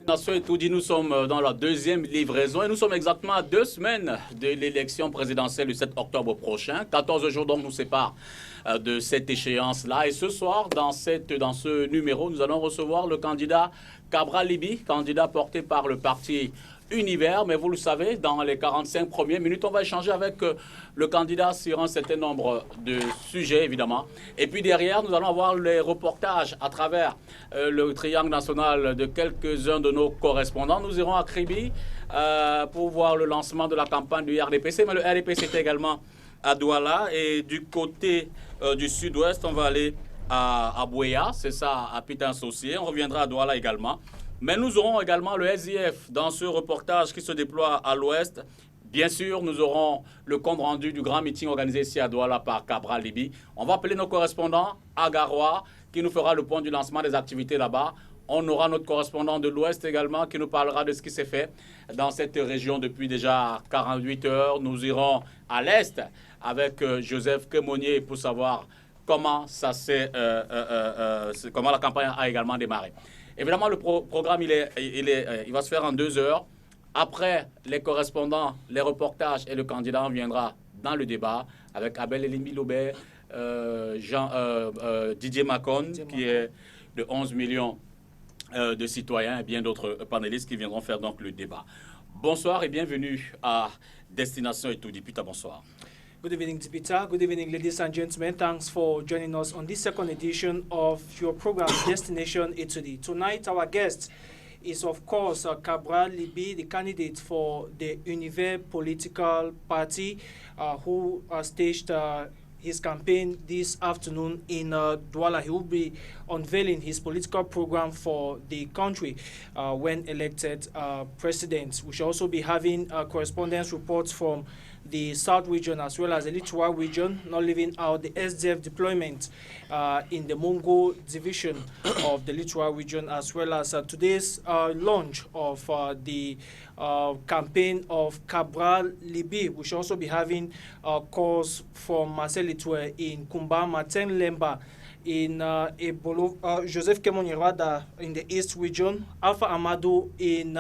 Destination Etoudi, nous sommes dans la deuxième livraison et nous sommes exactement à 2 semaines de l'élection présidentielle du 7 octobre prochain. 14 jours donc nous séparent de cette échéance-là. Et ce soir, dans ce numéro, nous allons recevoir le candidat Cabral Libi, candidat porté par le parti Univers. Mais vous le savez, dans les 45 premières minutes, on va échanger avec le candidat sur un certain nombre de sujets, évidemment. Et puis derrière, nous allons avoir les reportages à travers le triangle national de quelques-uns de nos correspondants. Nous irons à Kribi pour voir le lancement de la campagne du RDPC. Mais le RDPC est également à Douala. Et du côté du sud-ouest, on va aller à Bouéa, c'est ça, à Pitin-Saucier. On reviendra à Douala également. Mais nous aurons également le SIF dans ce reportage qui se déploie à l'ouest. Bien sûr, nous aurons le compte rendu du grand meeting organisé ici à Douala par Cabral Libi. On va appeler nos correspondants à Garoua qui nous fera le point du lancement des activités là-bas. On aura notre correspondant de l'ouest également qui nous parlera de ce qui s'est fait dans cette région depuis déjà 48 heures. Nous irons à l'est avec Joseph Kemonnier pour savoir comment comment la campagne a également démarré. Évidemment, le programme, il va se faire en 2 heures. Après les correspondants, les reportages et le candidat, on viendra dans le débat avec Abel Elimi Lobé, Didier Macon, qui est de 11 millions de citoyens et bien d'autres panélistes qui viendront faire donc le débat. Bonsoir et bienvenue à Destination Etoudi. Pita, bonsoir. Good evening, Dipita. Good evening, ladies and gentlemen. Thanks for joining us on this second edition of your program, Destination Etoudi. Tonight, our guest is, of course, Cabral Libi, the candidate for the Univers political party, who staged his campaign this afternoon in Douala. He will be unveiling his political program for the country when elected president. We shall also be having correspondence reports from the South region as well as the Littoral region, not leaving out the SDF deployment in the Mongo division of the Littoral region, as well as today's launch of the campaign of Cabral Libi. We shall also be having calls from Marcel Litoué in Kumba, Martin Lemba in Ebolo, Joseph Kemonirada in the East region, Alpha Amadou in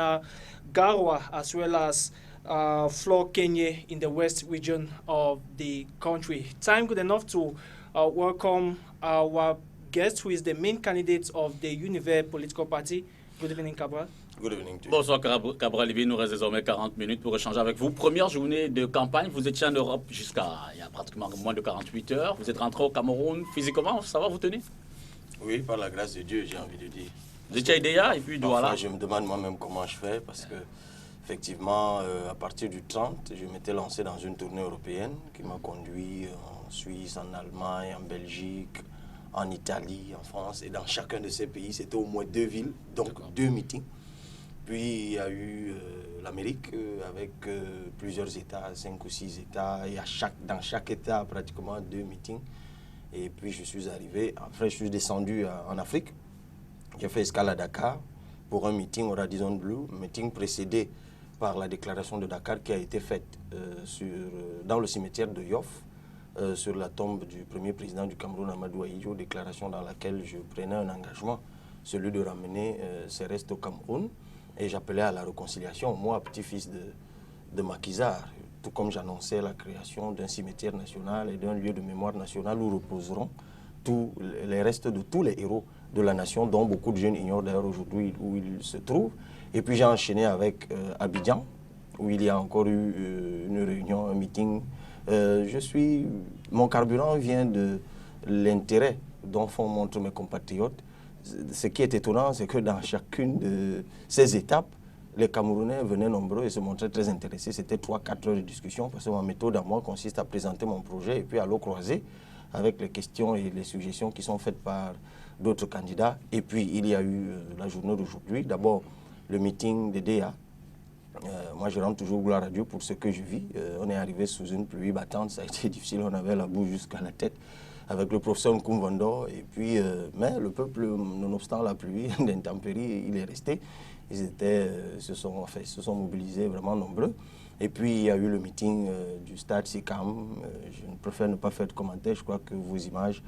Garoua, as well as Flo Kenye in the West region of the country. Time good enough to welcome our guest, who is the main candidate of the Univers political party. Good evening, Cabral. Good evening. Bonsoir, Cabral Libi. Nous reste désormais 40 minutes pour échanger avec vous. Première journée de campagne. Vous étiez en Europe jusqu'à il y a pratiquement moins de 48 heures. Vous êtes rentré au Cameroun. Physiquement, ça va, vous tenez? Oui, par la grâce de Dieu, j'ai envie de dire. Vous étiez à Idéa et puis Douala. Parfois, je me demande moi-même comment je fais parce que effectivement, à partir du 30, je m'étais lancé dans une tournée européenne qui m'a conduit en Suisse, en Allemagne, en Belgique, en Italie, en France. Et dans chacun de ces pays, c'était au moins 2 villes, donc 2 meetings. Puis il y a eu l'Amérique avec plusieurs États, 5 ou 6 États. Et dans chaque État, pratiquement 2 meetings. Et puis je suis arrivé, après je suis descendu en Afrique. J'ai fait escale à Dakar pour un meeting au Radisson Blu, meeting précédé par la déclaration de Dakar qui a été faite dans le cimetière de Yoff, sur la tombe du premier président du Cameroun, Amadou Ahidjo, déclaration dans laquelle je prenais un engagement, celui de ramener ses restes au Cameroun, et j'appelais à la réconciliation, moi, petit-fils de Macky Sall, tout comme j'annonçais la création d'un cimetière national et d'un lieu de mémoire national où reposeront tous les restes de tous les héros de la nation, dont beaucoup de jeunes ignorent d'ailleurs aujourd'hui où ils se trouvent. Et puis j'ai enchaîné avec Abidjan, où il y a encore eu une réunion, un meeting. Mon carburant vient de l'intérêt dont font montre mes compatriotes. Ce qui est étonnant, c'est que dans chacune de ces étapes, les Camerounais venaient nombreux et se montraient très intéressés. C'était 3-4 heures de discussion, parce que ma méthode à moi consiste à présenter mon projet et puis à l'eau croisée avec les questions et les suggestions qui sont faites par d'autres candidats. Et puis il y a eu la journée d'aujourd'hui. D'abord, le meeting des DA. Moi, je rends toujours gloire à Dieu pour ce que je vis. On est arrivé sous une pluie battante, ça a été difficile, on avait la boue jusqu'à la tête, avec le professeur Nkumvondo. Et puis, mais le peuple, nonobstant la pluie, l'intempérie, il est resté. Ils se sont mobilisés vraiment nombreux. Et puis, il y a eu le meeting du stade SICAM. Je préfère ne pas faire de commentaires. Je crois que vos images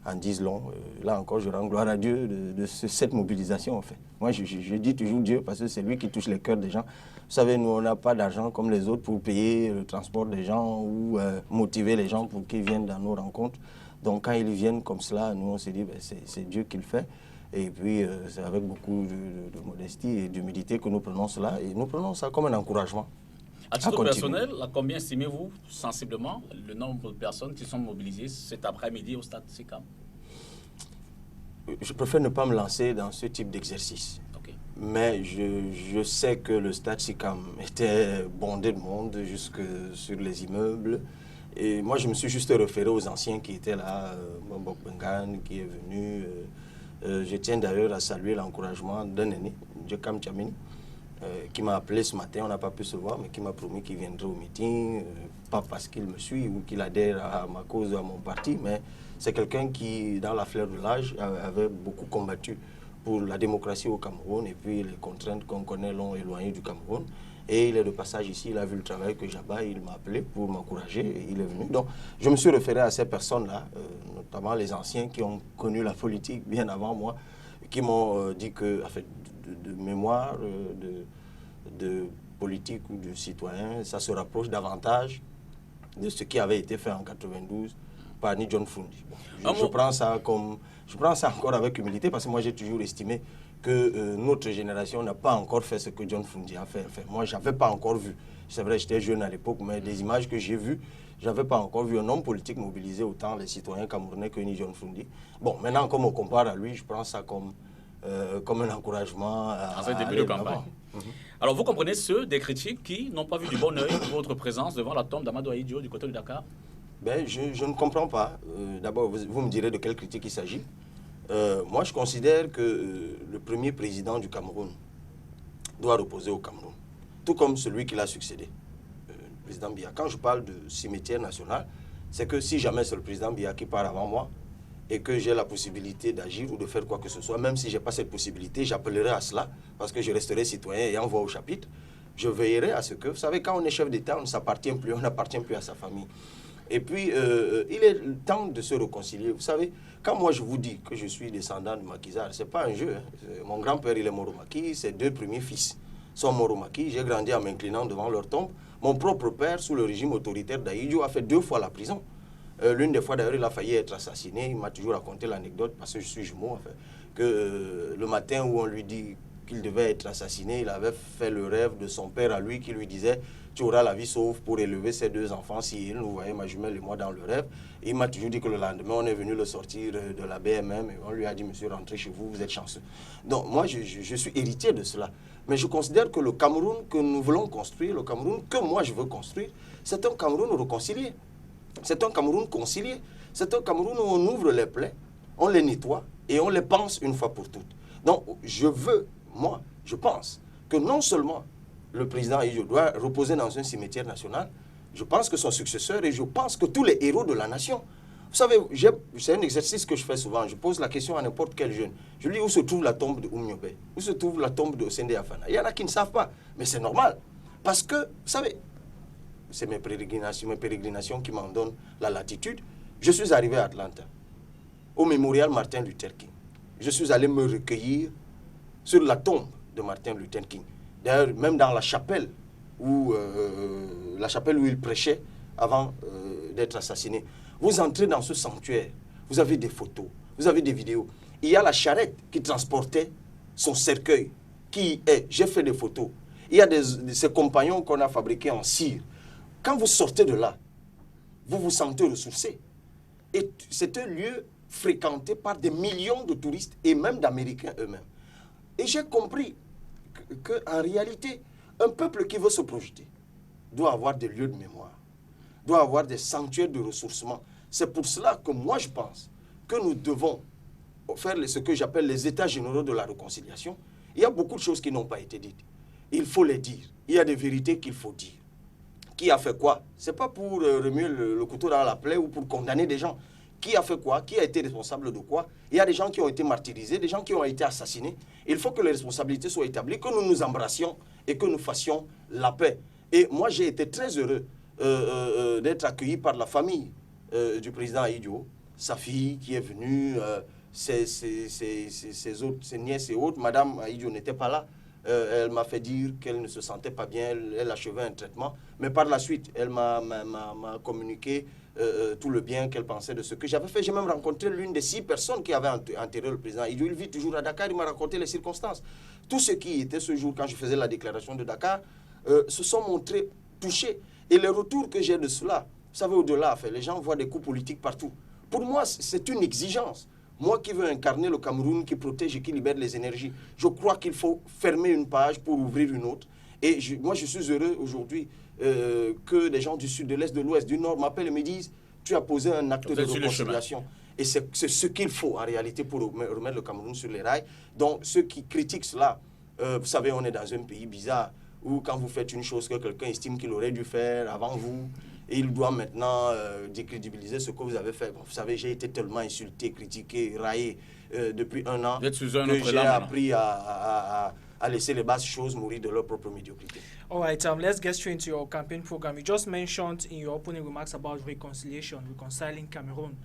en disent long. Là encore, je rends gloire à Dieu de cette mobilisation, en fait. Moi, je dis toujours Dieu parce que c'est lui qui touche les cœurs des gens. Vous savez, nous, on n'a pas d'argent comme les autres pour payer le transport des gens ou motiver les gens pour qu'ils viennent dans nos rencontres. Donc, quand ils viennent comme cela, nous, on se dit, ben, c'est Dieu qui le fait. Et puis, c'est avec beaucoup de modestie et d'humilité que nous prenons cela. Et nous prenons ça comme un encouragement. À titre personnel, à combien estimez-vous sensiblement le nombre de personnes qui sont mobilisées cet après-midi au stade SICAM? Je préfère ne pas me lancer dans ce type d'exercice. Okay. Mais je sais que le stade SICAM était bondé de monde jusque sur les immeubles. Et moi, je me suis juste référé aux anciens qui étaient là, Mbok Bengan qui est venu. Je tiens d'ailleurs à saluer l'encouragement d'un aîné, Djekam Tchamini, qui m'a appelé ce matin, on n'a pas pu se voir, mais qui m'a promis qu'il viendrait au meeting, pas parce qu'il me suit ou qu'il adhère à ma cause ou à mon parti, mais c'est quelqu'un qui, dans la fleur de l'âge, avait beaucoup combattu pour la démocratie au Cameroun, et puis les contraintes qu'on connaît l'ont éloigné du Cameroun. Et il est de passage ici, il a vu le travail que j'abats, il m'a appelé pour m'encourager et il est venu. Donc, je me suis référé à ces personnes-là, notamment les anciens qui ont connu la politique bien avant moi, qui m'ont dit que, en fait, de mémoire, de politique ou de citoyen, ça se rapproche davantage de ce qui avait été fait en 92 par Ni John Fundi. Bon, je prends ça encore avec humilité parce que moi j'ai toujours estimé que notre génération n'a pas encore fait ce que John Fundi a fait. Enfin, moi, je n'avais pas encore vu. C'est vrai, j'étais jeune à l'époque, mais des images que j'ai vues, je n'avais pas encore vu un homme politique mobiliser autant les citoyens camerounais que ni John Fundi. Bon, maintenant, comme on compare à lui, je prends ça comme un encouragement à un début de campagne. Alors, vous comprenez ceux des critiques qui n'ont pas vu du bon œil votre présence devant la tombe d'Amadou Ahidjo du côté de Dakar? Ben, je ne comprends pas. D'abord, vous me direz de quelle critique il s'agit. Moi, je considère que le premier président du Cameroun doit reposer au Cameroun, tout comme celui qui l'a succédé, le président Biya. Quand je parle de cimetière national, c'est que si jamais c'est le président Biya qui part avant moi et que j'ai la possibilité d'agir ou de faire quoi que ce soit, même si je n'ai pas cette possibilité, j'appellerai à cela parce que je resterai citoyen et envoie au chapitre. Je veillerai à ce que, vous savez, quand on est chef d'État, on ne s'appartient plus, on n'appartient plus à sa famille. Et puis, il est temps de se réconcilier. Vous savez, quand moi je vous dis que je suis descendant de Macky Sall, ce n'est pas un jeu. Hein. Mon grand-père, il est mort au Macky, ses deux premiers fils sont morts au Macky. J'ai grandi en m'inclinant devant leur tombe. Mon propre père, sous le régime autoritaire d'Ahidjo, a fait 2 fois la prison. L'une des fois, d'ailleurs, il a failli être assassiné. Il m'a toujours raconté l'anecdote, parce que je suis jumeau, enfin, que le matin où on lui dit qu'il devait être assassiné, il avait fait le rêve de son père à lui qui lui disait « Tu auras la vie sauve pour élever ses 2 enfants si il nous voyait, ma jumelle et moi, dans le rêve. » Et il m'a toujours dit que le lendemain, on est venu le sortir de la BMM et on lui a dit « Monsieur, rentrez chez vous, vous êtes chanceux. » Donc, moi, je suis héritier de cela. Mais je considère que le Cameroun que nous voulons construire, le Cameroun que moi je veux construire, c'est un Cameroun réconcilié. C'est un Cameroun concilié. C'est un Cameroun où on ouvre les plaies, on les nettoie et on les pense une fois pour toutes. Donc, je pense que non seulement le président Ahidjo doit reposer dans un cimetière national, je pense que son successeur et je pense que tous les héros de la nation. Vous savez, c'est un exercice que je fais souvent. Je pose la question à n'importe quel jeune. Je lui dis où se trouve la tombe de Oumniobé, où se trouve la tombe de Sende Afana. Il y en a qui ne savent pas, mais c'est normal. Parce que, vous savez, c'est mes pérégrinations qui m'en donnent la latitude. Je suis arrivé à Atlanta, au mémorial Martin Luther King. Je suis allé me recueillir sur la tombe de Martin Luther King. D'ailleurs, même dans la chapelle où il prêchait avant d'être assassiné. Vous entrez dans ce sanctuaire, vous avez des photos, vous avez des vidéos. Il y a la charrette qui transportait son cercueil, j'ai fait des photos. Il y a ces compagnons qu'on a fabriqués en cire. Quand vous sortez de là, vous vous sentez ressourcé. Et c'est un lieu fréquenté par des millions de touristes et même d'Américains eux-mêmes. Et j'ai compris qu'en réalité, un peuple qui veut se projeter doit avoir des lieux de mémoire, doit avoir des sanctuaires de ressourcement. C'est pour cela que moi je pense que nous devons faire ce que j'appelle les états généraux de la réconciliation. Il y a beaucoup de choses qui n'ont pas été dites. Il faut les dire. Il y a des vérités qu'il faut dire. Qui a fait quoi? Ce n'est pas pour remuer le couteau dans la plaie ou pour condamner des gens. qui a fait quoi, qui a été responsable de quoi. Il y a des gens qui ont été martyrisés, des gens qui ont été assassinés. Il faut que les responsabilités soient établies, que nous nous embrassions et que nous fassions la paix. Et moi, j'ai été très heureux d'être accueilli par la famille du président Ahidjo, sa fille qui est venue, ses nièces et autres. Madame Ahidjo n'était pas là. Elle m'a fait dire qu'elle ne se sentait pas bien, elle achevait un traitement. Mais par la suite, elle m'a communiqué tout le bien qu'elle pensait de ce que j'avais fait. J'ai même rencontré l'une des 6 personnes qui avaient enterré le président Ahidjo. Il vit toujours à Dakar, il m'a raconté les circonstances. Tous ceux qui étaient ce jour, quand je faisais la déclaration de Dakar, se sont montrés touchés. Et les retours que j'ai de cela, vous savez, au-delà, les gens voient des coups politiques partout. Pour moi, c'est une exigence. Moi qui veux incarner le Cameroun, qui protège et qui libère les énergies, je crois qu'il faut fermer une page pour ouvrir une autre. Et moi, je suis heureux aujourd'hui que des gens du sud, de l'est, de l'ouest, du nord m'appellent et me disent « Tu as posé un acte de réconciliation ». Et c'est ce qu'il faut en réalité pour remettre le Cameroun sur les rails. Donc, ceux qui critiquent cela, vous savez, on est dans un pays bizarre où quand vous faites une chose que quelqu'un estime qu'il aurait dû faire avant vous, et il doit maintenant décrédibiliser ce que vous avez fait. Bon, vous savez, j'ai été tellement insulté, critiqué, raillé depuis 1 an que j'ai appris à laisser les basses choses mourir de leur propre médiocrité. All right, let's get straight into your campaign program. You just mentioned in your opening remarks about reconciliation, reconciling Cameroon.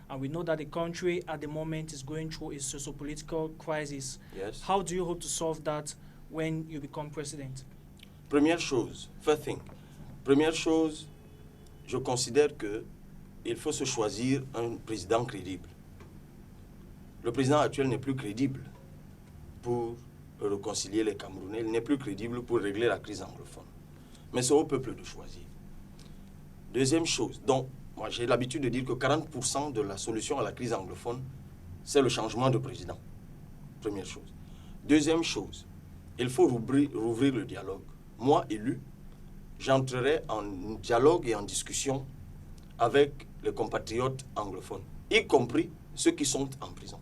And we know that the country at the moment is going through a socio-political crisis. Yes. How do you hope to solve that when you become president? Première chose, first thing. Première chose, je considère qu'il faut se choisir un président crédible. Le président actuel n'est plus crédible pour réconcilier les Camerounais. Il n'est plus crédible pour régler la crise anglophone. Mais c'est au peuple de choisir. Deuxième chose, donc, moi j'ai l'habitude de dire que 40% de la solution à la crise anglophone, c'est le changement de président. Première chose. Deuxième chose, il faut rouvrir le dialogue. Moi, élu, j'entrerai en dialogue et en discussion avec les compatriotes anglophones, y compris ceux qui sont en prison.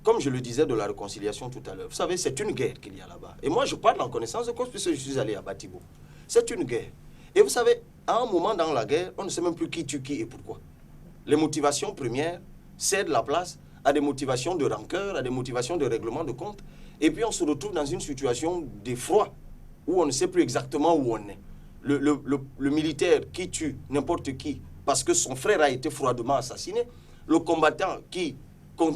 Comme je le disais de la réconciliation tout à l'heure, vous savez, c'est une guerre qu'il y a là-bas. Et moi, je parle en connaissance de cause puisque je suis allé à Batibo. C'est une guerre. Et vous savez, à un moment dans la guerre, on ne sait même plus qui tue qui et pourquoi. Les motivations premières cèdent la place à des motivations de rancœur, à des motivations de règlement de compte. Et puis on se retrouve dans une situation d'effroi où on ne sait plus exactement où on est. Le militaire qui tue n'importe qui parce que son frère a été froidement assassiné, le combattant qui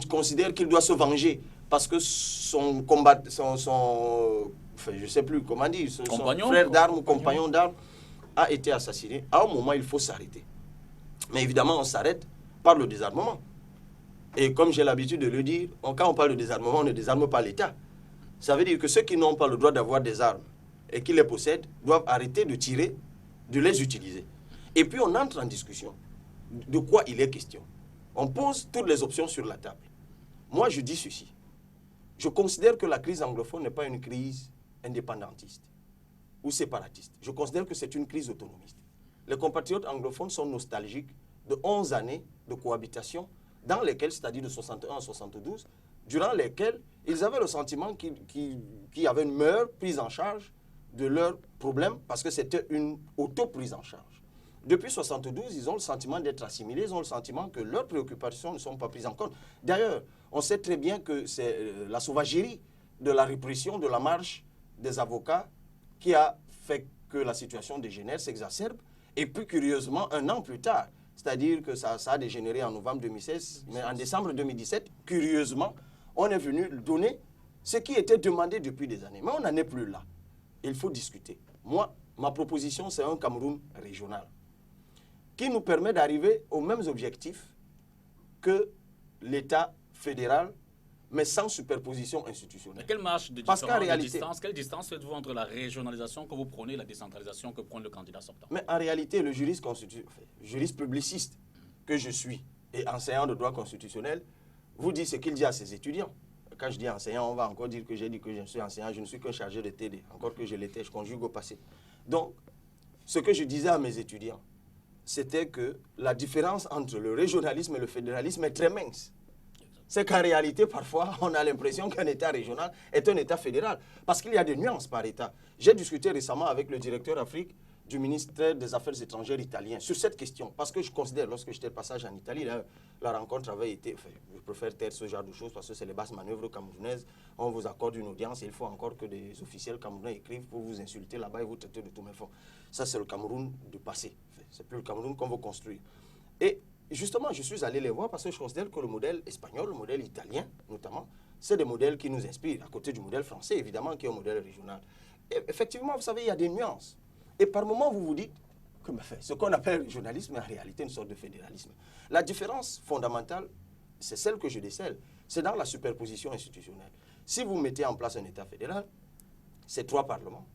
considère qu'il doit se venger parce que son je ne sais plus comment dire, son frère d'armes ou compagnon d'armes a été assassiné. À un moment, il faut s'arrêter. Mais évidemment, on s'arrête par le désarmement. Et comme j'ai l'habitude de le dire, quand on parle de désarmement, on ne désarme pas l'État. Ça veut dire que ceux qui n'ont pas le droit d'avoir des armes et qui les possèdent doivent arrêter de tirer, de les utiliser. Et puis on entre en discussion. De quoi il est question? On pose toutes les options sur la table. Moi, je dis ceci. Je considère que la crise anglophone n'est pas une crise indépendantiste ou séparatiste. Je considère que c'est une crise autonomiste. Les compatriotes anglophones sont nostalgiques de 11 années de cohabitation dans lesquelles, c'est-à-dire de 61 à 72, durant lesquelles ils avaient le sentiment qu'il y avait une meilleure prise en charge de leurs problèmes parce que c'était une auto-prise en charge. Depuis 72, ils ont le sentiment d'être assimilés, ils ont le sentiment que leurs préoccupations ne sont pas prises en compte. D'ailleurs, on sait très bien que c'est la sauvagerie de la répression de la marche des avocats qui a fait que la situation dégénère, s'exacerbe. Et plus curieusement, 1 an plus tard, c'est-à-dire que ça a dégénéré en novembre 2016, mais en décembre 2017, curieusement, on est venu donner ce qui était demandé depuis des années. Mais on n'en est plus là. Il faut discuter. Moi, ma proposition, c'est un Cameroun régional qui nous permet d'arriver aux mêmes objectifs que l'État fédéral, mais sans superposition institutionnelle. Mais quelle marche de distance, quelle distance faites-vous entre la régionalisation que vous prônez et la décentralisation que prône le candidat sortant? Mais en réalité, le juriste publiciste que je suis et enseignant de droit constitutionnel vous dit ce qu'il dit à ses étudiants. Quand je dis enseignant, on va encore dire que j'ai dit que je suis enseignant, je ne suis qu'un chargé de TD, encore que je l'étais, je conjugue au passé. Donc, ce que je disais à mes étudiants, c'était que la différence entre le régionalisme et le fédéralisme est très mince. C'est qu'en réalité, parfois, on a l'impression qu'un État régional est un État fédéral, parce qu'il y a des nuances par État. J'ai discuté récemment avec le directeur Afrique du ministère des Affaires étrangères italien sur cette question. Parce que je considère, lorsque j'étais de passage en Italie, là, la rencontre avait été... Enfin, je préfère taire ce genre de choses parce que c'est les basses manœuvres camerounaises. On vous accorde une audience et il faut encore que des officiels camerounais écrivent pour vous insulter là-bas et vous traiter de tous mes fonds. Ça, c'est le Cameroun du passé. Enfin, c'est plus le Cameroun qu'on veut construire. Et justement, je suis allé les voir parce que je considère que le modèle espagnol, le modèle italien notamment, c'est des modèles qui nous inspirent, à côté du modèle français, évidemment, qui est un modèle régional. Et effectivement, vous savez, il y a des nuances. Et par moments, vous vous dites que ce qu'on appelle régionalisme est en réalité une sorte de fédéralisme. La différence fondamentale, c'est celle que je décèle, c'est dans la superposition institutionnelle. Si vous mettez en place un État fédéral, c'est 3 parlements,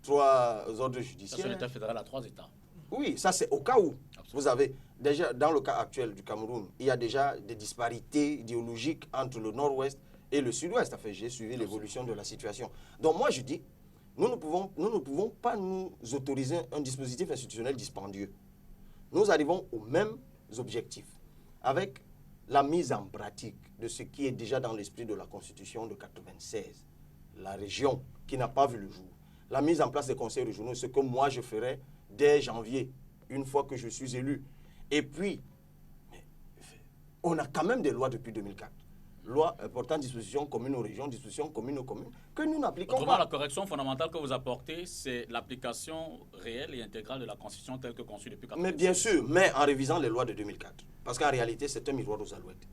3 ordres judiciaires. C'est un État fédéral à 3 États. Oui, ça c'est au cas où. Absolument. Vous avez déjà, dans le cas actuel du Cameroun, il y a déjà des disparités idéologiques entre le nord-ouest et le sud-ouest. Enfin, j'ai suivi l'évolution de la situation. Donc moi je dis, nous ne pouvons pas nous autoriser un dispositif institutionnel dispendieux. Nous arrivons aux mêmes objectifs avec la mise en pratique de ce qui est déjà dans l'esprit de la Constitution de 1996. La région qui n'a pas vu le jour. La mise en place des conseils régionaux, ce que moi je ferai dès janvier, une fois que je suis élu. Et puis, on a quand même des lois depuis 2004. Loi portant dispositions communes aux régions, dispositions communes aux communes, que nous n'appliquons Autrement, pas. la correction fondamentale que vous apportez, c'est l'application réelle et intégrale de la Constitution telle que conçue depuis 1996. Mais bien sûr, mais en révisant les lois de 2004. Parce qu'en réalité, c'est un miroir aux alouettes.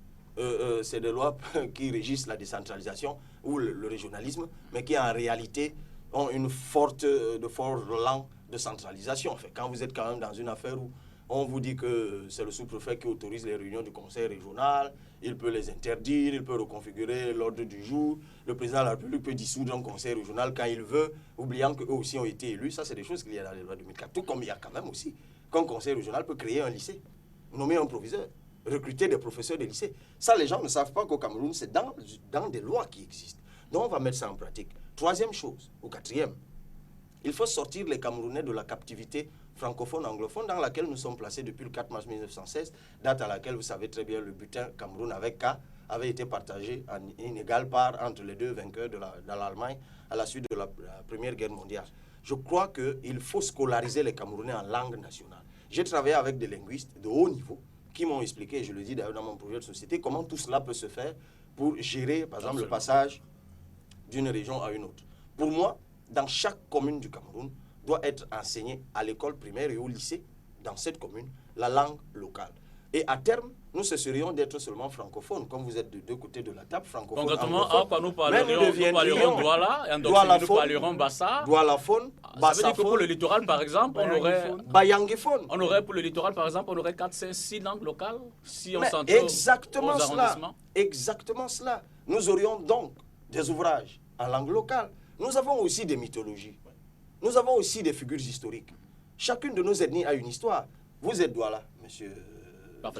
C'est des lois qui régissent la décentralisation ou le régionalisme, mais qui en réalité ont une fort langue de centralisation. Enfin, quand vous êtes quand même dans une affaire où on vous dit que c'est le sous-préfet qui autorise les réunions du conseil régional, il peut les interdire, il peut reconfigurer l'ordre du jour, le président de la République peut dissoudre un conseil régional quand il veut, oubliant qu'eux aussi ont été élus. Ça, c'est des choses qu'il y a dans les lois de 2004. Tout comme il y a quand même aussi qu'un conseil régional peut créer un lycée, nommer un proviseur, recruter des professeurs de lycée. Ça, les gens ne savent pas qu'au Cameroun, c'est dans des lois qui existent. Donc, on va mettre ça en pratique. Troisième chose, ou quatrième, il faut sortir les Camerounais de la captivité francophone-anglophone dans laquelle nous sommes placés depuis le 4 mars 1916, date à laquelle, vous savez très bien, le butin Cameroun avec K avait été partagé en inégale part entre les deux vainqueurs de l'Allemagne à la suite de la Première Guerre mondiale. Je crois qu'il faut scolariser les Camerounais en langue nationale. J'ai travaillé avec des linguistes de haut niveau qui m'ont expliqué, et je le dis d'ailleurs dans mon projet de société, comment tout cela peut se faire pour gérer, par exemple, le passage d'une région à une autre. Pour moi, dans chaque commune du Cameroun, doit être enseignée à l'école primaire et au lycée, dans cette commune, la langue locale. Et à terme, nous cesserions d'être seulement francophones, comme vous êtes de deux côtés de la table, francophones. Concrètement, à quoi nous parlerons Douala, et en Douala nous parlerons Bassa. Doualaphone, Ça veut dire que pour le littoral, par exemple, on aurait... Bayanguéphone. On aurait pour le littoral, par exemple, on aurait 4, 5, 6 langues locales si on s'en exactement cela. Exactement cela. Nous aurions donc des ouvrages en langue locale. Nous avons aussi des mythologies. Nous avons aussi des figures historiques. Chacune de nos ethnies a une histoire. Vous êtes Douala, monsieur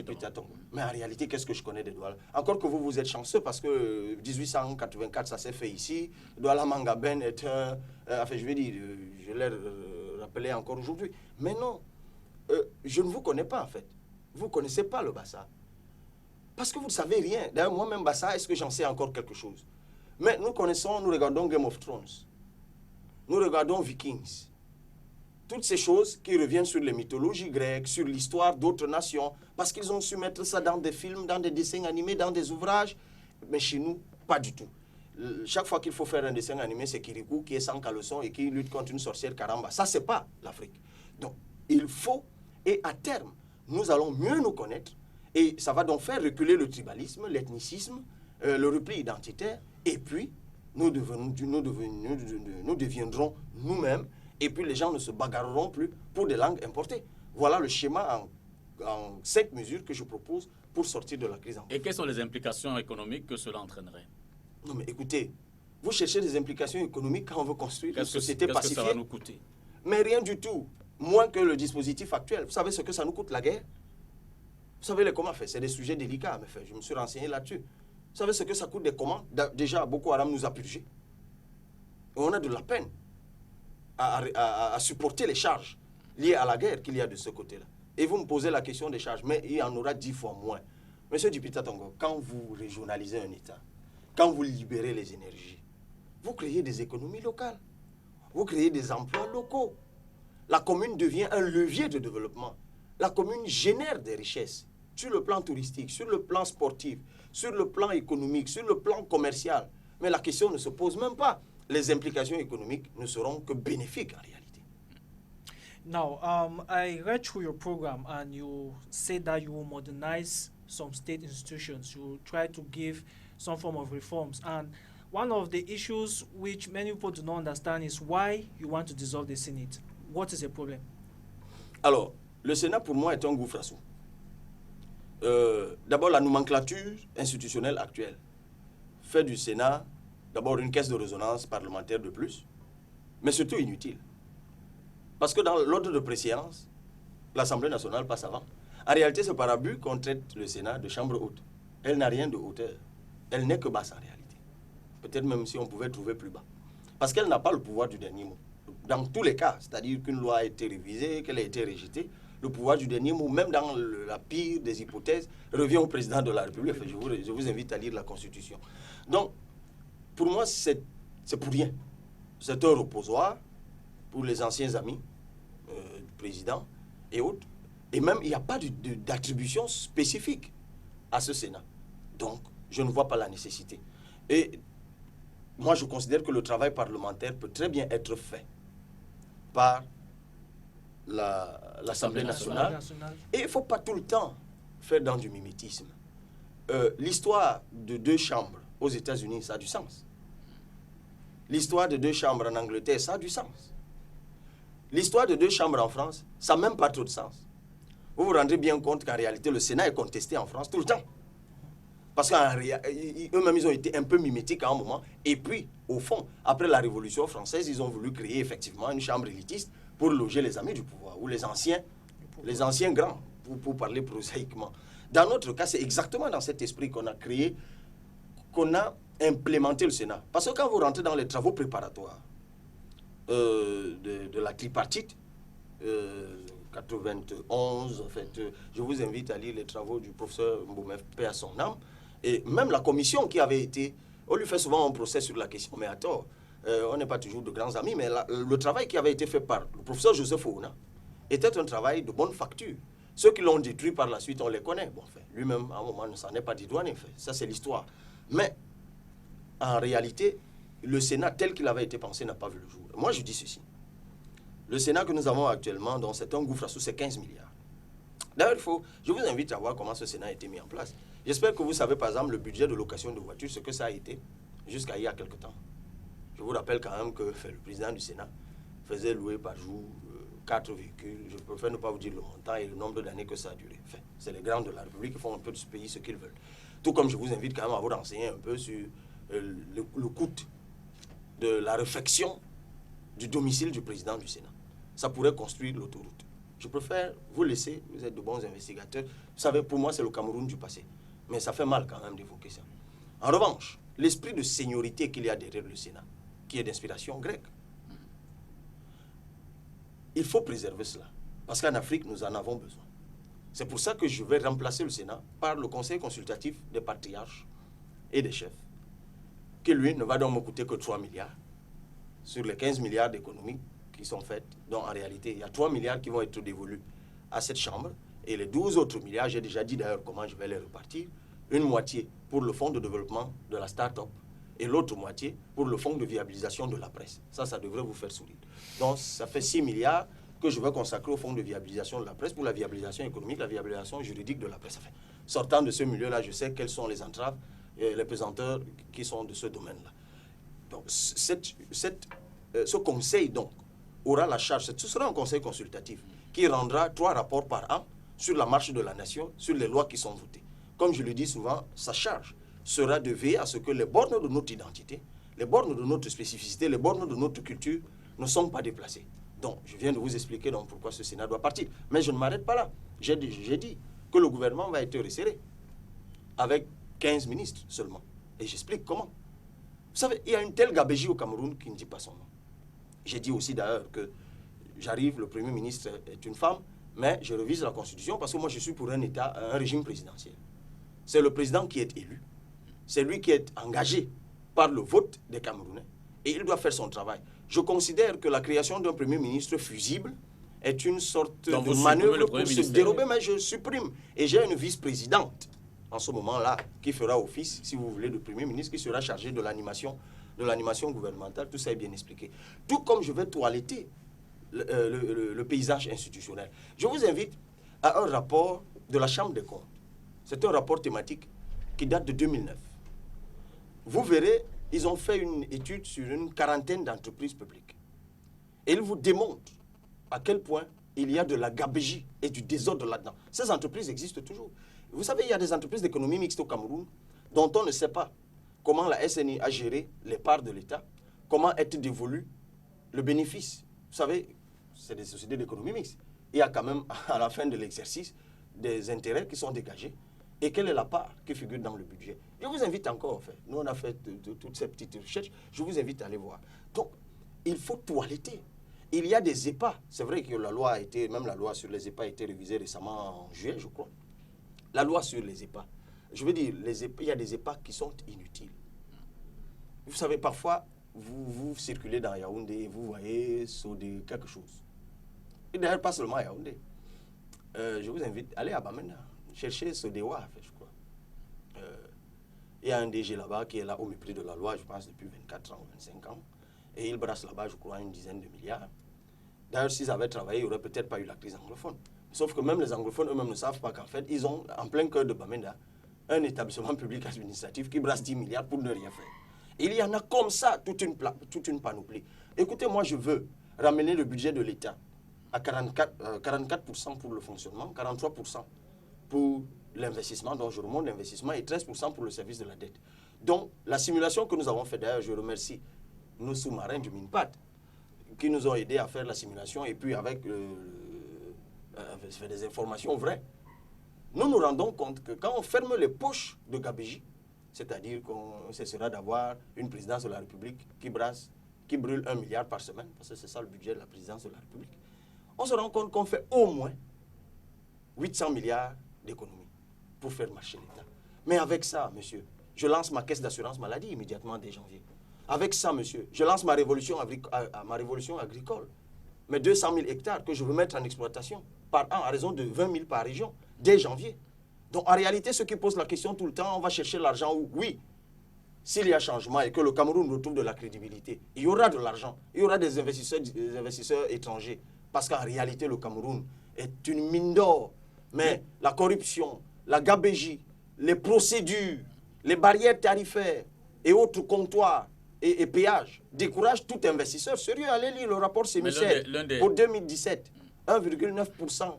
Pitatongo. Mais en réalité, qu'est-ce que je connais de Douala? Encore que vous êtes chanceux parce que 1884, ça s'est fait ici. Douala Mangaben est un... enfin, je vais dire, je l'ai rappelé encore aujourd'hui. Mais non, je ne vous connais pas en fait. Vous ne connaissez pas le Bassa. Parce que vous ne savez rien. D'ailleurs, moi-même, Bassa, est-ce que j'en sais encore quelque chose? Mais nous connaissons, nous regardons Game of Thrones. Nous regardons Vikings. Toutes ces choses qui reviennent sur les mythologies grecques, sur l'histoire d'autres nations, parce qu'ils ont su mettre ça dans des films, dans des dessins animés, dans des ouvrages. Mais chez nous, pas du tout. Chaque fois qu'il faut faire un dessin animé, c'est Kirikou qui est sans caleçon et qui lutte contre une sorcière Karamba. Ça, c'est pas l'Afrique. Donc, il faut, et à terme, nous allons mieux nous connaître, et ça va donc faire reculer le tribalisme, l'ethnicisme, le repli identitaire, et puis nous deviendrons nous-mêmes, et puis les gens ne se bagarreront plus pour des langues importées. Voilà le schéma en 5 mesures que je propose pour sortir de la crise. Et quelles sont les implications économiques que cela entraînerait? Non mais écoutez, vous cherchez des implications économiques quand on veut construire une société pacifiée. Qu'est-ce que ça va nous coûter? Mais rien du tout, moins que le dispositif actuel. Vous savez ce que ça nous coûte la guerre? Vous savez comment faire? C'est des sujets délicats, mais je me suis renseigné là-dessus. Vous savez ce que ça coûte des commandes? Déjà, Boko Haram nous a purgés. Et on a de la peine à supporter les charges liées à la guerre qu'il y a de ce côté-là. Et vous me posez la question des charges, mais il y en aura 10 fois moins. Monsieur Dupita Tongo, quand vous régionalisez un État, quand vous libérez les énergies, vous créez des économies locales. Vous créez des emplois locaux. La commune devient un levier de développement. La commune génère des richesses sur le plan touristique, sur le plan sportif, sur le plan économique, sur le plan commercial. Mais la question ne se pose même pas. Les implications économiques ne seront que bénéfiques en réalité. Now, I read through your program and you said that you will modernize some state institutions. You will try to give some form of reforms. And one of the issues which many people do not understand is why you want to dissolve the Senate. What is the problem? Alors, le Sénat pour moi est un gouffre à sous. D'abord, la nomenclature institutionnelle actuelle fait du Sénat d'abord une caisse de résonance parlementaire de plus, mais surtout inutile. Parce que dans l'ordre de préséance, l'Assemblée nationale passe avant. En réalité, c'est par abus qu'on traite le Sénat de chambre haute. Elle n'a rien de hauteur. Elle n'est que basse en réalité. Peut-être même si on pouvait trouver plus bas. Parce qu'elle n'a pas le pouvoir du dernier mot. Dans tous les cas, c'est-à-dire qu'une loi a été révisée, qu'elle a été rejetée, le pouvoir du dernier mot, même dans la pire des hypothèses, revient au président de la République. Enfin, je vous invite à lire la Constitution. Donc, pour moi, c'est pour rien. C'est un reposoir pour les anciens amis du président et autres. Et même, il n'y a pas d'attribution spécifique à ce Sénat. Donc, je ne vois pas la nécessité. Et moi, je considère que le travail parlementaire peut très bien être fait par l'Assemblée nationale. Et il ne faut pas tout le temps faire dans du mimétisme. L'histoire de 2 chambres aux États-Unis, ça a du sens. L'histoire de 2 chambres en Angleterre, ça a du sens. L'histoire de 2 chambres en France, ça n'a même pas trop de sens. Vous vous rendez bien compte qu'en réalité, le Sénat est contesté en France tout le temps. Parce qu'eux-mêmes, ils ont été un peu mimétiques à un moment. Et puis, au fond, après la Révolution française, ils ont voulu créer effectivement une chambre élitiste pour loger les amis du pouvoir, ou les anciens grands, pour parler prosaïquement. Dans notre cas, c'est exactement dans cet esprit qu'on a créé, qu'on a implémenté le Sénat. Parce que quand vous rentrez dans les travaux préparatoires de la tripartite, 91, en fait, je vous invite à lire les travaux du professeur Mboumef, paix à son âme, et même la commission qui avait été, on lui fait souvent un procès sur la question, mais à tort, on n'est pas toujours de grands amis, mais le travail qui avait été fait par le professeur Joseph Ouna était un travail de bonne facture. Ceux qui l'ont détruit par la suite, on les connaît. Bon, enfin, lui-même, à un moment, ne s'en est pas dédouané. Fait. Ça, c'est l'histoire. Mais, en réalité, le Sénat tel qu'il avait été pensé n'a pas vu le jour. Moi, je dis ceci. Le Sénat que nous avons actuellement, donc c'est un gouffre à sous, c'est 15 milliards. D'ailleurs, je vous invite à voir comment ce Sénat a été mis en place. J'espère que vous savez, par exemple, le budget de location de voitures, ce que ça a été jusqu'à il y a quelque temps. Je vous rappelle quand même que le président du Sénat faisait louer par jour 4 véhicules. Je préfère ne pas vous dire le montant et le nombre d'années que ça a duré. Enfin, c'est les grands de la République qui font un peu de ce pays ce qu'ils veulent. Tout comme je vous invite quand même à vous renseigner un peu sur le coût de la réfection du domicile du président du Sénat. Ça pourrait construire l'autoroute. Je préfère vous laisser, vous êtes de bons investigateurs. Vous savez, pour moi, c'est le Cameroun du passé. Mais ça fait mal quand même d'évoquer ça. En revanche, l'esprit de seniorité qu'il y a derrière le Sénat, qui est d'inspiration grecque, il faut préserver cela. Parce qu'en Afrique, nous en avons besoin. C'est pour ça que je vais remplacer le Sénat par le Conseil consultatif des patriarches et des chefs, qui lui ne va donc me coûter que 3 milliards sur les 15 milliards d'économies qui sont faites. Donc en réalité, il y a 3 milliards qui vont être dévolus à cette chambre et les 12 autres milliards, j'ai déjà dit d'ailleurs comment je vais les repartir, une moitié pour le fonds de développement de la start-up et l'autre moitié pour le fonds de viabilisation de la presse. Ça devrait vous faire sourire. Donc ça fait 6 milliards que je vais consacrer au fonds de viabilisation de la presse pour la viabilisation économique, la viabilisation juridique de la presse. Enfin, sortant de ce milieu-là, je sais quelles sont les entraves et les pesanteurs qui sont de ce domaine-là. Donc ce conseil donc aura la charge, ce sera un conseil consultatif qui rendra 3 rapports par an sur la marche de la nation, sur les lois qui sont votées. Comme je le dis souvent, sa charge sera de veiller à ce que les bornes de notre identité, les bornes de notre spécificité, les bornes de notre culture ne sont pas déplacées. Donc, je viens de vous expliquer donc pourquoi ce Sénat doit partir. Mais je ne m'arrête pas là. J'ai dit que le gouvernement va être resserré avec 15 ministres seulement. Et j'explique comment. Vous savez, il y a une telle gabégie au Cameroun qui ne dit pas son nom. J'ai dit aussi d'ailleurs que j'arrive, le Premier ministre est une femme, mais je révise la Constitution parce que moi je suis pour un État, un régime présidentiel. C'est le président qui est élu. C'est lui qui est engagé par le vote des Camerounais. Et il doit faire son travail. Je considère que la création d'un Premier ministre fusible est une sorte Donc de vous manœuvre supprimez le pour Premier se ministère. dérober, mais je supprime. Et j'ai une vice-présidente en ce moment-là qui fera office, si vous voulez, de Premier ministre, qui sera chargé de l'animation gouvernementale. Tout ça est bien expliqué. Tout comme je vais toiletter le paysage institutionnel. Je vous invite à un rapport de la Chambre des comptes. C'est un rapport thématique qui date de 2009. Vous verrez, ils ont fait une étude sur une quarantaine d'entreprises publiques. Et ils vous démontrent à quel point il y a de la gabegie et du désordre là-dedans. Ces entreprises existent toujours. Vous savez, il y a des entreprises d'économie mixte au Cameroun dont on ne sait pas comment la SNI a géré les parts de l'État, comment est dévolu le bénéfice. Vous savez, c'est des sociétés d'économie mixte. Il y a quand même, à la fin de l'exercice, des intérêts qui sont dégagés. Et quelle est la part qui figure dans le budget? Je vous invite encore, en fait. Nous, on a fait toutes ces petites recherches. Je vous invite à aller voir. Donc, il faut toiletter. Il y a des EPA. C'est vrai que même la loi sur les EPA a été révisée récemment en juillet, je crois. La loi sur les EPA. Je veux dire, il y a des EPA qui sont inutiles. Vous savez, parfois, vous circulez dans Yaoundé et vous voyez quelque chose. Et d'ailleurs, pas seulement à Yaoundé. Je vous invite à aller à Bamenda. Cherchez Sodewa, en fait, je crois. Il y a un DG là-bas qui est là au mépris de la loi, je pense, depuis 24 ans ou 25 ans. Et il brasse là-bas, je crois, une dizaine de milliards. D'ailleurs, s'ils avaient travaillé, il n'y aurait peut-être pas eu la crise anglophone. Sauf que même les anglophones eux-mêmes ne savent pas qu'en fait, ils ont, en plein cœur de Bamenda, un établissement public administratif qui brasse 10 milliards pour ne rien faire. Et il y en a comme ça, toute une panoplie. Écoutez, moi, je veux ramener le budget de l'État à 44% pour le fonctionnement, 43% pour l'investissement, donc je remonte l'investissement, et 13% pour le service de la dette. Donc, la simulation que nous avons faite, d'ailleurs, je remercie nos sous-marins du MINPAD qui nous ont aidés à faire la simulation, et puis avec des informations vraies. Nous nous rendons compte que quand on ferme les poches de Gabéji, c'est-à-dire qu'on cessera d'avoir une présidence de la République qui brûle 1 milliard par semaine, parce que c'est ça le budget de la présidence de la République, on se rend compte qu'on fait au moins 800 milliards d'économies pour faire marcher l'État. Mais avec ça, monsieur, je lance ma caisse d'assurance maladie immédiatement dès janvier. Avec ça, monsieur, je lance ma révolution agricole. Mes 200 000 hectares que je veux mettre en exploitation par an à raison de 20 000 par région dès janvier. Donc en réalité, ceux qui posent la question tout le temps, on va chercher l'argent où? Oui, s'il y a changement et que le Cameroun retrouve de la crédibilité, il y aura de l'argent, il y aura des investisseurs étrangers. Parce qu'en réalité, le Cameroun est une mine d'or. Mais la corruption, la gabégie, les procédures, les barrières tarifaires et autres comptoirs et péages découragent tout investisseur sérieux. Allez lire le rapport CEMICEL pour 2017. 1,9%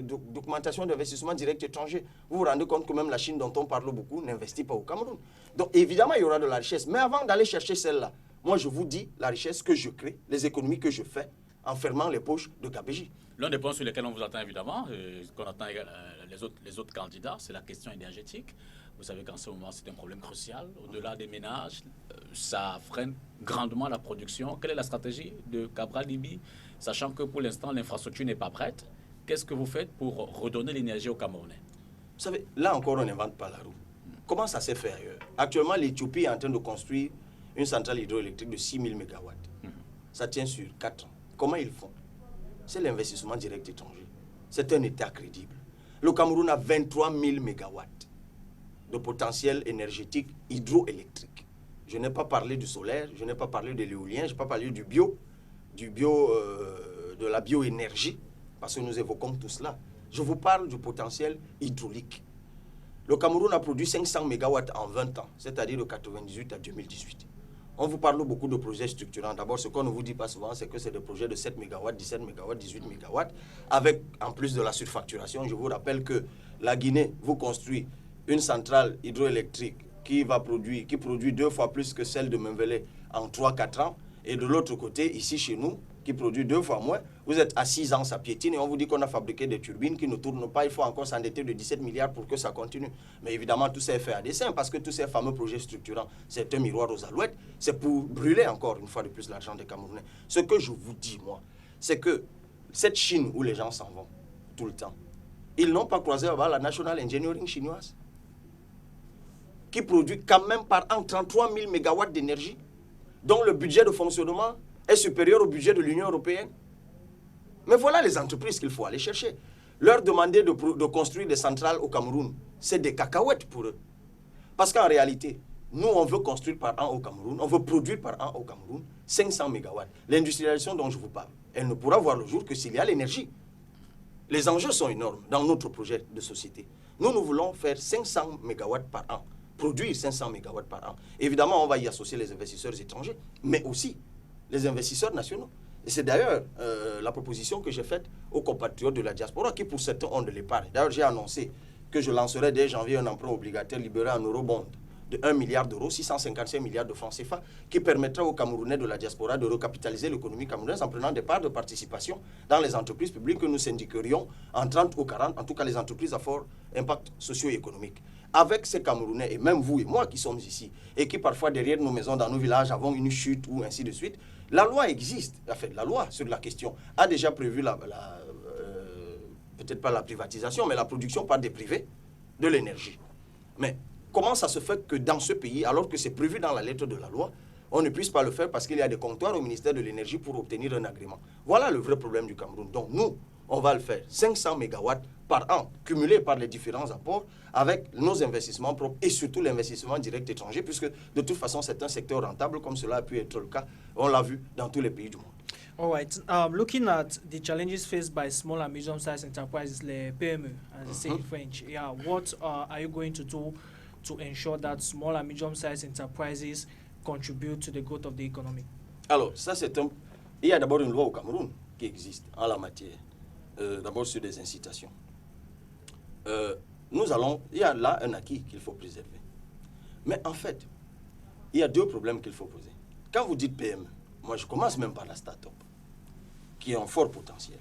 d'augmentation d'investissement direct étranger. Vous vous rendez compte que même la Chine, dont on parle beaucoup, n'investit pas au Cameroun. Donc évidemment, il y aura de la richesse. Mais avant d'aller chercher celle-là, moi je vous dis la richesse que je crée, les économies que je fais en fermant les poches de Gabéji. L'un des points sur lesquels on vous attend évidemment, qu'on attend les autres candidats, c'est la question énergétique. Vous savez qu'en ce moment, c'est un problème crucial. Au-delà des ménages, ça freine grandement la production. Quelle est la stratégie de Cabral Liby, sachant que pour l'instant, l'infrastructure n'est pas prête? Qu'est-ce que vous faites pour redonner l'énergie aux Camerounais? Vous savez, là encore, on n'invente pas la roue. Comment ça s'est fait ailleurs? Actuellement, l'Éthiopie est en train de construire une centrale hydroélectrique de 6 000 MW. Ça tient sur 4 ans. Comment ils font? C'est l'investissement direct étranger. C'est un État crédible. Le Cameroun a 23 000 MW de potentiel énergétique hydroélectrique. Je n'ai pas parlé du solaire, je n'ai pas parlé de l'éolien, je n'ai pas parlé du de la bioénergie, parce que nous évoquons tout cela. Je vous parle du potentiel hydraulique. Le Cameroun a produit 500 MW en 20 ans, c'est-à-dire de 1998 à 2018. On vous parle beaucoup de projets structurants. D'abord, ce qu'on ne vous dit pas souvent, c'est que c'est des projets de 7 MW, 17 MW, 18 MW, avec, en plus de la surfacturation, je vous rappelle que la Guinée vous construit une centrale hydroélectrique qui produit 2 fois plus que celle de Mbenvele en 3-4 ans. Et de l'autre côté, ici chez nous, qui produit 2 fois moins, vous êtes à 6 ans, ça piétine, et on vous dit qu'on a fabriqué des turbines qui ne tournent pas. Il faut encore s'endetter de 17 milliards pour que ça continue. Mais évidemment, tout ça est fait à dessein, parce que tous ces fameux projets structurants, c'est un miroir aux alouettes, c'est pour brûler encore une fois de plus l'argent des Camerounais. Ce que je vous dis, moi, c'est que cette Chine où les gens s'en vont tout le temps, ils n'ont pas croisé avant la National Engineering chinoise, qui produit quand même par an 33 000 MW d'énergie, dont le budget de fonctionnement est supérieur au budget de l'Union européenne. Mais voilà les entreprises qu'il faut aller chercher. Leur demander de construire des centrales au Cameroun, c'est des cacahuètes pour eux. Parce qu'en réalité, nous, on veut construire par an au Cameroun, on veut produire par an au Cameroun 500 MW. L'industrialisation dont je vous parle, elle ne pourra voir le jour que s'il y a l'énergie. Les enjeux sont énormes dans notre projet de société. Nous voulons faire 500 MW par an, produire 500 MW par an. Évidemment, on va y associer les investisseurs étrangers, mais aussi les investisseurs nationaux. Et c'est d'ailleurs la proposition que j'ai faite aux compatriotes de la diaspora qui, pour certains, ont de l'épargne. D'ailleurs, j'ai annoncé que je lancerai dès janvier un emprunt obligataire libéré en eurobond de 1 milliard d'euros, 655 milliards de francs CFA, qui permettra aux Camerounais de la diaspora de recapitaliser l'économie camerounaise en prenant des parts de participation dans les entreprises publiques que nous syndiquerions en 30 ou 40, en tout cas les entreprises à fort impact socio-économique. Avec ces Camerounais, et même vous et moi qui sommes ici, et qui parfois derrière nos maisons, dans nos villages, avons une chute ou ainsi de suite, la loi existe. En fait, la loi sur la question a déjà prévu peut-être pas la privatisation, mais la production par des privés de l'énergie. Mais comment ça se fait que dans ce pays, alors que c'est prévu dans la lettre de la loi, on ne puisse pas le faire parce qu'il y a des comptoirs au ministère de l'Énergie pour obtenir un agrément? Voilà le vrai problème du Cameroun. Donc nous, on va le faire. 500 MW par an, cumulés par les différents apports, avec nos investissements propres et surtout l'investissement direct étranger, puisque de toute façon, c'est un secteur rentable, comme cela a pu être le cas. On l'a vu dans tous les pays du monde. All right. Looking at the challenges faced by small and medium-sized enterprises, les PME, as they say in French, yeah, what are you going to do to ensure that small and medium-sized enterprises contribute to the growth of the economy? Alors, ça c'est un... Il y a d'abord une loi au Cameroun qui existe en la matière, d'abord sur des incitations. Il y a là un acquis qu'il faut préserver. Mais en fait, il y a deux problèmes qu'il faut poser. Quand vous dites PME, moi je commence même par la start-up, qui a un fort potentiel.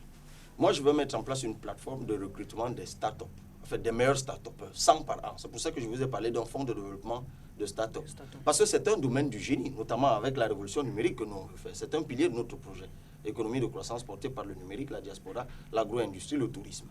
Moi, je veux mettre en place une plateforme de recrutement des start-up, en fait, des meilleurs start-upers, 100 par an. C'est pour ça que je vous ai parlé d'un fonds de développement de start-up. Parce que c'est un domaine du génie, notamment avec la révolution numérique que nous on veut faire. C'est un pilier de notre projet. Économie de croissance portée par le numérique, la diaspora, l'agro-industrie, le tourisme.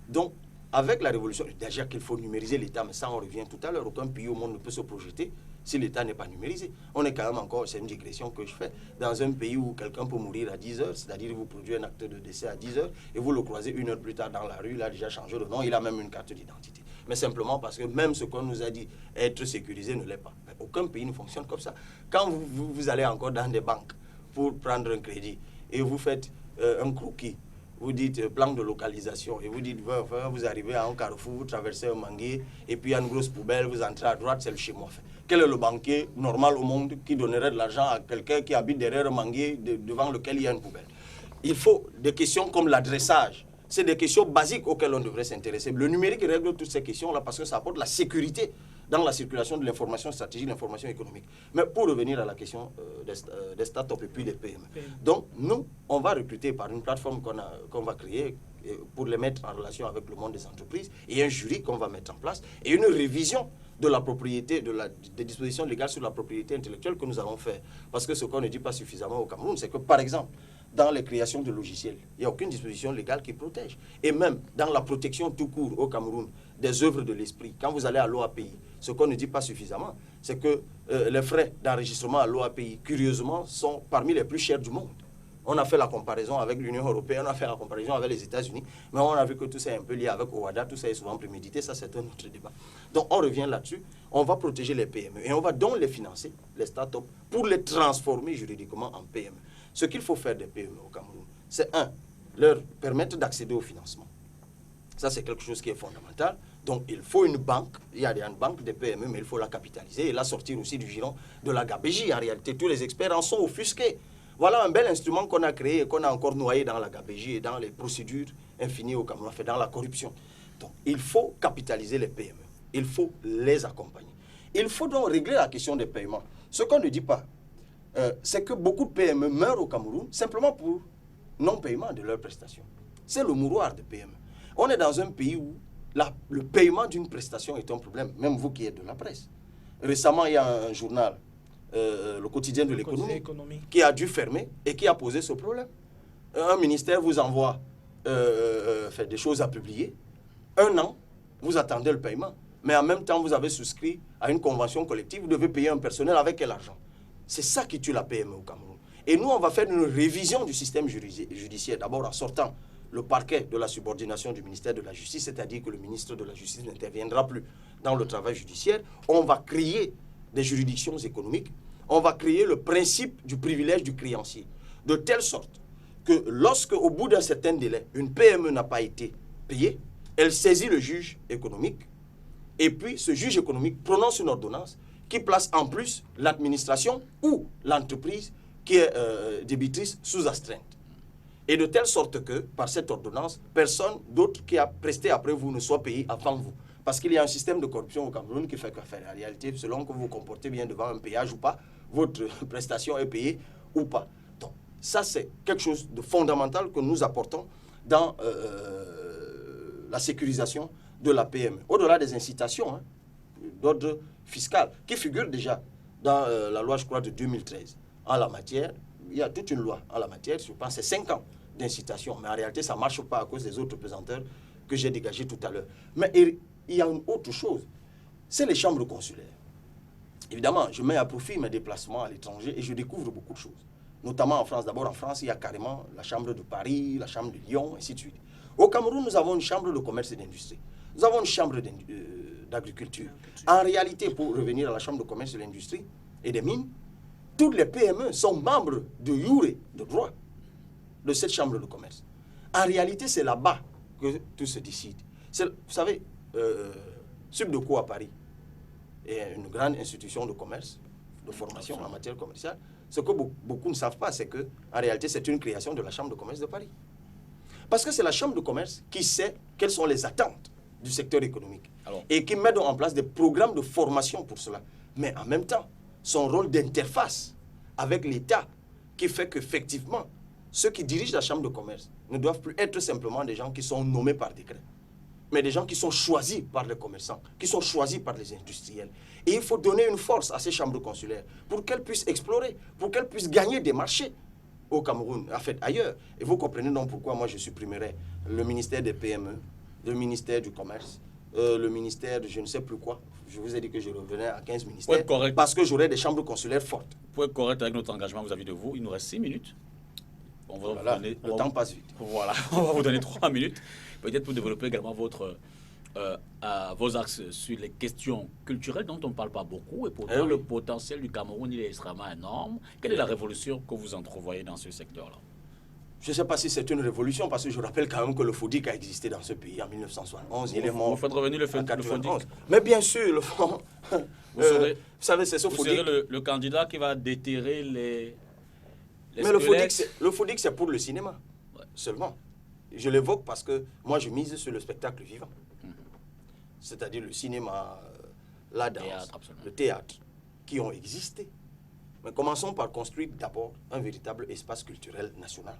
Donc, avec la révolution, déjà qu'il faut numériser l'État, mais ça on revient tout à l'heure, aucun pays au monde ne peut se projeter si l'État n'est pas numérisé. On est quand même encore, c'est une digression que je fais, dans un pays où quelqu'un peut mourir à 10 heures, c'est-à-dire vous produisez un acte de décès à 10 heures, et vous le croisez une heure plus tard dans la rue, il a déjà changé de nom, il a même une carte d'identité. Mais simplement parce que même ce qu'on nous a dit être sécurisé ne l'est pas. Mais aucun pays ne fonctionne comme ça. Quand vous allez encore dans des banques pour prendre un crédit, et vous faites un croquis, vous dites plan de localisation, et vous dites, vous arrivez à un carrefour, vous traversez un manguier, et puis il y a une grosse poubelle, vous entrez à droite, c'est le chez moi. Quel est le banquier normal au monde qui donnerait de l'argent à quelqu'un qui habite derrière un manguier devant lequel il y a une poubelle? Il faut des questions comme l'adressage. C'est des questions basiques auxquelles on devrait s'intéresser. Le numérique règle toutes ces questions-là parce que ça apporte la sécurité dans la circulation de l'information stratégique, de l'information économique. Mais pour revenir à la question des start-up et puis des PME. Donc, nous, on va recruter par une plateforme qu'on va créer pour les mettre en relation avec le monde des entreprises et un jury qu'on va mettre en place et une révision de la propriété, des dispositions légales sur la propriété intellectuelle que nous allons faire. Parce que ce qu'on ne dit pas suffisamment au Cameroun, c'est que, par exemple, dans les créations de logiciels, il n'y a aucune disposition légale qui protège. Et même dans la protection tout court au Cameroun des œuvres de l'esprit, quand vous allez à l'OAPI, ce qu'on ne dit pas suffisamment, c'est que les frais d'enregistrement à l'OAPI, curieusement, sont parmi les plus chers du monde. On a fait la comparaison avec l'Union européenne, on a fait la comparaison avec les États-Unis, mais on a vu que tout ça est un peu lié avec OHADA, tout ça est souvent prémédité, ça c'est un autre débat. Donc on revient là-dessus, on va protéger les PME et on va donc les financer, les start-up, pour les transformer juridiquement en PME. Ce qu'il faut faire des PME au Cameroun, c'est leur permettre d'accéder au financement. Ça c'est quelque chose qui est fondamental. Donc il faut une banque, il y a une banque des PME, mais il faut la capitaliser et la sortir aussi du giron de la gabégie. En réalité, tous les experts en sont offusqués. Voilà un bel instrument qu'on a créé et qu'on a encore noyé dans la gabégie et dans les procédures infinies au Cameroun, dans la corruption. Donc, il faut capitaliser les PME. Il faut les accompagner. Il faut donc régler la question des paiements. Ce qu'on ne dit pas, c'est que beaucoup de PME meurent au Cameroun simplement pour non-paiement de leurs prestations. C'est le mouroir des PME. On est dans un pays où le paiement d'une prestation est un problème, même vous qui êtes de la presse. Récemment, il y a un journal, le quotidien de l'économie, qui a dû fermer et qui a posé ce problème. Un ministère vous envoie des choses à publier. Un an, vous attendez le paiement. Mais en même temps, vous avez souscrit à une convention collective, vous devez payer un personnel avec quel argent? C'est ça qui tue la PME au Cameroun. Et nous, on va faire une révision du système judiciaire, d'abord en sortant le parquet de la subordination du ministère de la Justice, c'est-à-dire que le ministre de la Justice n'interviendra plus dans le travail judiciaire. On va créer des juridictions économiques, on va créer le principe du privilège du créancier, de telle sorte que lorsque, au bout d'un certain délai, une PME n'a pas été payée, elle saisit le juge économique, et puis ce juge économique prononce une ordonnance qui place en plus l'administration ou l'entreprise qui est débitrice sous astreinte. Et de telle sorte que, par cette ordonnance, personne d'autre qui a presté après vous ne soit payé avant vous. Parce qu'il y a un système de corruption au Cameroun qui fait qu'en réalité, selon que vous vous comportez bien devant un péage ou pas, votre prestation est payée ou pas. Donc, ça, c'est quelque chose de fondamental que nous apportons dans la sécurisation de la PME. Au-delà des incitations d'ordre fiscal, qui figurent déjà dans la loi, je crois, de 2013. En la matière, il y a toute une loi en la matière, je pense que c'est 5 ans d'incitation. Mais en réalité, ça ne marche pas à cause des autres pesanteurs que j'ai dégagés tout à l'heure. Mais il y a une autre chose, c'est les chambres consulaires. Évidemment, je mets à profit mes déplacements à l'étranger et je découvre beaucoup de choses. Notamment en France. D'abord, en France, il y a carrément la chambre de Paris, la chambre de Lyon, et ainsi de suite. Au Cameroun, nous avons une chambre de commerce et d'industrie. Nous avons une chambre d'agriculture. En réalité, pour revenir à la chambre de commerce et de l'industrie et des mines, toutes les PME sont membres de jure, de droit, de cette chambre de commerce. En réalité, c'est là-bas que tout se décide. Vous savez, Subdeco à Paris est une grande institution de commerce, de formation en matière commerciale. Ce que beaucoup ne savent pas, c'est qu'en réalité, c'est une création de la chambre de commerce de Paris. Parce que c'est la chambre de commerce qui sait quelles sont les attentes du secteur économique. Et qui met donc en place des programmes de formation pour cela. Mais en même temps, son rôle d'interface avec l'État qui fait qu'effectivement, ceux qui dirigent la chambre de commerce ne doivent plus être simplement des gens qui sont nommés par décret, mais des gens qui sont choisis par les commerçants, qui sont choisis par les industriels. Et il faut donner une force à ces chambres consulaires pour qu'elles puissent explorer, pour qu'elles puissent gagner des marchés au Cameroun, en fait ailleurs. Et vous comprenez donc pourquoi moi je supprimerais le ministère des PME, le ministère du Commerce, le ministère de je ne sais plus quoi. Je vous ai dit que je revenais à 15 ministères parce que j'aurais des chambres consulaires fortes. Pour être correct avec notre engagement vis-à-vis de vous, il nous reste 6 minutes. On va voilà, vous donner, le temps passe vite. Voilà, on va vous donner 3 minutes. Peut-être pour développer également vos axes sur les questions culturelles dont on ne parle pas beaucoup. Et pourtant, le potentiel du Cameroun, il est extrêmement énorme. Quelle est la révolution que vous entrevoyez dans ce secteur-là? Je ne sais pas si c'est une révolution, parce que je rappelle quand même que le FODIC a existé dans ce pays en 1971. Il est mort. Vous faites revenir le FODIC. Mais bien sûr, le fond. Vous savez, c'est ce vous FODIC. serez le candidat qui va déterrer les mais le FODIC, c'est pour le cinéma, seulement. Je l'évoque parce que moi, je mise sur le spectacle vivant. C'est-à-dire le cinéma, la danse, le théâtre, qui ont existé. Mais commençons par construire d'abord un véritable espace culturel national,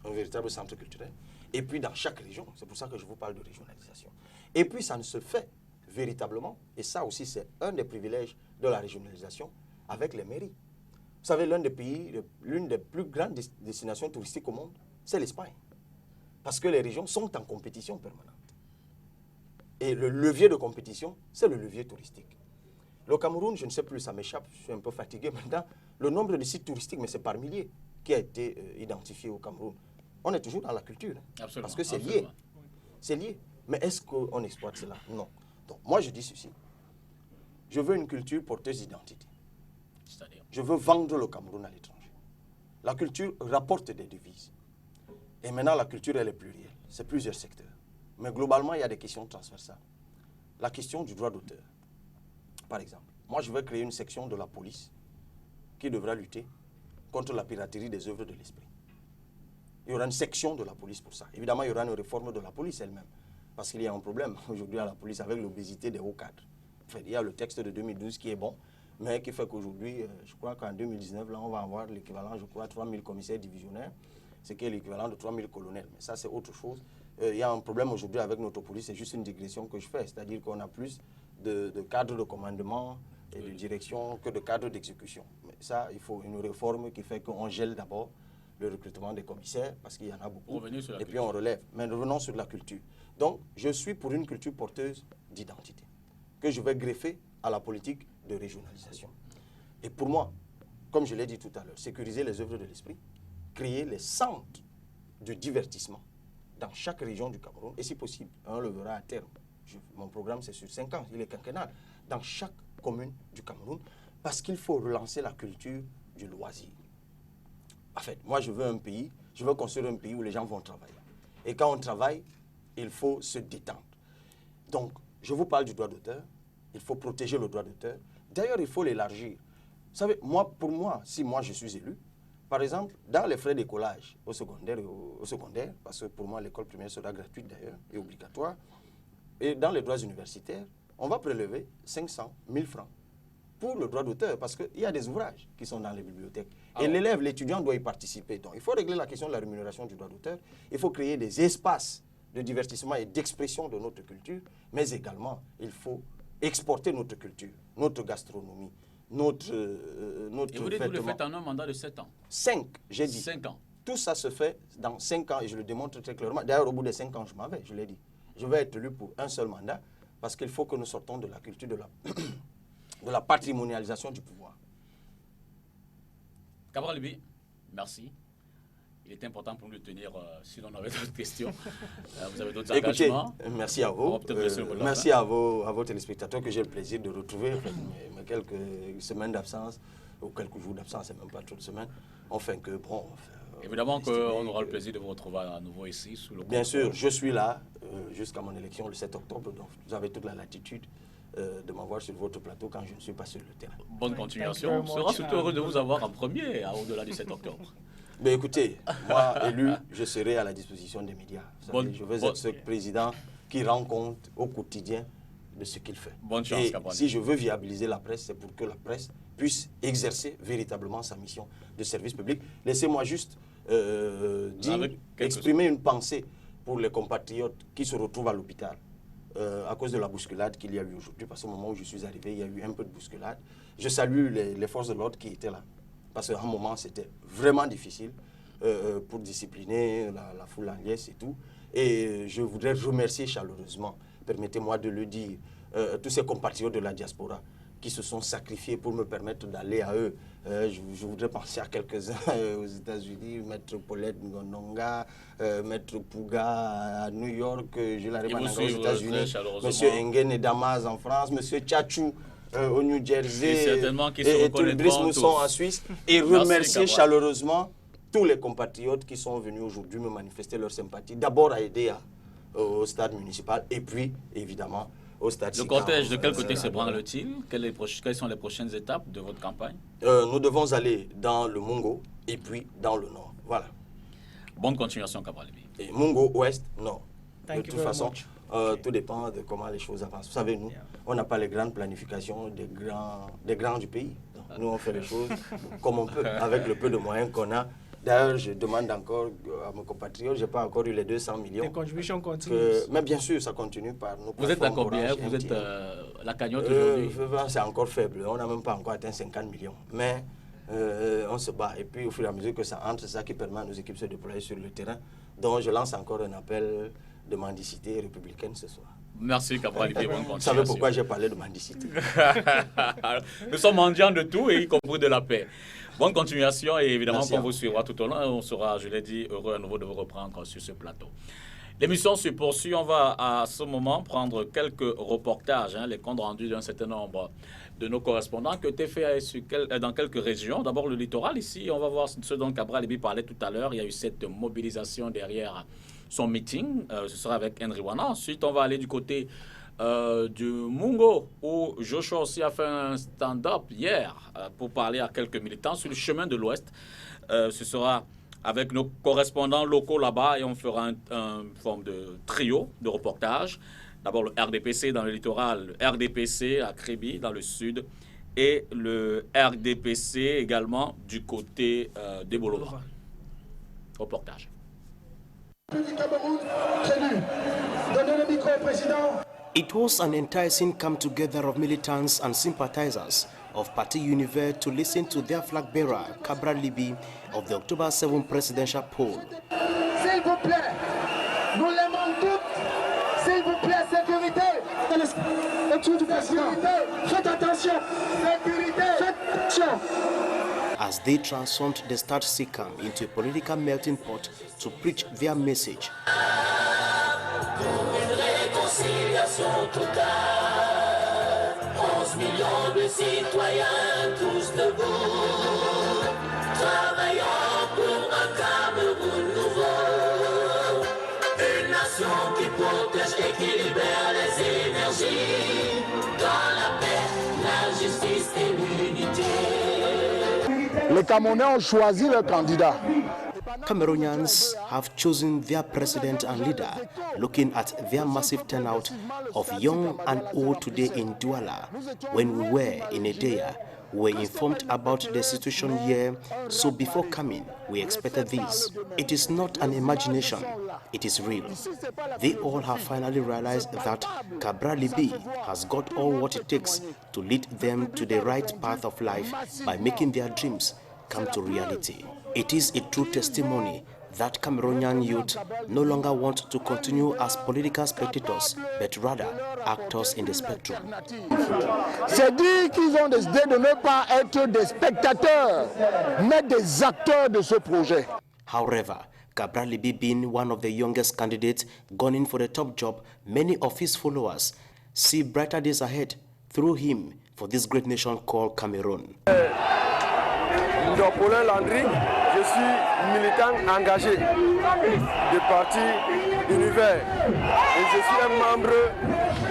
un véritable centre culturel. Et puis dans chaque région, c'est pour ça que je vous parle de régionalisation. Et puis ça ne se fait véritablement, et ça aussi c'est un des privilèges de la régionalisation, avec les mairies. Vous savez, l'une des plus grandes destinations touristiques au monde, c'est l'Espagne. Parce que les régions sont en compétition permanente. Et le levier de compétition, c'est le levier touristique. Le Cameroun, je ne sais plus, ça m'échappe, je suis un peu fatigué maintenant. Le nombre de sites touristiques, mais c'est par milliers, qui a été identifié au Cameroun. On est toujours dans la culture, parce que c'est lié. C'est lié. Mais est-ce qu'on exploite cela? Non. Donc moi je dis ceci. Je veux une culture porteuse d'identité. Je veux vendre le Cameroun à l'étranger. La culture rapporte des devises. Et maintenant, la culture, elle est plurielle. C'est plusieurs secteurs. Mais globalement, il y a des questions transversales. La question du droit d'auteur, par exemple. Moi, je vais créer une section de la police qui devra lutter contre la piraterie des œuvres de l'esprit. Il y aura une section de la police pour ça. Évidemment, il y aura une réforme de la police elle-même. Parce qu'il y a un problème aujourd'hui à la police avec l'obésité des hauts cadres. Enfin, il y a le texte de 2012 qui est bon, mais qui fait qu'aujourd'hui, je crois qu'en 2019, là, on va avoir l'équivalent, je crois, 3000 commissaires divisionnaires, ce qui est l'équivalent de 3000 colonels. Mais ça, c'est autre chose. Il y a un problème aujourd'hui avec notre police, c'est juste une digression que je fais, c'est-à-dire qu'on a plus de cadres de commandement et de direction que de cadres d'exécution. Mais ça, il faut une réforme qui fait qu'on gèle d'abord le recrutement des commissaires, parce qu'il y en a beaucoup, et puis on relève. Mais revenons sur la culture. Donc, je suis pour une culture porteuse d'identité, que je vais greffer à la politique de régionalisation. Et pour moi, comme je l'ai dit tout à l'heure, sécuriser les œuvres de l'esprit, créer les centres de divertissement dans chaque région du Cameroun, et si possible, on le verra à terme. Mon programme, c'est sur 5 ans, il est quinquennal, dans chaque commune du Cameroun, parce qu'il faut relancer la culture du loisir. En fait, moi, je veux un pays, je veux construire un pays où les gens vont travailler. Et quand on travaille, il faut se détendre. Donc, je vous parle du droit d'auteur, il faut protéger le droit d'auteur. D'ailleurs, il faut l'élargir. Vous savez, pour moi, si moi je suis élu, par exemple, dans les frais d'écolage au secondaire, parce que pour moi, l'école primaire sera gratuite d'ailleurs et obligatoire, et dans les droits universitaires, on va prélever 500 000 francs pour le droit d'auteur, parce qu'il y a des ouvrages qui sont dans les bibliothèques. Et l'élève, l'étudiant doit y participer. Donc, il faut régler la question de la rémunération du droit d'auteur. Il faut créer des espaces de divertissement et d'expression de notre culture, mais également, il faut exporter notre culture, notre gastronomie, notre Et vous dites que vous le faites en un mandat de 7 ans. 5, j'ai dit. 5 ans. Tout ça se fait dans 5 ans et je le démontre très clairement. D'ailleurs, au bout des 5 ans, je m'en vais, je l'ai dit. Je vais être élu pour un seul mandat parce qu'il faut que nous sortons de la culture de la patrimonialisation du pouvoir. Cabral Libi, merci. Il est important pour nous de tenir, si l'on avait d'autres questions. Vous avez d'autres engagements. Écoutez, merci à vous. Merci à vos téléspectateurs que j'ai le plaisir de retrouver. Mais quelques semaines d'absence, ou quelques jours d'absence, c'est même pas trop de semaines, enfin que bon... Évidemment qu'on aura le plaisir de vous retrouver à nouveau ici, sous le contrôle. Bien sûr, je suis là jusqu'à mon élection le 7 octobre, donc vous avez toute la latitude de m'avoir sur votre plateau quand je ne suis pas sur le terrain. Bonne continuation. On sera surtout heureux de vous avoir en premier, au-delà du 7 octobre. Mais écoutez, moi, élu, je serai à la disposition des médias. Je veux être ce président qui rend compte au quotidien de ce qu'il fait. Bonne chance, Cabral. Si je veux viabiliser la presse, c'est pour que la presse puisse exercer véritablement sa mission de service public. Laissez-moi juste exprimer une pensée pour les compatriotes qui se retrouvent à l'hôpital à cause de la bousculade qu'il y a eu aujourd'hui. Parce qu'au moment où je suis arrivé, il y a eu un peu de bousculade. Je salue les forces de l'ordre qui étaient là. Parce qu'à un moment, c'était vraiment difficile pour discipliner la foule en liesse et tout. Et je voudrais remercier chaleureusement, permettez-moi de le dire, tous ces compatriotes de la diaspora qui se sont sacrifiés pour me permettre d'aller à eux. Je voudrais penser à quelques-uns aux États-Unis, Maître Paulette Ngononga, Maître Pouga à New York, Jules Arebananga aux États-Unis, Monsieur Engen et Damas en France, Monsieur Tchatchou au New Jersey et Brice Mousson en Suisse. Et remercier chaleureusement tous les compatriotes qui sont venus aujourd'hui me manifester leur sympathie. D'abord à aider au stade municipal et puis évidemment au stade. Le cortège, de quel côté se branle-t-il? Quelles sont les prochaines étapes de votre campagne? Nous devons aller dans le Mungo et puis dans le nord. Voilà. Bonne continuation, Cabral Libi. Et Mungo, ouest, nord. De toute façon, tout dépend de comment les choses avancent. Vous savez, nous, on n'a pas les grandes planifications des grands du pays. Donc, nous, on fait les choses comme on peut, avec le peu de moyens qu'on a. D'ailleurs, je demande encore à mes compatriotes, je n'ai pas encore eu les 200 millions. Les contributions continuent. Mais bien sûr, ça continue par nos Vous êtes à combien? Vous êtes la cagnotte aujourd'hui? C'est encore faible. On n'a même pas encore atteint 50 millions. Mais on se bat. Et puis, au fur et à mesure que ça entre, c'est ça qui permet à nos équipes de se déployer sur le terrain. Donc, je lance encore un appel de mendicité républicaine ce soir. Merci, Cabral Libi. Bonne continuation. Vous savez pourquoi j'ai parlé de mendicité? Nous sommes mendiants de tout, et y compris de la paix. Bonne continuation et évidemment qu'on vous suivra tout au long. On sera, je l'ai dit, heureux à nouveau de vous reprendre sur ce plateau. L'émission se poursuit. On va à ce moment prendre quelques reportages, les comptes rendus d'un certain nombre de nos correspondants qui ont été faits dans quelques régions. D'abord le littoral ici. On va voir ce dont Cabral Libi parlait tout à l'heure. Il y a eu cette mobilisation derrière son meeting. Ce sera avec Henry Wana. Ensuite, on va aller du côté du Mungo, où Joshua aussi a fait un stand-up hier pour parler à quelques militants sur le chemin de l'Ouest. Ce sera avec nos correspondants locaux là-bas et on fera une forme de trio de reportage. D'abord le RDPC dans le littoral, le RDPC à Kribi dans le sud et le RDPC également du côté des Bolova. Reportage. It was an enticing come-together of militants and sympathizers of Parti Univers to listen to their flag bearer, Cabral Libi, of the October 7 presidential poll. S'il vous plaît, nous l'aimons tous. S'il vous plaît, sécurité. Autour du président. Faites attention. Sécurité. Faites attention. as they transformed the Stade SECAM into a political melting pot to preach their message. Qui protège et qui libère les énergies dans la paix, la justice et l'unité. Les Camerounais ont choisi leur candidat. Cameroonians have chosen their president and leader, looking at their massive turnout of young and old today in Douala. When we were in Edea, we were informed about the situation here, so before coming, we expected this. It is not an imagination, it is real. They all have finally realized that Cabral Libi has got all what it takes to lead them to the right path of life by making their dreams come to reality. It is a true testimony that Cameroonian youth no longer want to continue as political spectators, but rather actors in the spectrum. C'est dire qu'ils ont décidé de ne pas être des spectateurs, mais des acteurs de ce projet. However, Cabral Libi being one of the youngest candidates gunning for the top job, many of his followers see brighter days ahead through him for this great nation called Cameroon. Paulin Landry, je suis militant engagé du parti Univers et je suis un membre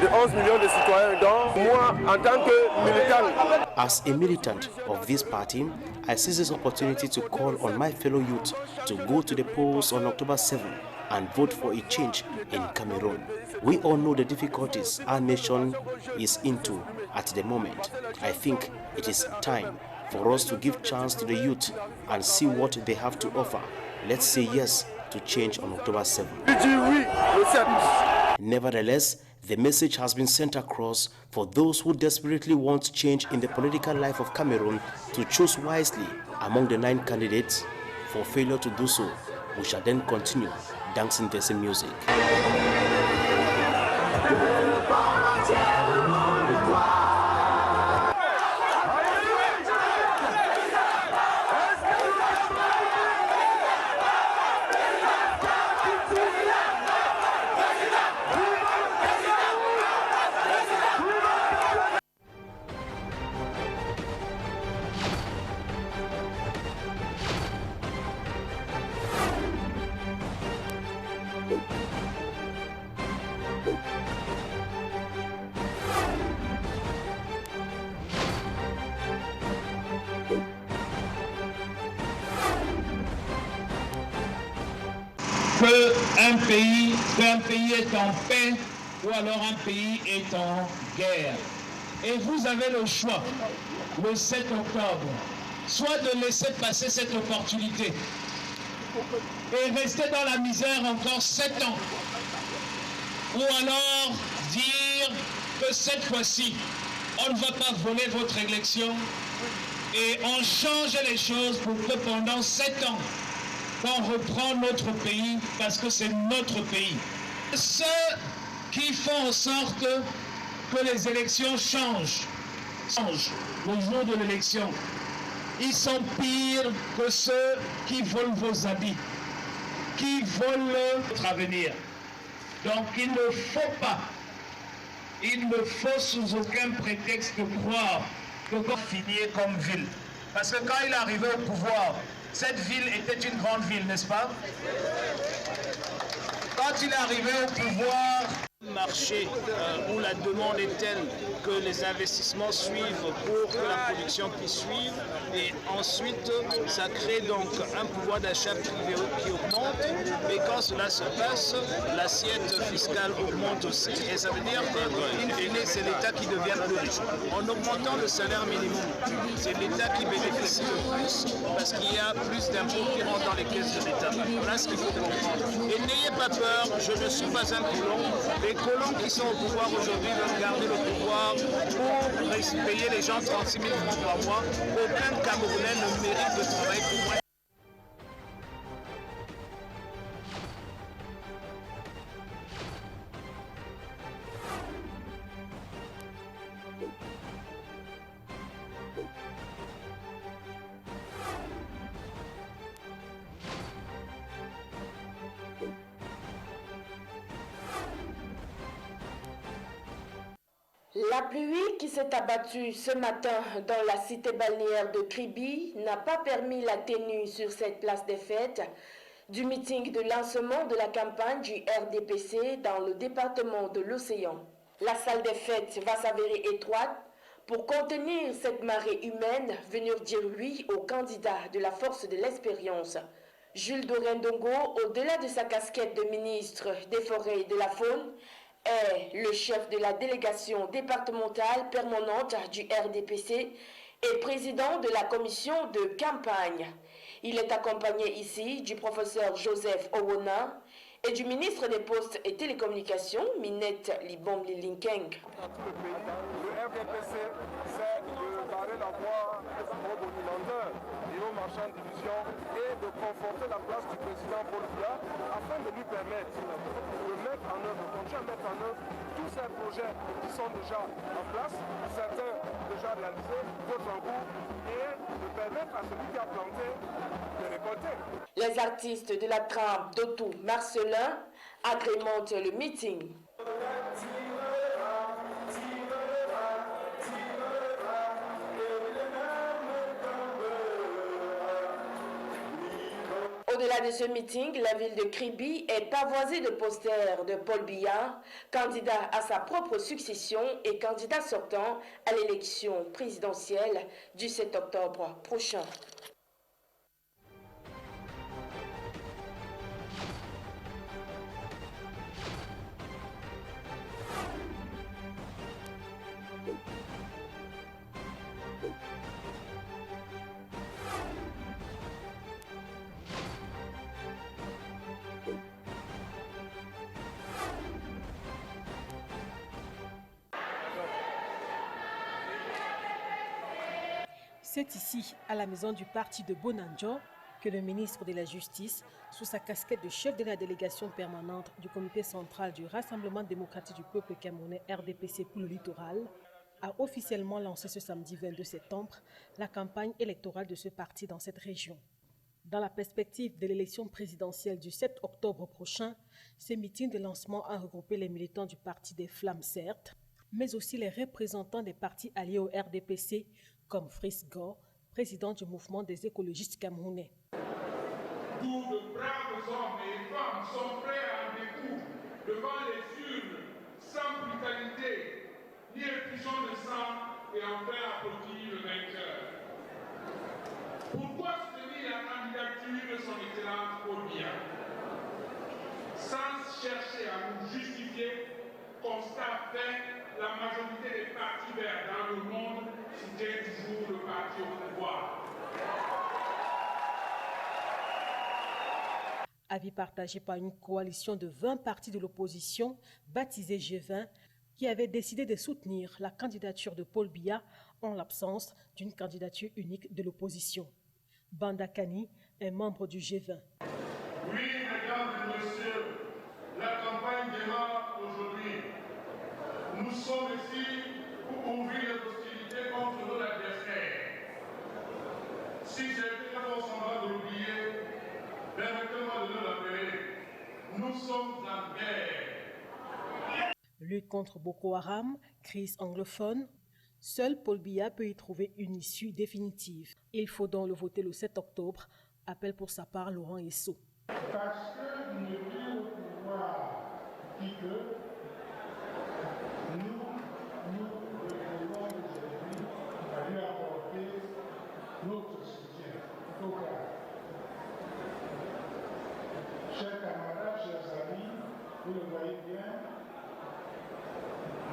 de 11 millions de citoyens. Donc moi, en tant que militant. As a militant of this party, I seize this opportunity to call on my fellow youth to go to the polls on October 7 and vote for a change in Cameroon. We all know the difficulties our nation is into at the moment. I think it is time for us to give chance to the youth and see what they have to offer. Let's say yes to change on October 7. Nevertheless, the message has been sent across for those who desperately want change in the political life of Cameroon to choose wisely among the 9 candidates. For failure to do so, we shall then continue dancing the same music. qu'un pays est en paix ou alors un pays est en guerre. Et vous avez le choix, le 7 octobre, soit de laisser passer cette opportunité et rester dans la misère encore 7 ans, ou alors dire que cette fois-ci, on ne va pas voler votre élection et on change les choses pour que pendant 7 ans, on reprend notre pays parce que c'est notre pays. Ceux qui font en sorte que les élections changent le jour de l'élection, ils sont pires que ceux qui volent vos habits, qui volent votre avenir. Donc il ne faut sous aucun prétexte croire que quand finir comme ville. Parce que quand il est arrivé au pouvoir, cette ville était une grande ville, n'est-ce pas? Quand il est arrivé au pouvoir, marché où la demande est telle que les investissements suivent pour que la production puisse suivre, et ensuite ça crée donc un pouvoir d'achat privé qui augmente, et quand cela se passe, l'assiette fiscale augmente aussi, et ça veut dire qu'in fine c'est l'État qui devient le plus riche. En augmentant le salaire minimum, c'est l'État qui bénéficie le plus parce qu'il y a plus d'impôts qui rentrent dans les caisses de l'État. Voilà ce qu'il faut comprendre. Et n'ayez pas peur, je ne suis pas un colon. Les colons qui sont au pouvoir aujourd'hui veulent garder le pouvoir pour payer les gens 36 000 francs par mois. Aucun Camerounais ne mérite de travailler pour moi. La pluie qui s'est abattue ce matin dans la cité balnéaire de Kribi n'a pas permis la tenue sur cette place des fêtes du meeting de lancement de la campagne du RDPC dans le département de l'Océan. La salle des fêtes va s'avérer étroite pour contenir cette marée humaine venue dire oui aux candidats de la force de l'expérience. Jules Dorendongo, au-delà de sa casquette de ministre des Forêts et de la Faune, est le chef de la délégation départementale permanente du RDPC et président de la commission de campagne. Il est accompagné ici du professeur Joseph Owona et du ministre des Postes et Télécommunications, Minette Libomli Linkeng. Dans tout le pays, le RDPC, c'est de barrer la voie aux bonimenteurs et aux marchands de division et de conforter la place du président Paul Biya afin de lui permettre de mettre en œuvre, de continuer à mettre en œuvre tous ces projets qui sont déjà en place, certains déjà réalisés, d'autres en cours, et de permettre à celui qui a planté de récolter. Les artistes de la trempe d'Otou Marcelin agrémentent le meeting. Au-delà de ce meeting, la ville de Kribi est pavoisée de posters de Paul Biya, candidat à sa propre succession et candidat sortant à l'élection présidentielle du 7 octobre prochain. C'est ici, à la maison du parti de Bonanjo, que le ministre de la Justice, sous sa casquette de chef de la délégation permanente du comité central du Rassemblement démocratique du peuple camerounais RDPC pour le littoral, a officiellement lancé ce samedi 22 septembre la campagne électorale de ce parti dans cette région. Dans la perspective de l'élection présidentielle du 7 octobre prochain, ce meeting de lancement a regroupé les militants du parti des Flammes, certes, mais aussi les représentants des partis alliés au RDPC, comme Fritz Gore, président du mouvement des écologistes camerounais. Tous de braves hommes et femmes sont prêts à en découdre devant les urnes, sans brutalité, ni effusion de sang, et enfin applaudir le vainqueur. Pourquoi soutenir la candidature de son excellence Paul Biya? Sans chercher à nous justifier, constat fait, la majorité des partis verts dans le monde soutiennent toujours le parti au pouvoir. Avis partagé par une coalition de 20 partis de l'opposition, baptisée G20, qui avait décidé de soutenir la candidature de Paul Biya en l'absence d'une candidature unique de l'opposition. Banda Kani est membre du G20. Oui, mesdames et messieurs, la campagne démarre aujourd'hui. Nous sommes ici pour ouvrir les hostilités contre nos adversaires. Si j'ai très semblant de l'oublier, permettez-moi de le rappeler. Nous sommes en guerre. Lutte contre Boko Haram, crise anglophone. Seul Paul Biya peut y trouver une issue définitive. Il faut donc le voter le 7 octobre, appelle pour sa part Laurent Esso. Parce que nous ne plus au pouvoir qui peut, nous retrouvons aujourd'hui à lui apporter notre soutien. Chers camarades, chers amis, vous le voyez bien,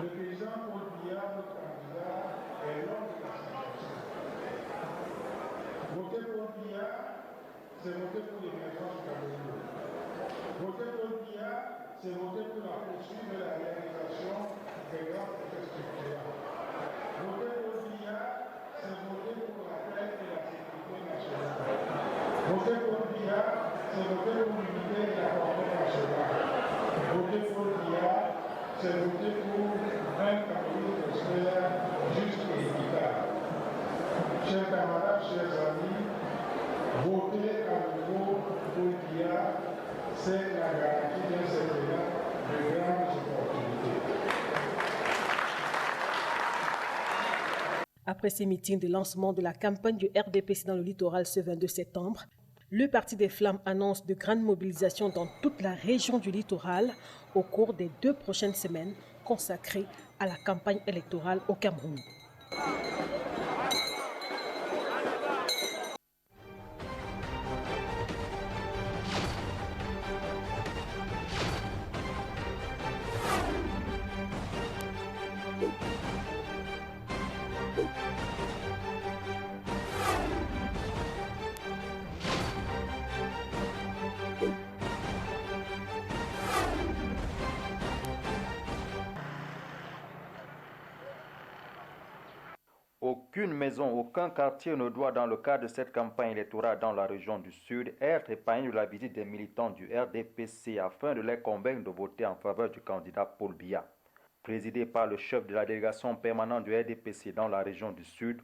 le président Paul Biya, notre candidat, est l'homme de la situation. Voter Paul Biya, c'est voter pour l'émergence du Cameroun. Voter Paul Biya, c'est voter pour la poursuite de la réalisation des grands projets structurants. Voter Paul Biya, c'est voter pour la paix et la sécurité nationale. Voter Paul Biya, c'est voter pour l'unité et la cohésion nationale. Voter Paul Biya, c'est voter pour un Cameroun prospère, juste et équitable. Chers camarades, chers amis, voter à nouveau pour Biya, c'est la garantie d'un certain de grandes opportunités. Après ces meetings de lancement de la campagne du RDPC dans le littoral ce 22 septembre, le Parti des Flammes annonce de grandes mobilisations dans toute la région du littoral au cours des 2 prochaines semaines consacrées à la campagne électorale au Cameroun. Aucune maison, aucun quartier ne doit, dans le cadre de cette campagne électorale dans la région du Sud, être épargné de la visite des militants du RDPC afin de les convaincre de voter en faveur du candidat Paul Biya. Présidé par le chef de la délégation permanente du RDPC dans la région du Sud,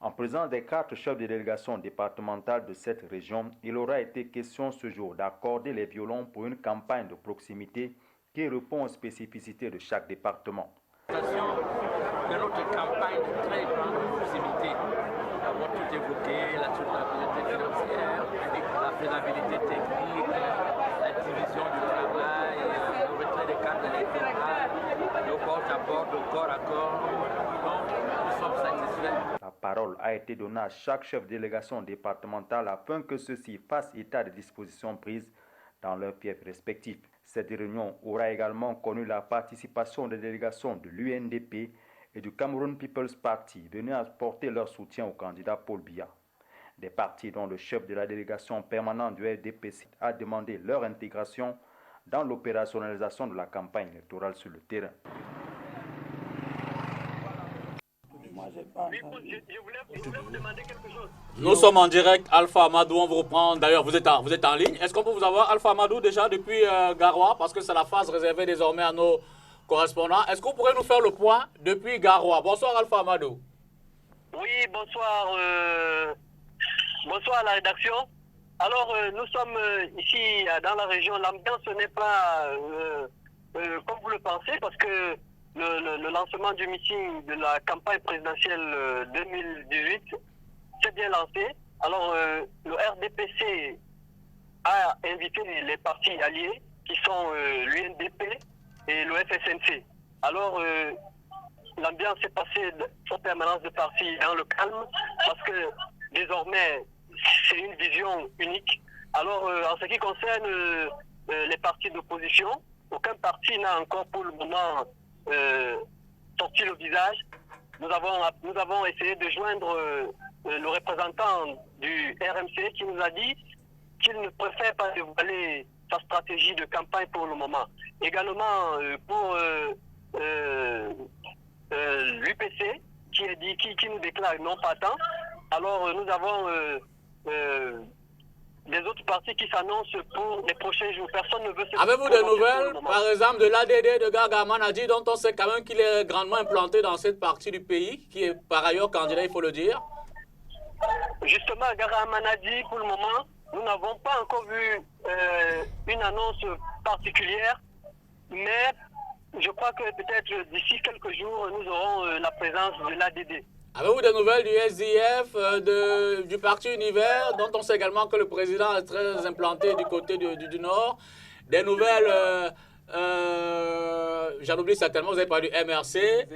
en présence des 4 chefs de délégation départementale de cette région, il aura été question ce jour d'accorder les violons pour une campagne de proximité qui répond aux spécificités de chaque département. De notre campagne de très grande proximité. Nous avons tout évoqué, la soutenabilité financière, la faisabilité technique, la division du travail, le retrait des cadres électoraux, le corps à bord, le corps à corps. Donc, nous sommes satisfaits. La parole a été donnée à chaque chef de délégation départementale afin que ceux-ci fassent état des dispositions prises dans leurs fiefs respectifs. Cette réunion aura également connu la participation des délégations de l'UNDP et du Cameroun People's Party venus apporter leur soutien au candidat Paul Biya. Des partis dont le chef de la délégation permanente du RDPC a demandé leur intégration dans l'opérationnalisation de la campagne électorale sur le terrain. Nous sommes en direct, Alpha Amadou, on vous reprend. D'ailleurs, vous êtes en ligne. Est-ce qu'on peut vous avoir, Alpha Amadou, déjà depuis Garoua, parce que c'est la phase réservée désormais à nos correspondants. Est-ce que vous pourrez nous faire le point depuis Garoua? Bonsoir, Alpha Amadou. Oui, bonsoir. Bonsoir à la rédaction. Alors, nous sommes ici dans la région. L'ambiance n'est pas comme vous le pensez, parce que le lancement du meeting de la campagne présidentielle 2018 s'est bien lancé. Alors, le RDPC a invité les partis alliés qui sont l'UNDP et le FSNC. Alors, l'ambiance s'est passée en permanence de partis dans le calme, parce que désormais, c'est une vision unique. Alors, en ce qui concerne les partis d'opposition, aucun parti n'a encore pour le moment sorti le visage. Nous avons essayé de joindre le représentant du RMC qui nous a dit qu'il ne préfère pas dévoiler sa stratégie de campagne pour le moment. Également pour l'UPC qui nous déclare non partant. Alors nous avons des autres partis qui s'annoncent pour les prochains jours. Personne ne veut se... Avez-vous des nouvelles, par exemple, de l'ADD de Gaga Manadi, dont on sait quand même qu'il est grandement implanté dans cette partie du pays, qui est par ailleurs candidat, il faut le dire? Justement, Gaga Manadi, pour le moment, nous n'avons pas encore vu une annonce particulière, mais je crois que peut-être d'ici quelques jours, nous aurons la présence de l'ADD. Avez-vous des nouvelles du SDF, du parti Univers, dont on sait également que le président est très implanté du côté du Nord? Des nouvelles, j'en oublie certainement, vous avez parlé du MRC,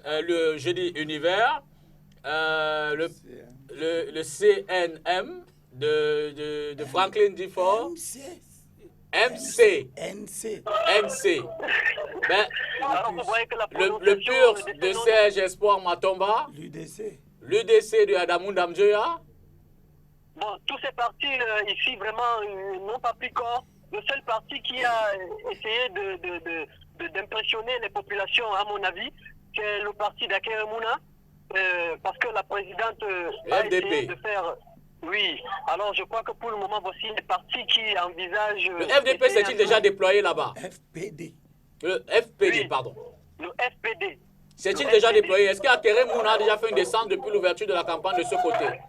je dis Univers, le CNM de Franklin Difford. MC. Ben, le PUR de Serge Espoir Matomba. L'UDC de Adamou Damdjoya. Bon, tous ces partis ici vraiment n'ont pas pris corps. Le seul parti qui a essayé d'impressionner les populations, à mon avis, c'est le parti d'Akeremouna, parce que la présidente a essayé de faire... Oui, alors je crois que pour le moment, voici les partis qui envisagent... Le FDP s'est-il déjà déployé là-bas? FPD. Le FPD, oui, pardon. Le FPD. S'est-il déjà déployé? Est-ce qu'Akere Mouna a déjà fait une descente depuis l'ouverture de la campagne de ce côté?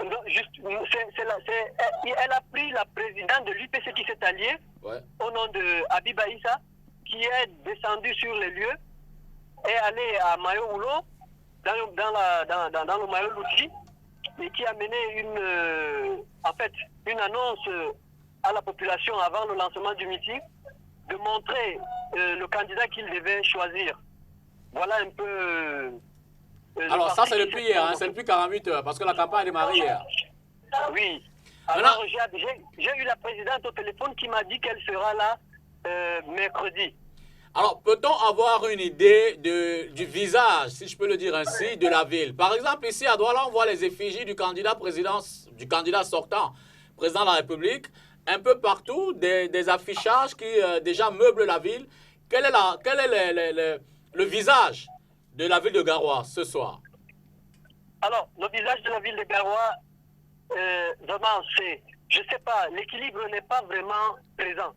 Non, elle a pris la présidente de l'UPC qui s'est alliée, au nom de Abiba Issa, qui est descendue sur les lieux, est allée à Mayo Oulo, dans le maillot l'outil et qui a mené une annonce à la population avant le lancement du meeting de montrer le candidat qu'il devait choisir. Voilà un peu... Alors ça c'est depuis hier, hein, c'est depuis 48 heures, parce que la campagne a démarré hier. Oui. Alors j'ai eu la présidente au téléphone qui m'a dit qu'elle sera là mercredi. Alors, peut-on avoir une idée du visage, si je peux le dire ainsi, de la ville? Par exemple, ici à Douala, on voit les effigies du candidat sortant, président de la République. Un peu partout, des affichages qui déjà meublent la ville. Quel est le visage de la ville de Garoua ce soir? Alors, le visage de la ville de Garoua, vraiment, je ne sais pas, l'équilibre n'est pas vraiment présent.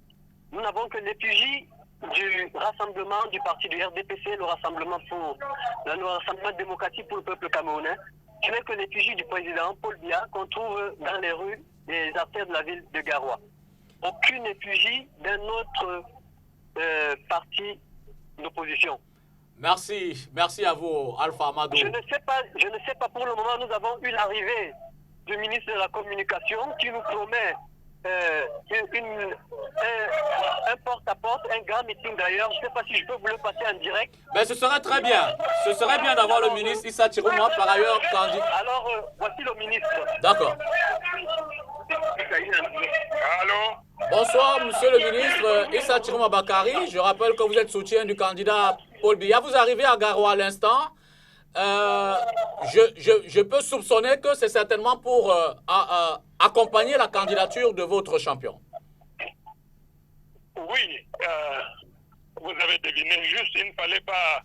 Nous n'avons que l'effigie du rassemblement du parti du RDPC, le rassemblement démocratique pour le peuple camerounais. Ce n'est que l'effigie du président Paul Biya qu'on trouve dans les rues des artères de la ville de Garoua. Aucune effigie d'un autre parti d'opposition. Merci à vous, Alpha Amadou. Je ne sais pas pour le moment, nous avons eu l'arrivée du ministre de la Communication qui nous promet un porte-à-porte, un grand meeting d'ailleurs. Je ne sais pas si je peux vous le passer en direct. Mais ce serait très bien. Ce serait bien d'avoir le ministre Issa Chirouma, par ailleurs, candidat. Alors, voici le ministre. D'accord. Allô? Bonsoir, monsieur le ministre Issa Chirouma Bakari. Je rappelle que vous êtes soutien du candidat Paul Biya. Vous arrivez à Garoua à l'instant. Je peux soupçonner que c'est certainement pour accompagner la candidature de votre champion. Oui, vous avez deviné juste, il ne fallait pas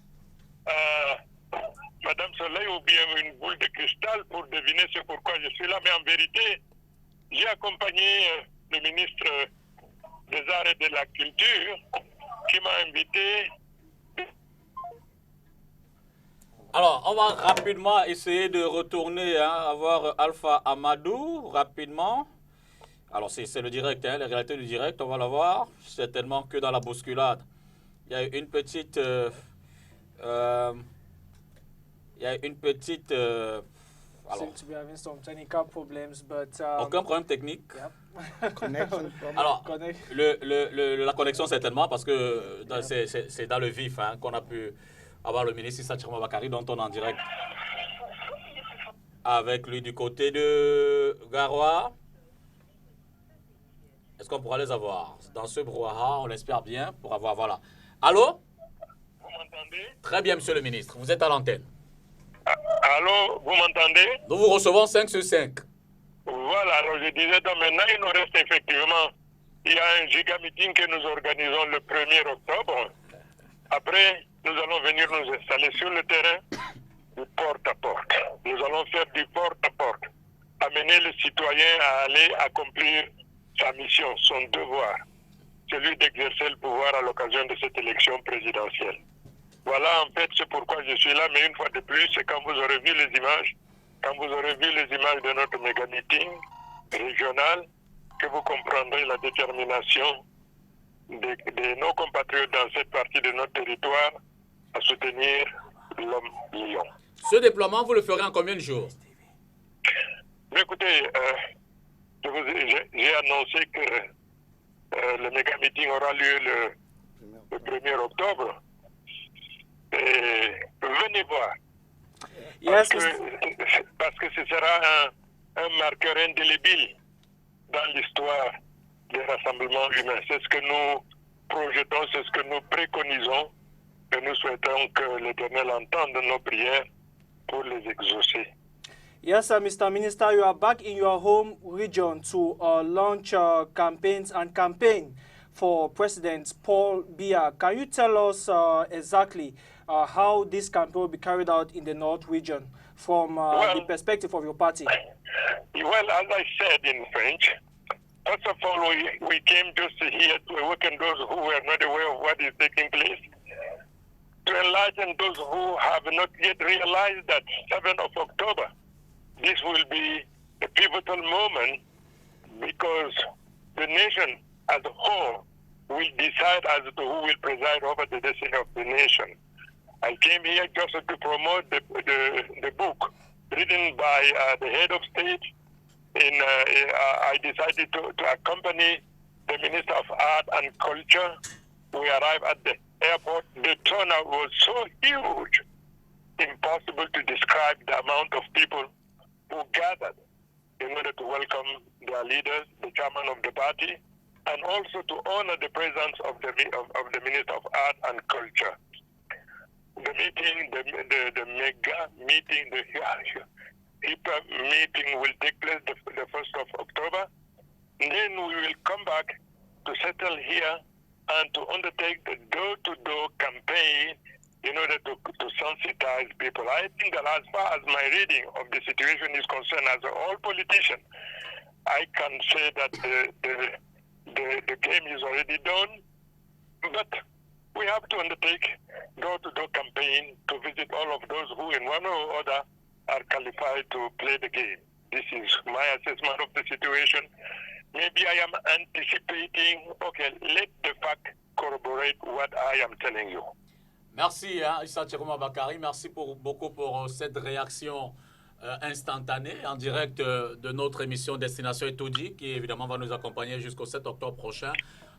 Madame Soleil ou bien une boule de cristal pour deviner ce pourquoi je suis là, mais en vérité, j'ai accompagné le ministre des Arts et de la Culture qui m'a invité. Alors, on va rapidement essayer de retourner, à voir Alpha Amadou, rapidement. Alors, c'est le direct, la réalité du direct, on va la voir. Certainement que dans la bousculade, il y a une petite... aucun problème technique. Alors, la connexion, certainement, parce que c'est dans le vif qu'on a pu... avoir le ministre Issa Chirouma Bakari, dont on est en direct avec lui du côté de Garoua. Est-ce qu'on pourra les avoir dans ce brouhaha? On l'espère bien pour avoir... Voilà. Allô? Vous m'entendez? Très bien, monsieur le ministre. Vous êtes à l'antenne. Allô? Vous m'entendez? Nous vous recevons 5 sur 5. Voilà. Alors je disais, donc maintenant, il nous reste effectivement... Il y a un giga meeting que nous organisons le 1er octobre. Après... nous allons venir nous installer sur le terrain du porte-à-porte. Nous allons faire du porte-à-porte. Amener le citoyen à aller accomplir sa mission, son devoir. Celui d'exercer le pouvoir à l'occasion de cette élection présidentielle. Voilà en fait c'est pourquoi je suis là, mais une fois de plus, c'est quand vous aurez vu les images, de notre méga meeting régional, que vous comprendrez la détermination de nos compatriotes dans cette partie de notre territoire à soutenir l'homme lion. Ce déploiement, vous le ferez en combien de jours? Écoutez, j'ai annoncé que le méga meeting aura lieu le 1er octobre. Et venez voir. Parce que ce sera un marqueur indélébile dans l'histoire des rassemblements humains. C'est ce que nous projetons, c'est ce que nous préconisons. Et nous souhaitons que l'Éternel entende nos prières pour les exaucer. Yes, Mr. Minister, you are back in your home region to launch campaigns and campaign for President Paul Biya. Can you tell us exactly how this campaign will be carried out in the North region from the perspective of your party? Well, as I said in French, first of all, we came just here to awaken those who were not aware of what is taking place, to enlighten those who have not yet realized that 7th of October, this will be a pivotal moment because the nation as a whole will decide as to who will preside over the destiny of the nation. I came here just to promote the book written by the head of state. I decided to accompany the Minister of Art and Culture. We arrived at the airport. The turnout was so huge, impossible to describe the amount of people who gathered in order to welcome their leaders, the chairman of the party, and also to honor the presence of the Minister of Art and Culture. The meeting, the mega meeting, the HIPA meeting will take place the 1st of October. And then we will come back to settle here and to undertake the door-to-door campaign in order to sensitize people. I think that as far as my reading of the situation is concerned, as all politician, I can say that the game is already done, but we have to undertake door-to-door campaign to visit all of those who in one or other are qualified to play the game. This is my assessment of the situation. Maybe I am anticipating. Okay, let the fact corroborate what I am telling you. Merci, Issa Chiroma Bakari. Merci beaucoup pour cette réaction instantanée en direct de notre émission Destination Etoudi, qui évidemment va nous accompagner jusqu'au 7 octobre prochain.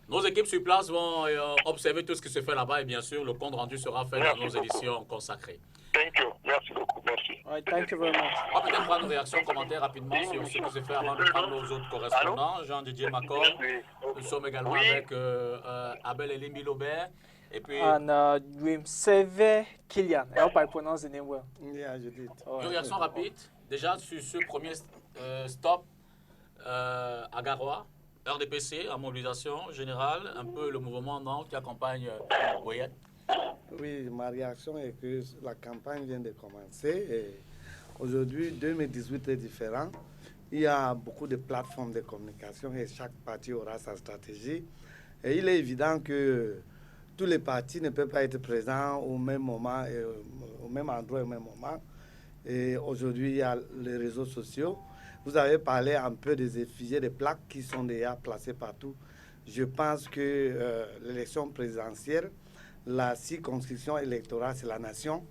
Nos équipes sur place vont observer tout ce qui se fait là-bas et bien sûr, le compte rendu sera fait dans nos éditions consacrées. Thank you. Merci beaucoup. Merci. Right, thank you very much. On va peut-être prendre une réaction, commentaire rapidement sur ce qui se fait avant de prendre nos autres correspondants. Jean-Didier Macor. Nous sommes également avec Abel Elimbi Lobert. Et puis... And Seve Kilian. I hope I pronounce the name well. Yeah, you did. Une réaction rapide. Déjà sur ce premier stop à Garoua. RDPC en mobilisation générale, un peu le mouvement qui accompagne Boyette. Oui, ma réaction est que la campagne vient de commencer et aujourd'hui 2018 est différent. Il y a beaucoup de plateformes de communication et chaque parti aura sa stratégie. Et il est évident que tous les partis ne peuvent pas être présents au même moment, au même endroit, au même moment. Et aujourd'hui, il y a les réseaux sociaux. Vous avez parlé un peu des effigies, des plaques qui sont déjà placées partout. Je pense que l'élection présidentielle, la circonscription électorale, c'est la nation.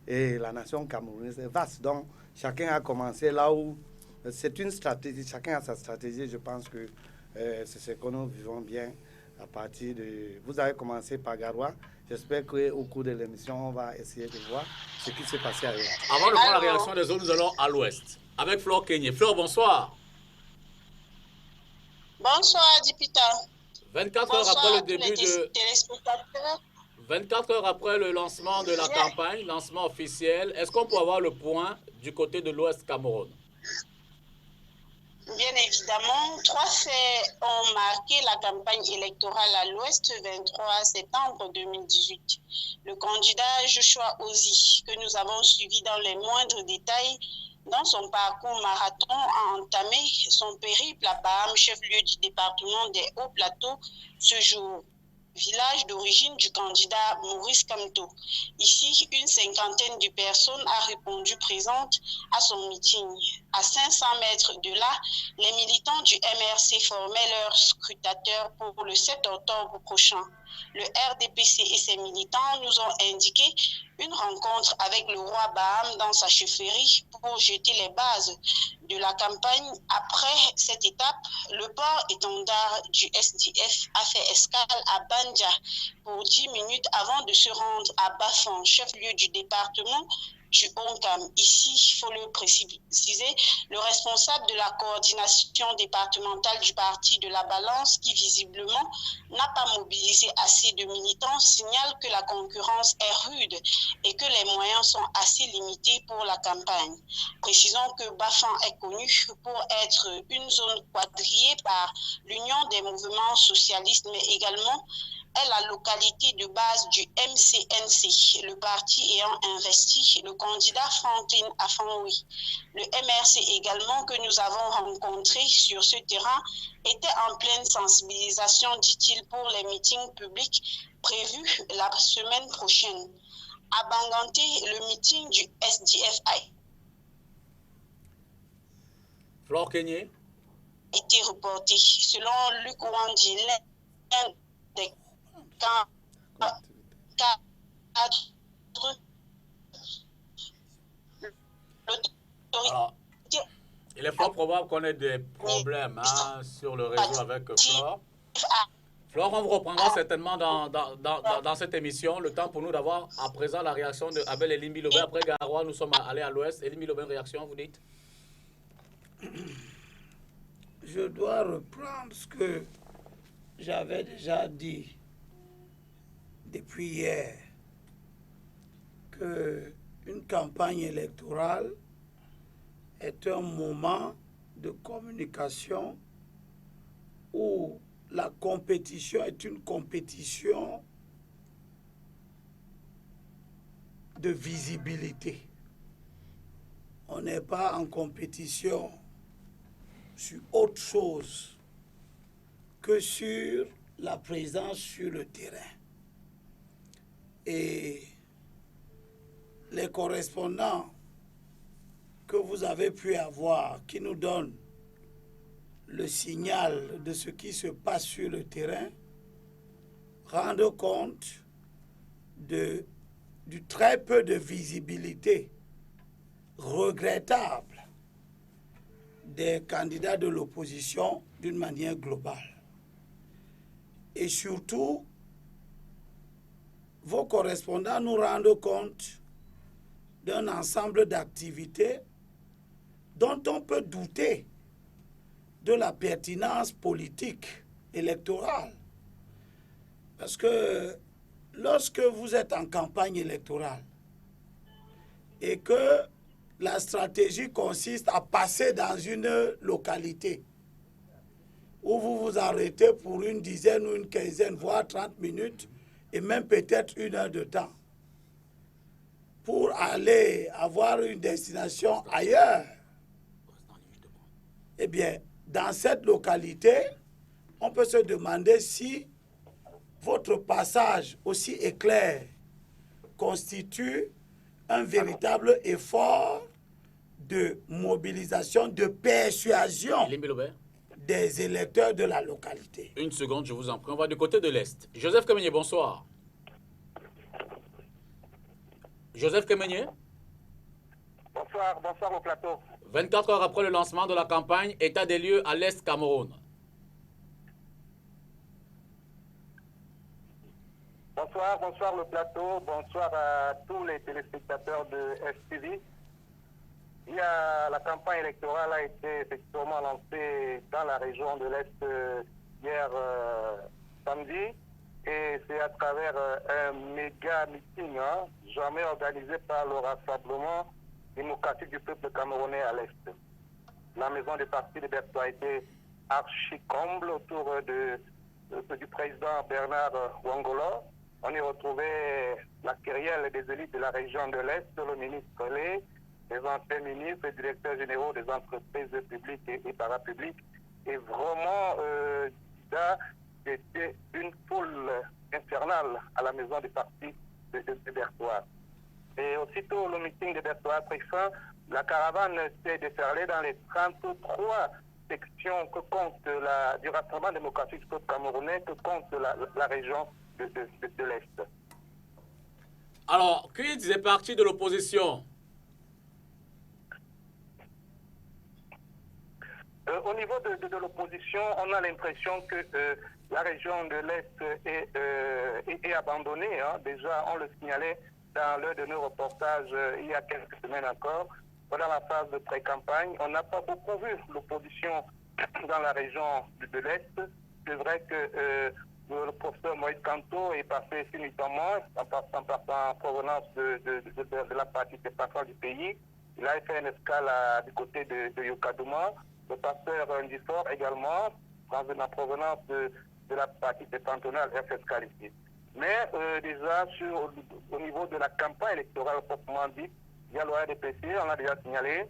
Et la nation camerounaise est vaste. Donc, chacun a commencé là où... C'est une stratégie, chacun a sa stratégie. Je pense que c'est ce que nous vivons bien à partir de... Vous avez commencé par Garoua. J'espère qu'au cours de l'émission, on va essayer de voir ce qui s'est passé ailleurs. Avant de prendre la réaction des autres, nous allons à l'ouest. Avec Flore Kenyé. Flore, bonsoir. Bonsoir, Dipita. 24 heures après le début de... 24 heures après le lancement de la campagne, lancement officiel, est-ce qu'on peut avoir le point du côté de l'Ouest Cameroun? Bien évidemment, 3 faits ont marqué la campagne électorale à l'Ouest 23 septembre 2018. Le candidat Joshua Ozi, que nous avons suivi dans les moindres détails, dans son parcours marathon, a entamé son périple à Baham, chef-lieu du département des Hauts-Plateaux, ce jour. Village d'origine du candidat Maurice Kamto. Ici, une cinquantaine de personnes a répondu présentes à son meeting. À 500 mètres de là, les militants du MRC formaient leurs scrutateurs pour le 7 octobre prochain. Le RDPC et ses militants nous ont indiqué une rencontre avec le roi Baham dans sa chefferie pour jeter les bases de la campagne. Après cette étape, le port-étendard du SDF a fait escale à Banja pour 10 minutes avant de se rendre à Bafan, chef-lieu du département du Onkam. Ici, il faut le préciser, le responsable de la coordination départementale du parti de la Balance, qui visiblement n'a pas mobilisé assez de militants, signale que la concurrence est rude et que les moyens sont assez limités pour la campagne. Précisons que Bafan est connu pour être une zone quadrillée par l'Union des mouvements socialistes, mais également est la localité de base du MCNC, le parti ayant investi le candidat Franklin Afanoui. Le MRC également, que nous avons rencontré sur ce terrain, était en pleine sensibilisation, dit-il, pour les meetings publics prévus la semaine prochaine. À Banganté, le meeting du SDFI Flore Kenyé a été reporté. Selon Luc Wandi, l'un des cadres Alors, il est fort probable qu'on ait des problèmes sur le réseau avec Flore. Flore, on vous reprendra certainement dans cette émission. Le temps pour nous d'avoir à présent la réaction de Abel Elim Bilobé. Après Garoua, nous sommes allés à l'ouest. Elim Bilobé, réaction, vous dites? Je dois reprendre ce que j'avais déjà dit depuis hier, qu'une campagne électorale est un moment de communication où la compétition est une compétition de visibilité. On n'est pas en compétition sur autre chose que sur la présence sur le terrain. Et les correspondants que vous avez pu avoir, qui nous donnent le signal de ce qui se passe sur le terrain, rendent compte du très peu de visibilité regrettable des candidats de l'opposition d'une manière globale. Et surtout, vos correspondants nous rendent compte d'un ensemble d'activités dont on peut douter de la pertinence politique électorale. Parce que lorsque vous êtes en campagne électorale et que la stratégie consiste à passer dans une localité où vous vous arrêtez pour une dizaine ou une quinzaine, voire 30 minutes, et même peut-être 1 heure de temps, pour aller avoir une destination ailleurs, eh bien, dans cette localité, on peut se demander si votre passage aussi éclair constitue un véritable effort de mobilisation, de persuasion des électeurs de la localité. Une seconde, je vous en prie. On va du côté de l'Est. Joseph Kemenyé, bonsoir. Joseph Kemenyé. Bonsoir au plateau. 24 heures après le lancement de la campagne, état des lieux à l'Est Cameroun. Bonsoir le plateau, bonsoir à tous les téléspectateurs de STV. La campagne électorale a été effectivement lancée dans la région de l'Est hier samedi, et c'est à travers un méga meeting jamais organisé par le Rassemblement démocratique du peuple camerounais à l'Est. La maison des partis de Bertois a été archi-comble autour du président Bernard Wangolo. On y retrouvait la querelle des élites de la région de l'Est, le ministre Lé, les anciens ministres et directeurs généraux des entreprises publiques et parapubliques. Et vraiment, c'était une foule infernale à la maison des partis de Bertois. Et aussitôt le meeting de Bertois a pris fin, la caravane s'est déferlée dans les 33 sections que compte du Rassemblement démocratique du peuple camerounais, que compte la région de l'Est. Alors, qui disait partie de l'opposition? Au niveau de l'opposition, on a l'impression que la région de l'Est est abandonnée. Déjà, on le signalait dans l'un de nos reportages il y a quelques semaines encore. Pendant la phase de pré-campagne, on n'a pas beaucoup vu l'opposition dans la région de l'Est. C'est vrai que le professeur Moïse Kanto est passé simultanément en provenance de la partie départementale du pays. Il a fait une escale du côté de Yokadouma. Le pasteur Ndifor également, en provenance de la partie départementale, est escale ici. Mais déjà, au niveau de la campagne électorale proprement dite, il y a l'ORDPC, on l'a déjà signalé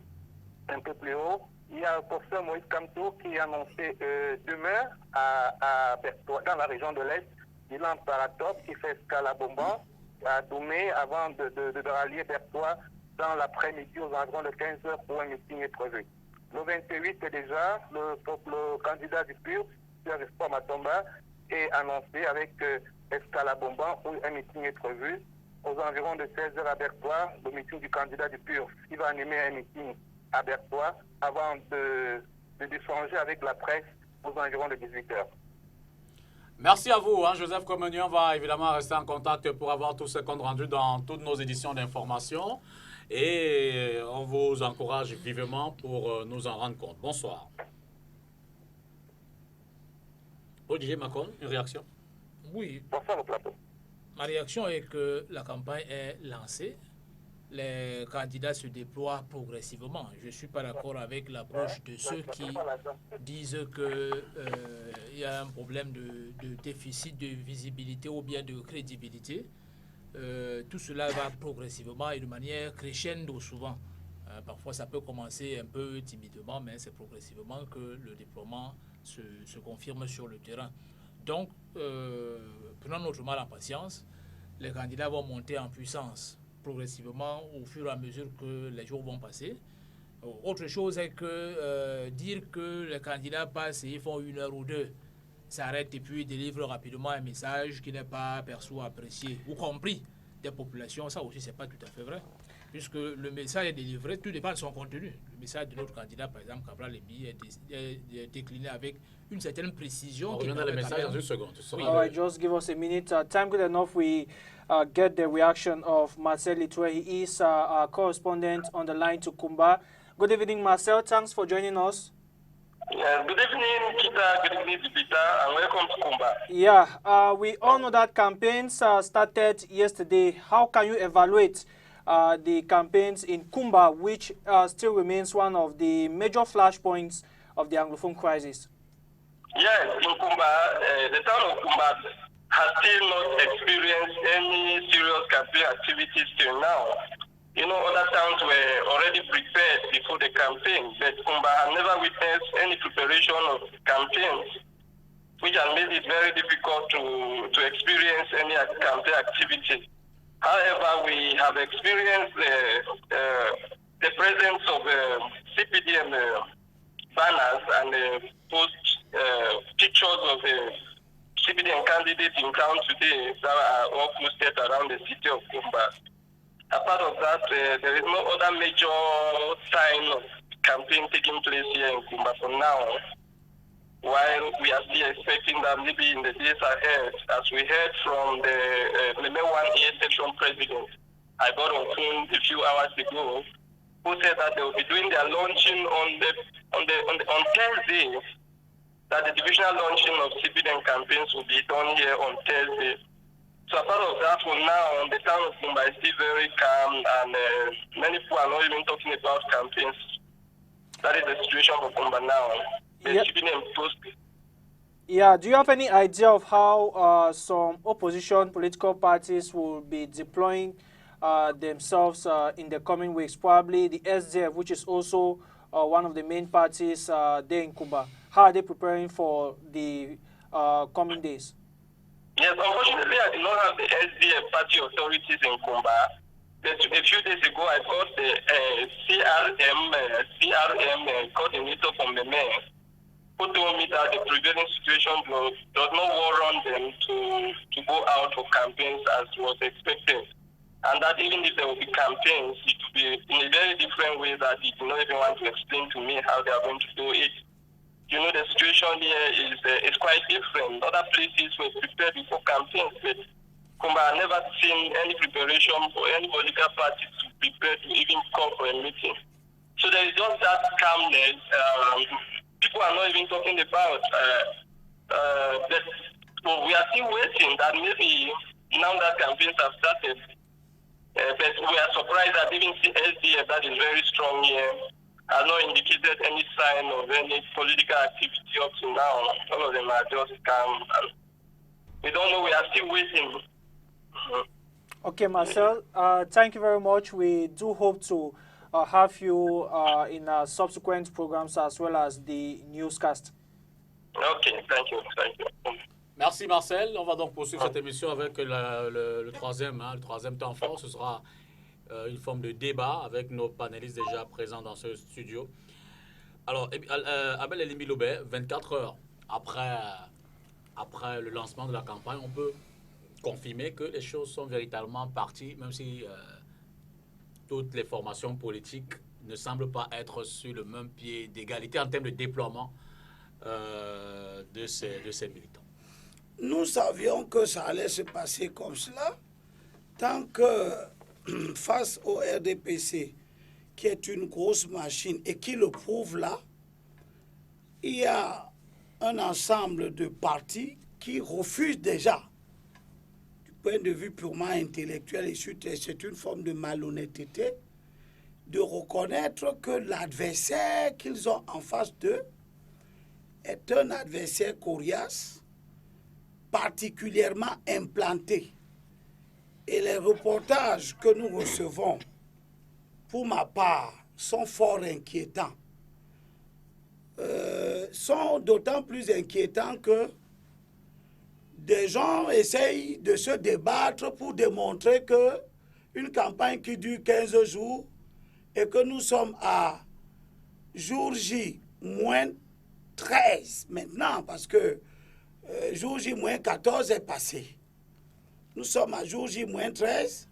un peu plus haut. Il y a le professeur Moïse Kamto qui est annoncé demain à Bertois, dans la région de l'Est. Il entre par la top, qui fait escale à Bomban, à Doumé, avant de rallier Bertois dans l'après-midi aux environs de 15h pour un meeting est prévu. Le 28 déjà, le candidat du PUR, Pierre Espoir Matomba, est annoncé avec escale à Bomban où un meeting est prévu. Aux environs de 16h à Bertois, le meeting du candidat du PUR, qui va animer un meeting abertoir avant d'échanger avec la presse aux environs de 18h. Merci à vous, hein, Joseph Komenian. On va évidemment rester en contact pour avoir tout ce compte rendu dans toutes nos éditions d'information. Et on vous encourage vivement pour nous en rendre compte. Bonsoir. Olivier Macron, une réaction? Oui. Bonsoir au plateau. Ma réaction est que la campagne est lancée. Les candidats se déploient progressivement. Je ne suis pas d'accord avec l'approche de ceux qui disent qu'il y a un problème de déficit de visibilité ou bien de crédibilité. Tout cela va progressivement et de manière crescendo souvent. Parfois, ça peut commencer un peu timidement, mais c'est progressivement que le déploiement se confirme sur le terrain. Donc, prenons notre mal en patience. Les candidats vont monter en puissance progressivement au fur et à mesure que les jours vont passer. Autre chose est que dire que les candidats passent et ils font 1 heure ou 2, s'arrêtent et puis délivrent rapidement un message qui n'est pas perçu ou apprécié ou compris des populations, ça aussi c'est pas tout à fait vrai. Puisque le message est délivré, tout dépend de son contenu. Le message de notre candidat, par exemple, Cabral Liby, est décliné avec une certaine précision. On revient dans les messages dans une seconde. All right, just give us a minute. Time good enough. We get the reaction of Marcel Litoué. He is our correspondent on the line to Kumba. Good evening, Marcel. Thanks for joining us. Good evening, Kita. Good evening, Zipita, and welcome to Kumba. Yeah, we all know that campaigns started yesterday. How can you evaluate the campaigns in Kumba, which still remains one of the major flashpoints of the Anglophone crisis? Yes, in Kumba, the town of Kumba has still not experienced any serious campaign activities till now. You know, other towns were already prepared before the campaign, but Kumba has never witnessed any preparation of campaigns, which has made it very difficult to experience any campaign activity. However, we have experienced the presence of CPDM banners and post pictures of CPDM candidates in town today that are all posted around the city of Kumba. Apart of that, there is no other major sign of campaign taking place here in Kumba for now, while we are still expecting that maybe in the days ahead, as we heard from the Leme 1A section president, I got on phone a few hours ago, who said that they will be doing their launching on Thursday, that the divisional launching of CPDM campaigns will be done here on Thursday. So apart of that, for now, the town of Kumba is still very calm, and many people are not even talking about campaigns. That is the situation for Kumba now. Yeah, do you have any idea of how some opposition political parties will be deploying themselves in the coming weeks? Probably the SDF, which is also one of the main parties there in Kumba. How are they preparing for the coming days? Yes, unfortunately, I did not have the SDF party authorities in Kumba. But a few days ago, I got the CRM coordinator from the mayor, who told me that the prevailing situation does not warrant them to go out for campaigns as was expected. And that even if there will be campaigns, it will be in a very different way that he did not even want to explain to me how they are going to do it. You know, the situation here is quite different. Other places were prepared before campaigns, but Kumba has never seen any preparation for any political party to prepare to even call for a meeting. So there is just that calmness. People are not even talking about that. So we are still waiting that maybe now that campaigns have started, but we are surprised that even SDF, that is very strong here, has not indicated any sign of any political activity up to now. All of them are just calm. And we don't know. We are still waiting. Okay, Marcel, thank you very much. We do hope to have you in subsequent programs as well as the newscast. Okay, thank you. Thank you. Merci Marcel. On va donc poursuivre cette émission avec le troisième temps fort. Ce sera une forme de débat avec nos panélistes déjà présents dans ce studio. Alors, Abel Elimi Loubet, 24 heures après le lancement de la campagne, on peut confirmer que les choses sont véritablement parties, même si toutes les formations politiques ne semblent pas être sur le même pied d'égalité en termes de déploiement de ces militants. Nous savions que ça allait se passer comme cela, tant que face au RDPC, qui est une grosse machine et qui le prouve là, il y a un ensemble de partis qui refusent déjà, du point de vue purement intellectuel, et c'est une forme de malhonnêteté, de reconnaître que l'adversaire qu'ils ont en face d'eux est un adversaire coriace, particulièrement implanté. Et les reportages que nous recevons, pour ma part, sont fort inquiétants. Sont d'autant plus inquiétants que des gens essayent de se débattre pour démontrer que une campagne qui dure 15 jours et que nous sommes à jour J moins 13 maintenant, parce que jour J moins 14 est passé. Nous sommes à jour J moins 13.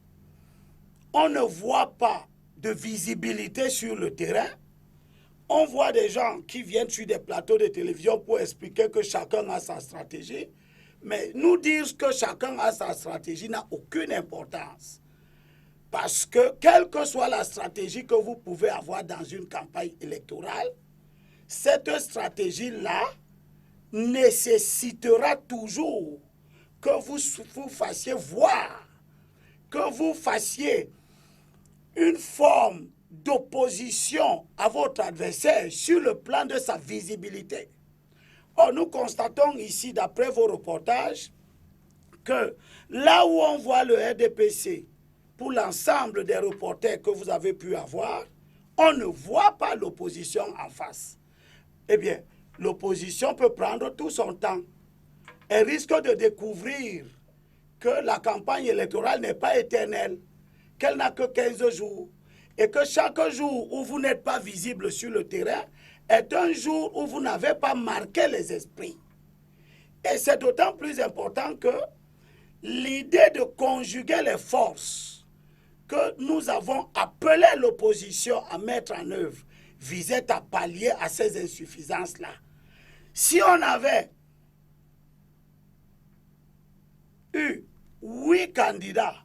On ne voit pas de visibilité sur le terrain. On voit des gens qui viennent sur des plateaux de télévision pour expliquer que chacun a sa stratégie. Mais nous dire que chacun a sa stratégie n'a aucune importance. Parce que quelle que soit la stratégie que vous pouvez avoir dans une campagne électorale, cette stratégie-là nécessitera toujours que vous fassiez voir, que vous fassiez une forme d'opposition à votre adversaire sur le plan de sa visibilité. Or, nous constatons ici, d'après vos reportages, que là où on voit le RDPC, pour l'ensemble des reporters que vous avez pu avoir, on ne voit pas l'opposition en face. Eh bien, l'opposition peut prendre tout son temps. Elle risque de découvrir que la campagne électorale n'est pas éternelle, qu'elle n'a que 15 jours, et que chaque jour où vous n'êtes pas visible sur le terrain est un jour où vous n'avez pas marqué les esprits. Et c'est d'autant plus important que l'idée de conjuguer les forces que nous avons appelé l'opposition à mettre en œuvre visait à pallier à ces insuffisances-là. Si on avait eu 8 candidats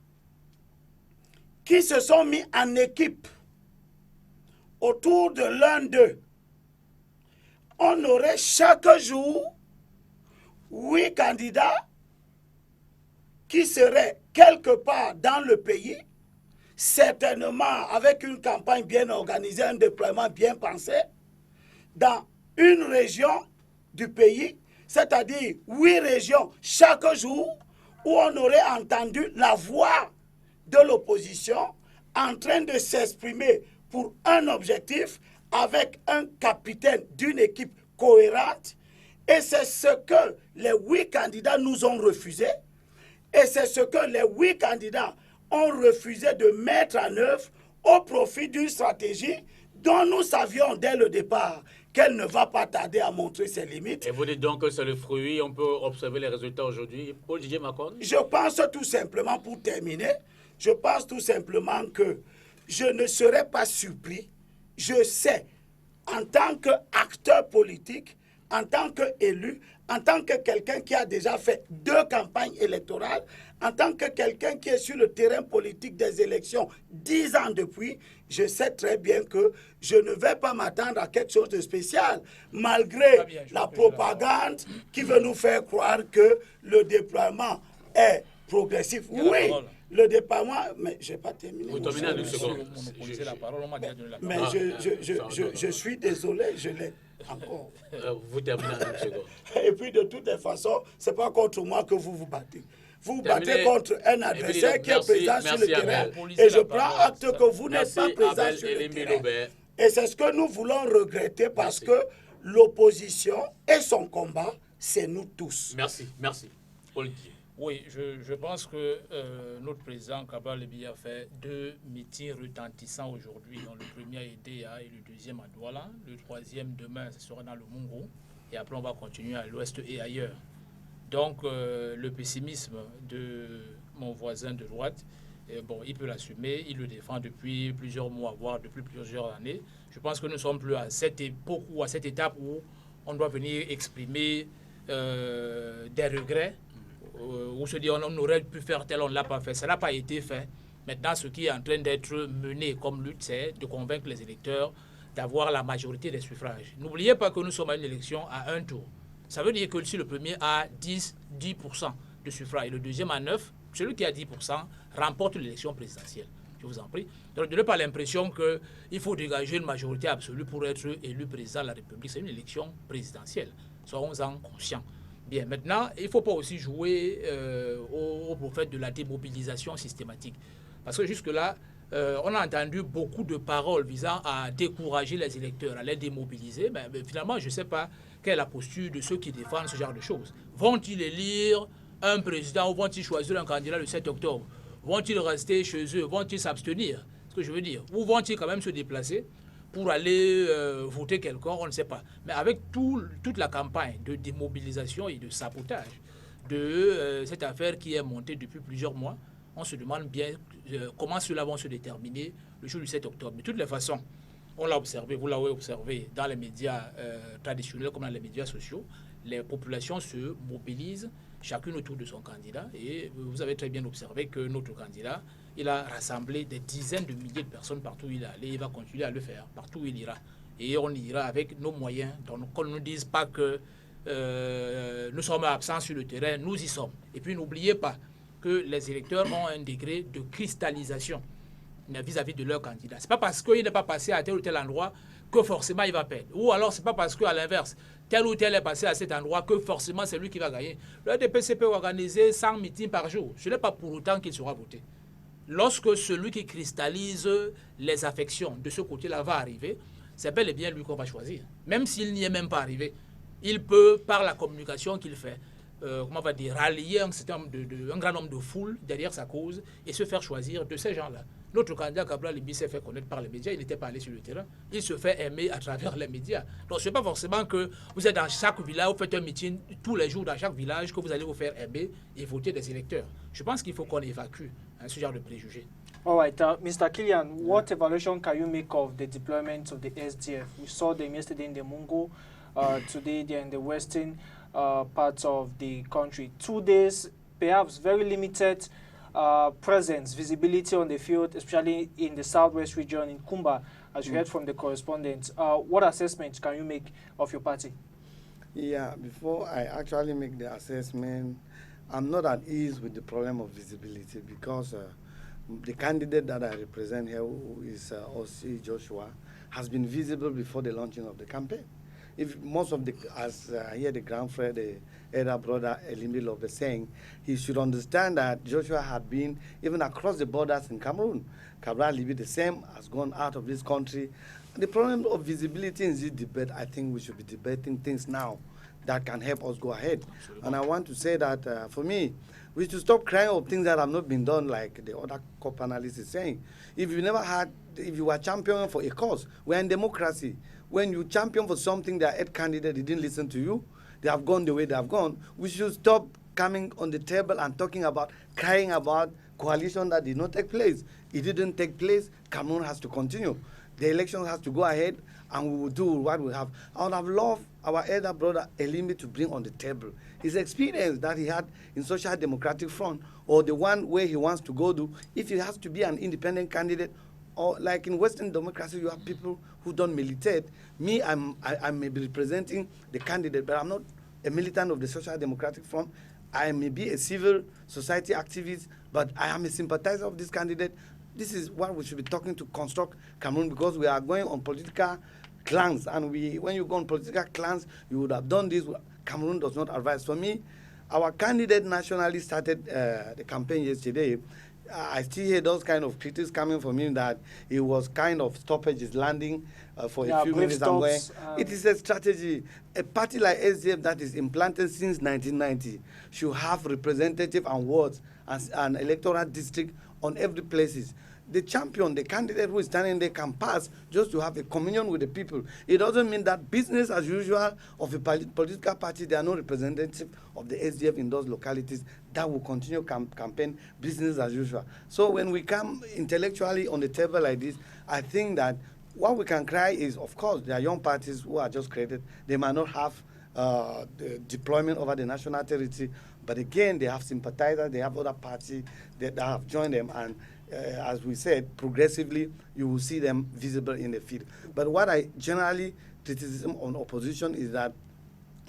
qui se sont mis en équipe autour de l'un d'eux, on aurait chaque jour 8 candidats qui seraient quelque part dans le pays, certainement avec une campagne bien organisée, un déploiement bien pensé, dans une région du pays, c'est-à-dire 8 régions chaque jour, où on aurait entendu la voix de l'opposition en train de s'exprimer pour un objectif avec un capitaine d'une équipe cohérente. Et c'est ce que les 8 candidats nous ont refusé. Et c'est ce que les 8 candidats ont refusé de mettre en œuvre au profit d'une stratégie dont nous savions dès le départ qu'elle ne va pas tarder à montrer ses limites. Et vous dites donc que c'est le fruit, on peut observer les résultats aujourd'hui. Paul Didier Macron? Je pense tout simplement, pour terminer, je pense tout simplement que je ne serais pas surpris. Je sais, en tant qu'acteur politique, en tant qu'élu, en tant que quelqu'un qui a déjà fait 2 campagnes électorales, en tant que quelqu'un qui est sur le terrain politique des élections 10 ans depuis, je sais très bien que je ne vais pas m'attendre à quelque chose de spécial, malgré la propagande qui veut nous faire croire que le déploiement est progressif. Oui, le déploiement... Mais je n'ai pas terminé. Vous terminez en 2 secondes. Mais je suis désolé, je l'ai encore. Vous terminez en 2 secondes. Et puis de toutes les façons, ce n'est pas contre moi que vous vous battez. Vous vous battez contre un adversaire qui est présent sur le terrain. Et je prends acte que vous n'êtes pas présent sur le terrain. Et c'est ce que nous voulons regretter parce que l'opposition et son combat, c'est nous tous. Merci, merci. Paul Didier. Oui, je pense que notre président Cabral Libi a fait 2 meetings retentissants aujourd'hui. Le premier à Edea et le deuxième à Douala. Le troisième demain, ce sera dans le Mungo. Et après, on va continuer à l'ouest et ailleurs. Donc, le pessimisme de mon voisin de droite Et bon, il peut l'assumer, il le défend depuis plusieurs mois, voire depuis plusieurs années. Je pense que nous ne sommes plus à cette époque ou à cette étape où on doit venir exprimer des regrets, ou se dire on aurait pu faire tel, on ne l'a pas fait. Ça n'a pas été fait. Maintenant, ce qui est en train d'être mené comme lutte, c'est de convaincre les électeurs d'avoir la majorité des suffrages. N'oubliez pas que nous sommes à une élection à un tour. Ça veut dire que si le premier a 10% de suffrages et le deuxième a 9%, celui qui a 10% remporte l'élection présidentielle. Je vous en prie. Donc, ne donnez pas l'impression qu'il faut dégager une majorité absolue pour être élu président de la République. C'est une élection présidentielle. Soyons-en conscients. Bien, maintenant, il ne faut pas aussi jouer au prophète de la démobilisation systématique. Parce que jusque-là, on a entendu beaucoup de paroles visant à décourager les électeurs, à les démobiliser. Mais finalement, je ne sais pas quelle est la posture de ceux qui défendent ce genre de choses. Vont-ils élire un président ou vont-ils choisir un candidat le 7 octobre? Vont-ils rester chez eux? Vont-ils s'abstenir? Ce que je veux dire. Ou vont-ils quand même se déplacer pour aller voter quelqu'un? On ne sait pas. Mais avec toute la campagne de démobilisation et de sabotage de cette affaire qui est montée depuis plusieurs mois, on se demande bien comment cela va se déterminer le jour du 7 octobre. Mais de toutes les façons, on l'a observé, vous l'avez observé dans les médias traditionnels comme dans les médias sociaux, les populations se mobilisent chacune autour de son candidat. Et vous avez très bien observé que notre candidat, il a rassemblé des dizaines de milliers de personnes partout où il est allé. Il va continuer à le faire partout où il ira. Et on ira avec nos moyens. Donc qu'on ne nous dise pas que nous sommes absents sur le terrain, nous y sommes. Et puis n'oubliez pas que les électeurs ont un degré de cristallisation vis-à-vis de leur candidat. Ce n'est pas parce qu'il n'est pas passé à tel ou tel endroit que forcément il va perdre. Ou alors ce n'est pas parce qu'à l'inverse, tel ou tel est passé à cet endroit que forcément c'est lui qui va gagner. Le RDPC peut organiser 100 meetings par jour. Ce n'est pas pour autant qu'il sera voté. Lorsque celui qui cristallise les affections de ce côté-là va arriver, c'est bel et bien lui qu'on va choisir. Même s'il n'y est même pas arrivé, il peut, par la communication qu'il fait, comment on va dire, rallier un grand nombre de foules derrière sa cause et se faire choisir de ces gens-là. Notre candidat Cabral Libi s'est fait connaître par les médias, il n'était pas allé sur le terrain, il se fait aimer à travers les médias. Donc ce n'est pas forcément que vous êtes dans chaque village, vous faites un meeting tous les jours dans chaque village que vous allez vous faire aimer et voter des électeurs. Je pense qu'il faut qu'on évacue ce genre de préjugés. All right, Mr. Killian, what evaluation can you make of the deployment of the SDF? We saw them yesterday in the Mungo, today they're in the western parts of the country. 2 days, perhaps very limited presence, visibility on the field, especially in the southwest region in Kumba, as you heard from the correspondent. What assessment can you make of your party? Yeah, before I actually make the assessment, I'm not at ease with the problem of visibility because the candidate that I represent here, who is O.C. Joshua, has been visible before the launching of the campaign. If most of the, as here the grandfather, the elder brother Elimbi Love is saying, he should understand that Joshua had been even across the borders in Cameroon. Cabral Libi, the same, has gone out of this country. The problem of visibility in this debate, I think we should be debating things now that can help us go ahead. Absolutely. And I want to say that for me, we should stop crying of things that have not been done, like the other co-panelists is saying. If you were champion for a cause, we're in democracy. When you champion for something, the head candidate didn't listen to you, they have gone the way they have gone, we should stop coming on the table and talking about, crying about coalition that did not take place. It didn't take place, Cameroon has to continue. The election has to go ahead, and we will do what we have. I would have loved our elder brother Elimbi to bring on the table his experience that he had in Social Democratic Front, or the one where he wants to go to, if he has to be an independent candidate, or like in Western democracy, you have people who don't militate. Me, I may be representing the candidate, but I'm not a militant of the Social Democratic Front. I may be a civil society activist, but I am a sympathizer of this candidate. This is what we should be talking to construct Cameroon, because we are going on political clans, and when you go on political clans, you would have done this. Cameroon does not advise. For me, our candidate nationally started the campaign yesterday. I still hear those kind of critics coming from him that it was kind of stoppage his landing for a few minutes and going. It is a strategy. A party like SDF that is implanted since 1990 should have representative and wards and electoral district on every places. the champion, the candidate who is standing there can pass just to have a communion with the people. It doesn't mean that business as usual of a political party, they are not representative of the SDF in those localities that will continue campaign business as usual. So when we come intellectually on the table like this, I think that what we can cry is, of course, there are young parties who are just created. They might not have the deployment over the national territory, but again, they have sympathizers, they have other parties that have joined them, and as we said, progressively, you will see them visible in the field. But what I generally criticism on opposition is that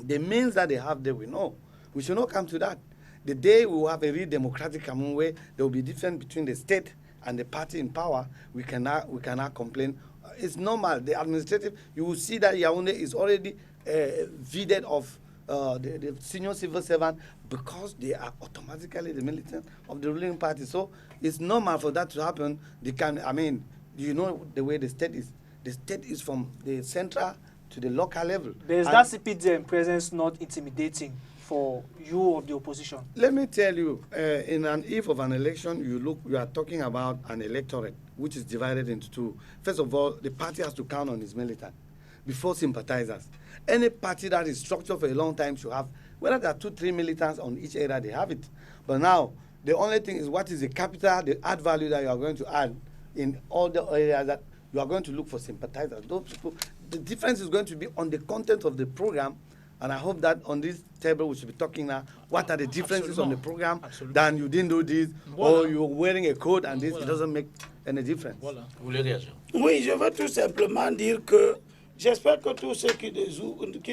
the means that they have there, we know. We should not come to that. The day we will have a real democratic Cameroon where there will be difference between the state and the party in power, we cannot complain. It's normal. The administrative, you will see that Yaoundé is already voided of the senior civil servant because they are automatically the militant of the ruling party. So it's normal for that to happen. You know the way the state is. The state is from the central to the local level. But is that CPDM presence not intimidating for you of the opposition? Let me tell you, in an eve of an election, you are talking about an electorate which is divided into two. First of all, the party has to count on its militant before sympathizers. Any party that is structured for a long time should have, whether there are 2-3 militants on each area, they have it. But now, the only thing is what is the capital, the add value that you are going to add in all the areas that you are going to look for sympathizers. Those people, the difference is going to be on the content of the program. And I hope that on this table we should be talking now, what are the differences on the program, than you didn't do this, or you're wearing a coat and this, it doesn't make any difference. Vous voulez réagir? Oui, je veux tout simplement dire que j'espère que tous ceux qui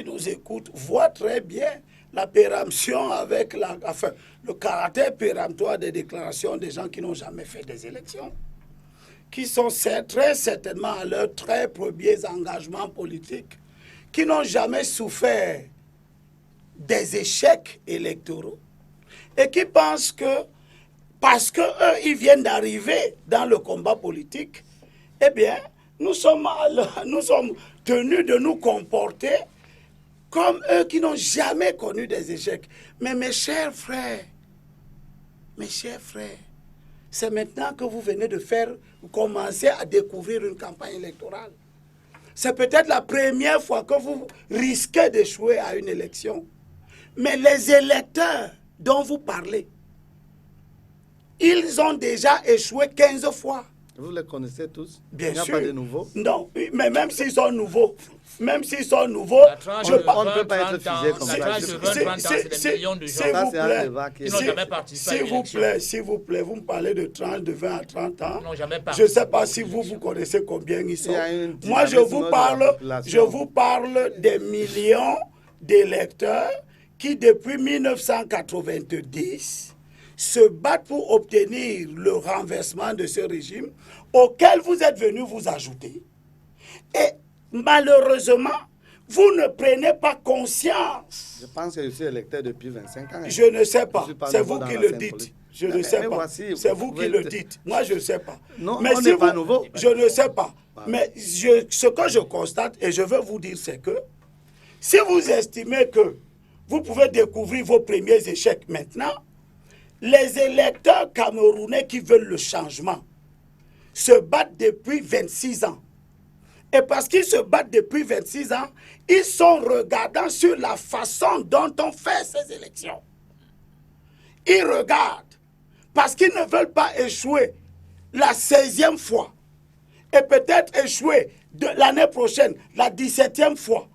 nous écoutent voient très bien la péremption avec le caractère péremptoire des déclarations des gens qui n'ont jamais fait des élections, qui sont très certainement à leurs très premiers engagements politiques, qui n'ont jamais souffert des échecs électoraux et qui pensent que parce qu'eux, ils viennent d'arriver dans le combat politique, eh bien, nous sommes tenus de nous comporter comme eux qui n'ont jamais connu des échecs. Mais mes chers frères, c'est maintenant que vous venez de commencer à découvrir une campagne électorale. C'est peut-être la première fois que vous risquez d'échouer à une élection. Mais les électeurs dont vous parlez, ils ont déjà échoué 15 fois. Vous les connaissez tous? Bien sûr. Il n'y a pas de nouveaux? Non, mais même s'ils sont nouveaux, on ne peut pas être figé comme ça. S'il vous plaît, vous me parlez de tranche de 20 à 30 ans. Je ne sais pas si vous connaissez combien ils sont. Moi, je vous parle des millions d'électeurs qui, depuis 1990, se battent pour obtenir le renversement de ce régime auquel vous êtes venus vous ajouter. Et malheureusement, vous ne prenez pas conscience. Je pense que je suis électeur depuis 25 ans. Je ne sais pas. C'est vous qui le dites. Je ne sais pas. C'est vous qui le dites. Moi, je ne sais pas. Non, mais on n'est pas nouveau. Je ne sais pas. Mais ce que je constate, et je veux vous dire, c'est que si vous estimez que vous pouvez découvrir vos premiers échecs maintenant, les électeurs camerounais qui veulent le changement se battent depuis 26 ans. Et parce qu'ils se battent depuis 26 ans, ils sont regardants sur la façon dont on fait ces élections. Ils regardent parce qu'ils ne veulent pas échouer la 16e fois et peut-être échouer l'année prochaine, la 17e fois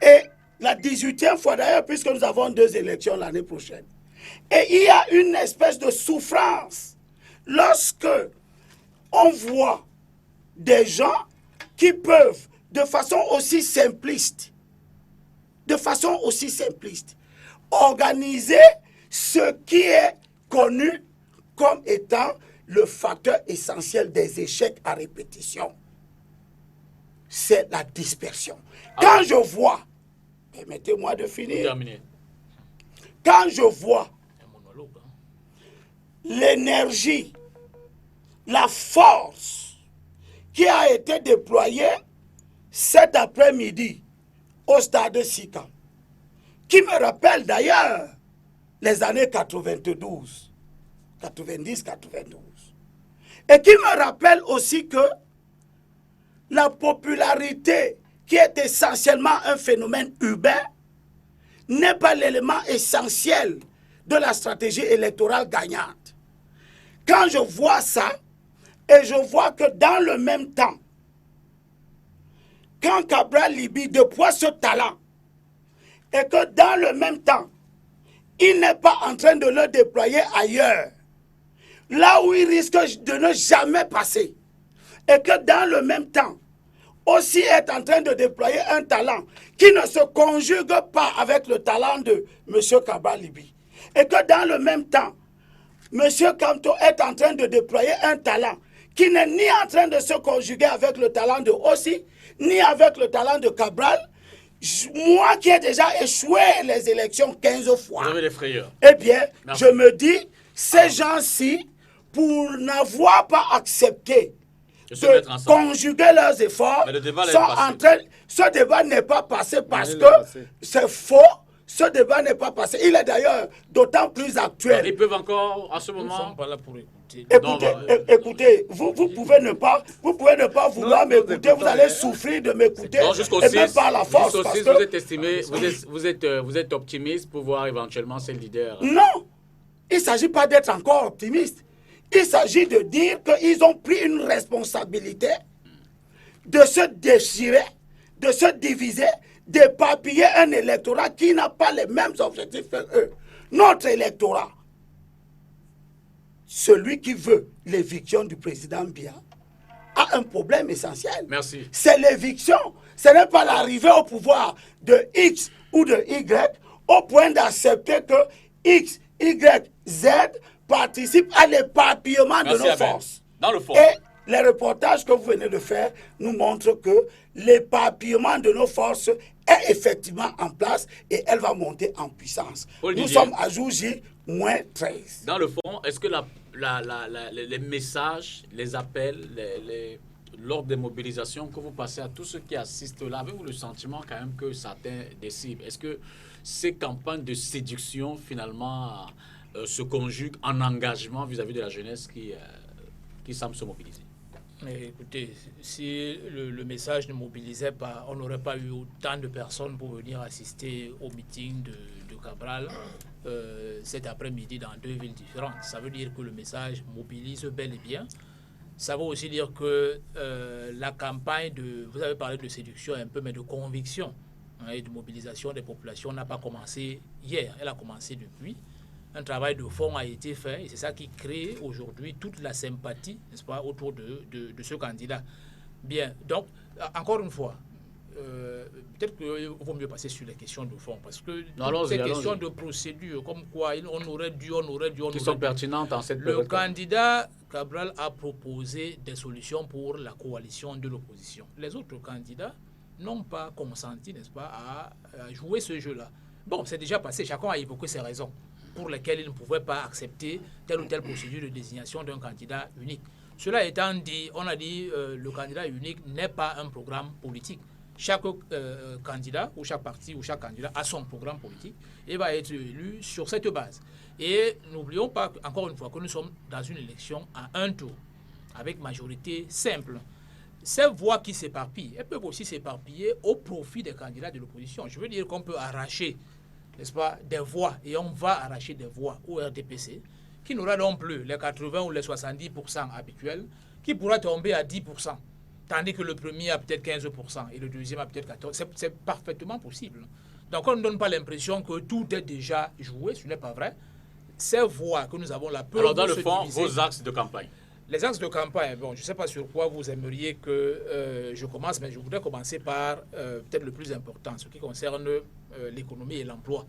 et la 18e fois d'ailleurs, puisque nous avons 2 élections l'année prochaine. Et il y a une espèce de souffrance lorsque on voit des gens qui peuvent, de façon aussi simpliste, organiser ce qui est connu comme étant le facteur essentiel des échecs à répétition. C'est la dispersion. Quand je vois, permettez-moi de finir, quand je vois l'énergie, la force qui a été déployée cet après-midi au stade de Sika, qui me rappelle d'ailleurs les années 90-92. Et qui me rappelle aussi que la popularité, qui est essentiellement un phénomène urbain, n'est pas l'élément essentiel de la stratégie électorale gagnante. Quand je vois ça, et je vois que dans le même temps, quand Cabral Libye déploie ce talent, et que dans le même temps, il n'est pas en train de le déployer ailleurs, là où il risque de ne jamais passer, et que dans le même temps, aussi est en train de déployer un talent qui ne se conjugue pas avec le talent de M. Cabral Libye, et que dans le même temps, M. Kamto est en train de déployer un talent qui n'est ni en train de se conjuguer avec le talent de Ossi, ni avec le talent de Cabral. Moi qui ai déjà échoué les élections 15 fois, vous avez des frayeurs. Eh bien, merci. Je me dis, ces gens-ci, pour n'avoir pas accepté de conjuguer leurs efforts, sont en train... Ce débat n'est pas passé parce que c'est faux. Ce débat n'est pas passé. Il est d'ailleurs d'autant plus actuel. Ils peuvent encore, à ce moment... Nous ne sommes pas là pour écouter. Écoutez, vous pouvez ne pas vouloir m'écouter, vous allez souffrir de m'écouter, et même par la force. Jusqu'au 6, vous êtes estimé, vous êtes optimiste pour voir éventuellement ces leaders. Non, il ne s'agit pas d'être encore optimiste. Il s'agit de dire qu'ils ont pris une responsabilité de se déchirer, de se diviser, d'éparpiller un électorat qui n'a pas les mêmes objectifs que eux. Notre électorat, celui qui veut l'éviction du président Biya, a un problème essentiel. Merci. C'est l'éviction. Ce n'est pas l'arrivée au pouvoir de X ou de Y au point d'accepter que X, Y, Z participent à l'éparpillement de nos forces. Dans le fond. Et les reportages que vous venez de faire nous montrent que l'éparpillement de nos forces est effectivement en place et elle va monter en puissance. Olivier, nous sommes à jour J moins 13. Dans le fond, est-ce que les messages, les appels, lors des mobilisations que vous passez à tous ceux qui assistent là, avez-vous le sentiment quand même que certains des cibles, est-ce que ces campagnes de séduction finalement se conjuguent en engagement vis-à-vis de la jeunesse qui semble se mobiliser? Mais écoutez, si le message ne mobilisait pas, on n'aurait pas eu autant de personnes pour venir assister au meeting de Cabral cet après-midi dans 2 villes différentes. Ça veut dire que le message mobilise bel et bien. Ça veut aussi dire que la campagne vous avez parlé de séduction un peu, mais de conviction et de mobilisation des populations n'a pas commencé hier, elle a commencé depuis. Un travail de fond a été fait et c'est ça qui crée aujourd'hui toute la sympathie, n'est-ce pas, autour de ce candidat. Bien, donc, encore une fois, peut-être qu'il vaut mieux passer sur les questions de fond parce que ces questions de procédure, comme quoi on aurait dû... Qui sont pertinentes en cette période. Le candidat Cabral a proposé des solutions pour la coalition de l'opposition. Les autres candidats n'ont pas consenti, n'est-ce pas, à jouer ce jeu-là. Bon, c'est déjà passé, chacun a évoqué ses raisons pour lesquels il ne pouvait pas accepter telle ou telle procédure de désignation d'un candidat unique. Cela étant dit, on a dit le candidat unique n'est pas un programme politique. Chaque candidat ou chaque parti ou chaque candidat a son programme politique et va être élu sur cette base. Et n'oublions pas, encore une fois, que nous sommes dans une élection à un tour, avec majorité simple. Ces voix qui s'éparpillent, elles peuvent aussi s'éparpiller au profit des candidats de l'opposition. Je veux dire qu'on peut arracher, n'est-ce pas, des voix, et on va arracher des voix au RDPC, qui n'aura non plus les 80 ou les 70% habituels, qui pourra tomber à 10%, tandis que le premier a peut-être 15% et le deuxième a peut-être 14%. C'est parfaitement possible. Donc on ne donne pas l'impression que tout est déjà joué, ce n'est pas vrai. Ces voix que nous avons là peuvent... Alors dans le fond, vos axes de campagne. Les axes de campagne, bon, je ne sais pas sur quoi vous aimeriez que je commence, mais je voudrais commencer par peut-être le plus important, ce qui concerne l'économie et l'emploi,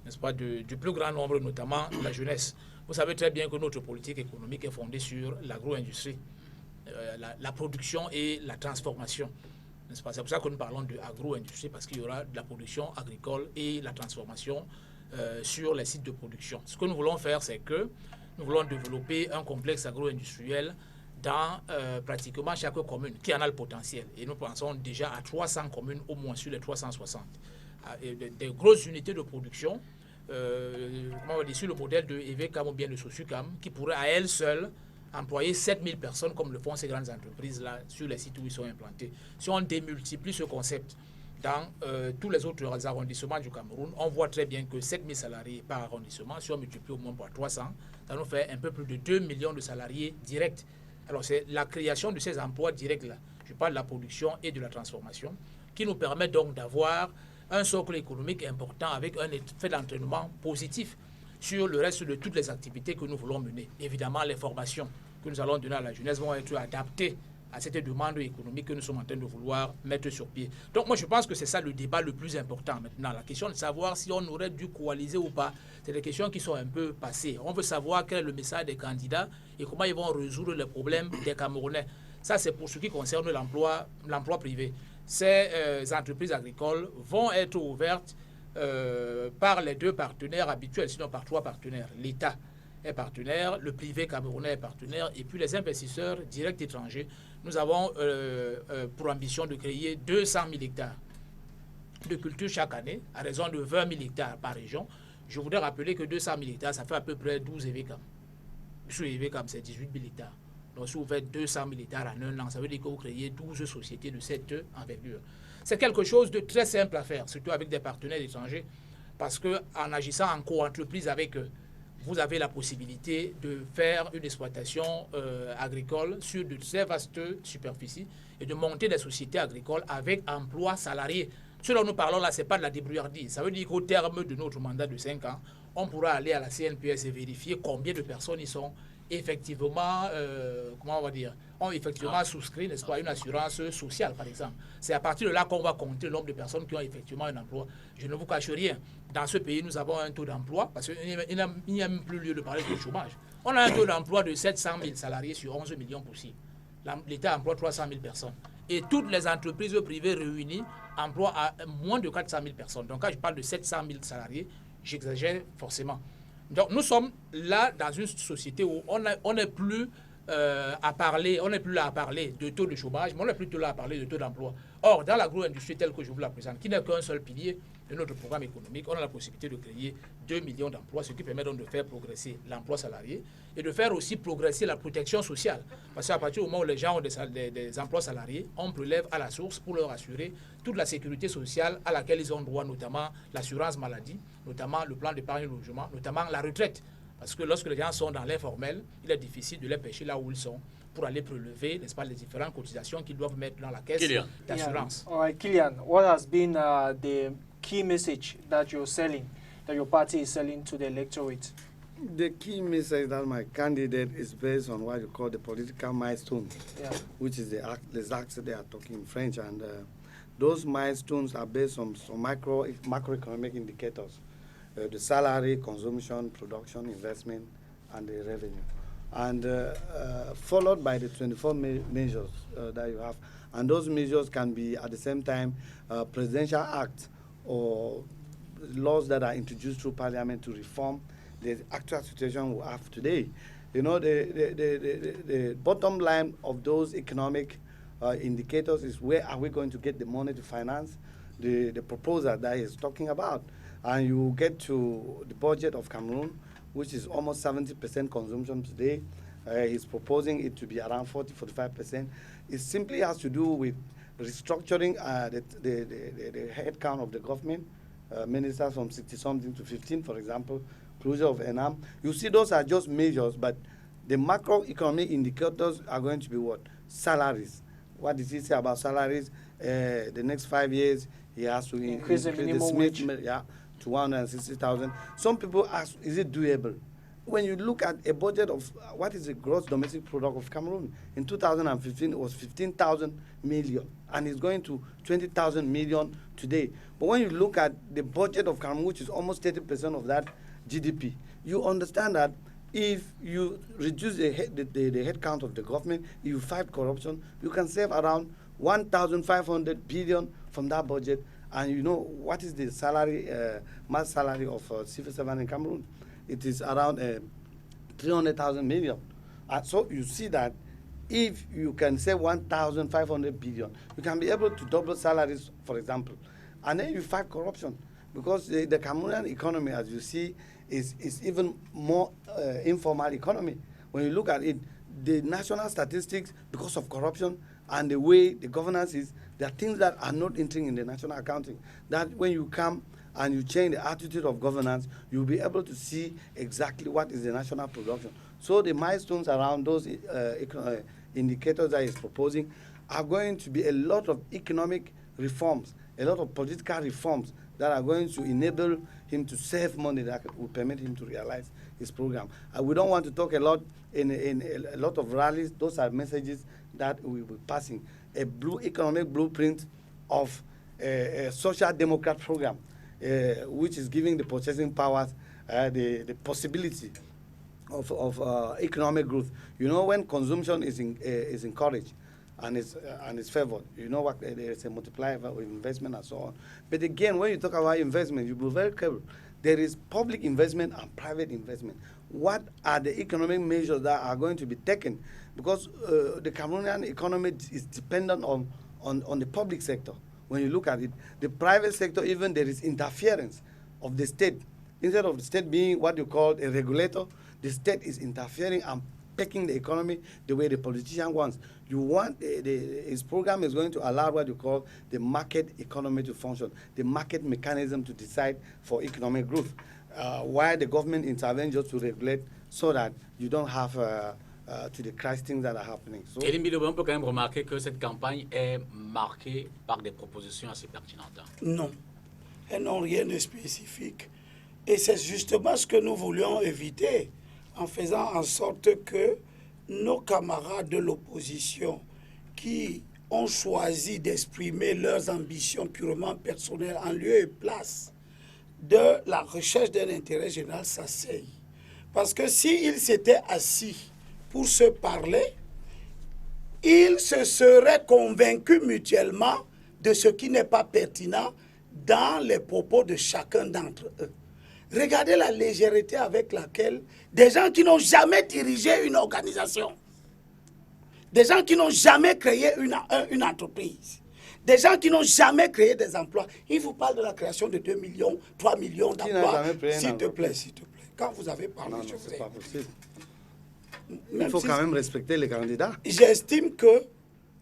n'est-ce pas, du plus grand nombre, notamment la jeunesse. Vous savez très bien que notre politique économique est fondée sur l'agro-industrie, la production et la transformation. C'est pour ça que nous parlons de agro-industrie, parce qu'il y aura de la production agricole et la transformation sur les sites de production. Ce que nous voulons faire, c'est que nous voulons développer un complexe agro-industriel dans pratiquement chaque commune qui en a le potentiel. Et nous pensons déjà à 300 communes au moins sur les 360. Des grosses unités de production, comment on dit, sur le modèle de EVCAM ou bien de Sosucam, qui pourraient à elles seules employer 7000 personnes comme le font ces grandes entreprises-là sur les sites où ils sont implantés. Si on démultiplie ce concept dans tous les autres arrondissements du Cameroun, on voit très bien que 7000 salariés par arrondissement, si on multiplie au moins par 300, ça nous fait un peu plus de 2 millions de salariés directs. Alors c'est la création de ces emplois directs-là, je parle de la production et de la transformation, qui nous permet donc d'avoir un socle économique important avec un effet d'entraînement positif sur le reste de toutes les activités que nous voulons mener. Évidemment, les formations que nous allons donner à la jeunesse vont être adaptées à cette demande économique que nous sommes en train de vouloir mettre sur pied. Donc moi, je pense que c'est ça le débat le plus important maintenant. La question de savoir si on aurait dû coaliser ou pas, c'est des questions qui sont un peu passées. On veut savoir quel est le message des candidats et comment ils vont résoudre les problèmes des Camerounais. Ça, c'est pour ce qui concerne l'emploi privé. Ces entreprises agricoles vont être ouvertes par les deux partenaires habituels, sinon par 3 partenaires. L'État est partenaire, le privé camerounais est partenaire, et puis les investisseurs directs étrangers. Nous avons pour ambition de créer 200 000 hectares de culture chaque année, à raison de 20 000 hectares par région. Je voudrais rappeler que 200 000 hectares, ça fait à peu près 12 EVCAM. Sous EVCAM, c'est 18 000 hectares. Donc, si vous faites 200 000 hectares en un an, ça veut dire que vous créez 12 sociétés de cette envergure. C'est quelque chose de très simple à faire, surtout avec des partenaires étrangers, parce qu'en agissant en co-entreprise avec eux, vous avez la possibilité de faire une exploitation agricole sur de très vastes superficies et de monter des sociétés agricoles avec emploi salarié. Ce dont nous parlons là, ce n'est pas de la débrouillardise. Ça veut dire qu'au terme de notre mandat de 5 ans, on pourra aller à la CNPS et vérifier combien de personnes y sont effectivement, comment on va dire, ont effectivement souscrit, n'est-ce pas, une assurance sociale, par exemple. C'est à partir de là qu'on va compter le nombre de personnes qui ont effectivement un emploi. Je ne vous cache rien. Dans ce pays, nous avons un taux d'emploi, parce qu'il n'y a même plus lieu de parler de chômage. On a un taux d'emploi de 700 000 salariés sur 11 millions possibles. L'État emploie 300 000 personnes. Et toutes les entreprises privées réunies emploient à moins de 400 000 personnes. Donc quand je parle de 700 000 salariés, j'exagère forcément. Donc nous sommes là dans une société où on n'est plus à parler, on n'est plus là à parler de taux de chômage, mais on est plutôt là à parler de taux d'emploi. Or, dans l'agro-industrie telle que je vous la présente, qui n'est qu'un seul pilier de notre programme économique, on a la possibilité de créer 2 millions d'emplois, ce qui permet donc de faire progresser l'emploi salarié et de faire aussi progresser la protection sociale. Parce qu'à partir du moment où les gens ont des emplois salariés, on prélève à la source pour leur assurer toute la sécurité sociale à laquelle ils ont droit, notamment l'assurance maladie, notamment le plan d'épargne logement, notamment la retraite. Parce que lorsque les gens sont dans l'informel, il est difficile de les pêcher là où ils sont pour aller prélever, n'est-ce pas, les différentes cotisations qu'ils doivent mettre dans la caisse d'assurance. All right, Kylian, what has been the key message that you're selling, that your party is selling to the electorate? The key message that my candidate is based on what you call the political milestones, which is les axes they are talking in French, and those milestones are based on some macroeconomic indicators, the salary, consumption, production, investment, and the revenue. And followed by the 24 measures that you have. And those measures can be, at the same time, presidential acts or laws that are introduced through parliament to reform the actual situation we have today. You know, the bottom line of those economic indicators is where are we going to get the money to finance the proposal that he's talking about. And you get to the budget of Cameroon, which is almost 70% consumption today. He's proposing it to be around 40-45%. It simply has to do with restructuring the headcount of the government, ministers from 60-something to 15, for example, closure of ENAM. You see, those are just measures, but the macroeconomic indicators are going to be what? Salaries. What does he say about salaries? The next 5 years, he has to increase the minimum wage to 160,000. Some people ask, is it doable? When you look at a budget of what is the gross domestic product of Cameroon, in 2015 it was 15,000 million, and it's going to 20,000 million today. But when you look at the budget of Cameroon, which is almost 30% of that GDP, you understand that if you reduce the head count of the government, you fight corruption, you can save around 1,500 billion from that budget. And you know what is the salary, mass salary of civil servant in Cameroon? It is around 300,000 million. So you see that if you can save 1,500 billion, you can be able to double salaries, for example. And then you fight corruption. Because the Cameroonian economy, as you see, is even more informal economy. When you look at it, the national statistics, because of corruption and the way the governance is, there are things that are not entering in the national accounting. That when you come and you change the attitude of governance, you'll be able to see exactly what is the national production. So the milestones around those indicators that he's proposing are going to be a lot of economic reforms, a lot of political reforms that are going to enable him to save money that will permit him to realize his program. We don't want to talk a lot in a lot of rallies. Those are messages that we will be passing. A economic blueprint of a social democrat program, which is giving the purchasing powers the possibility of economic growth. You know, when consumption is encouraged and is favored, you know what, there is a multiplier of investment and so on. But again, when you talk about investment, you be very careful. There is public investment and private investment. What are the economic measures that are going to be taken? Because the Cameroonian economy is dependent on the public sector. When you look at it, the private sector, even there is interference of the state. Instead of the state being what you call a regulator, the state is interfering and taking the economy the way the politician wants. You want his program is going to allow what you call the market economy to function, the market mechanism to decide for economic growth, while the government intervenes just to regulate so that you don't have to the crash things that are happening. So, Elie Mbiloba, on peut quand même remarquer que cette campagne est marquée par des propositions assez pertinentes. Non, elles n'ont rien de spécifique. Et c'est justement ce que nous voulions éviter en faisant en sorte que nos camarades de l'opposition qui ont choisi d'exprimer leurs ambitions purement personnelles en lieu et place de la recherche d'un intérêt général s'asseyent. Parce que s'ils s'étaient assis pour se parler, ils se seraient convaincus mutuellement de ce qui n'est pas pertinent dans les propos de chacun d'entre eux. Regardez la légèreté avec laquelle des gens qui n'ont jamais dirigé une organisation, des gens qui n'ont jamais créé une entreprise, des gens qui n'ont jamais créé des emplois, ils vous parlent de la création de 2 millions, 3 millions d'emplois. S'il te plaît, s'il te plaît. Quand vous avez parlé, non, c'est pas possible. Il faut quand même respecter les candidats. J'estime que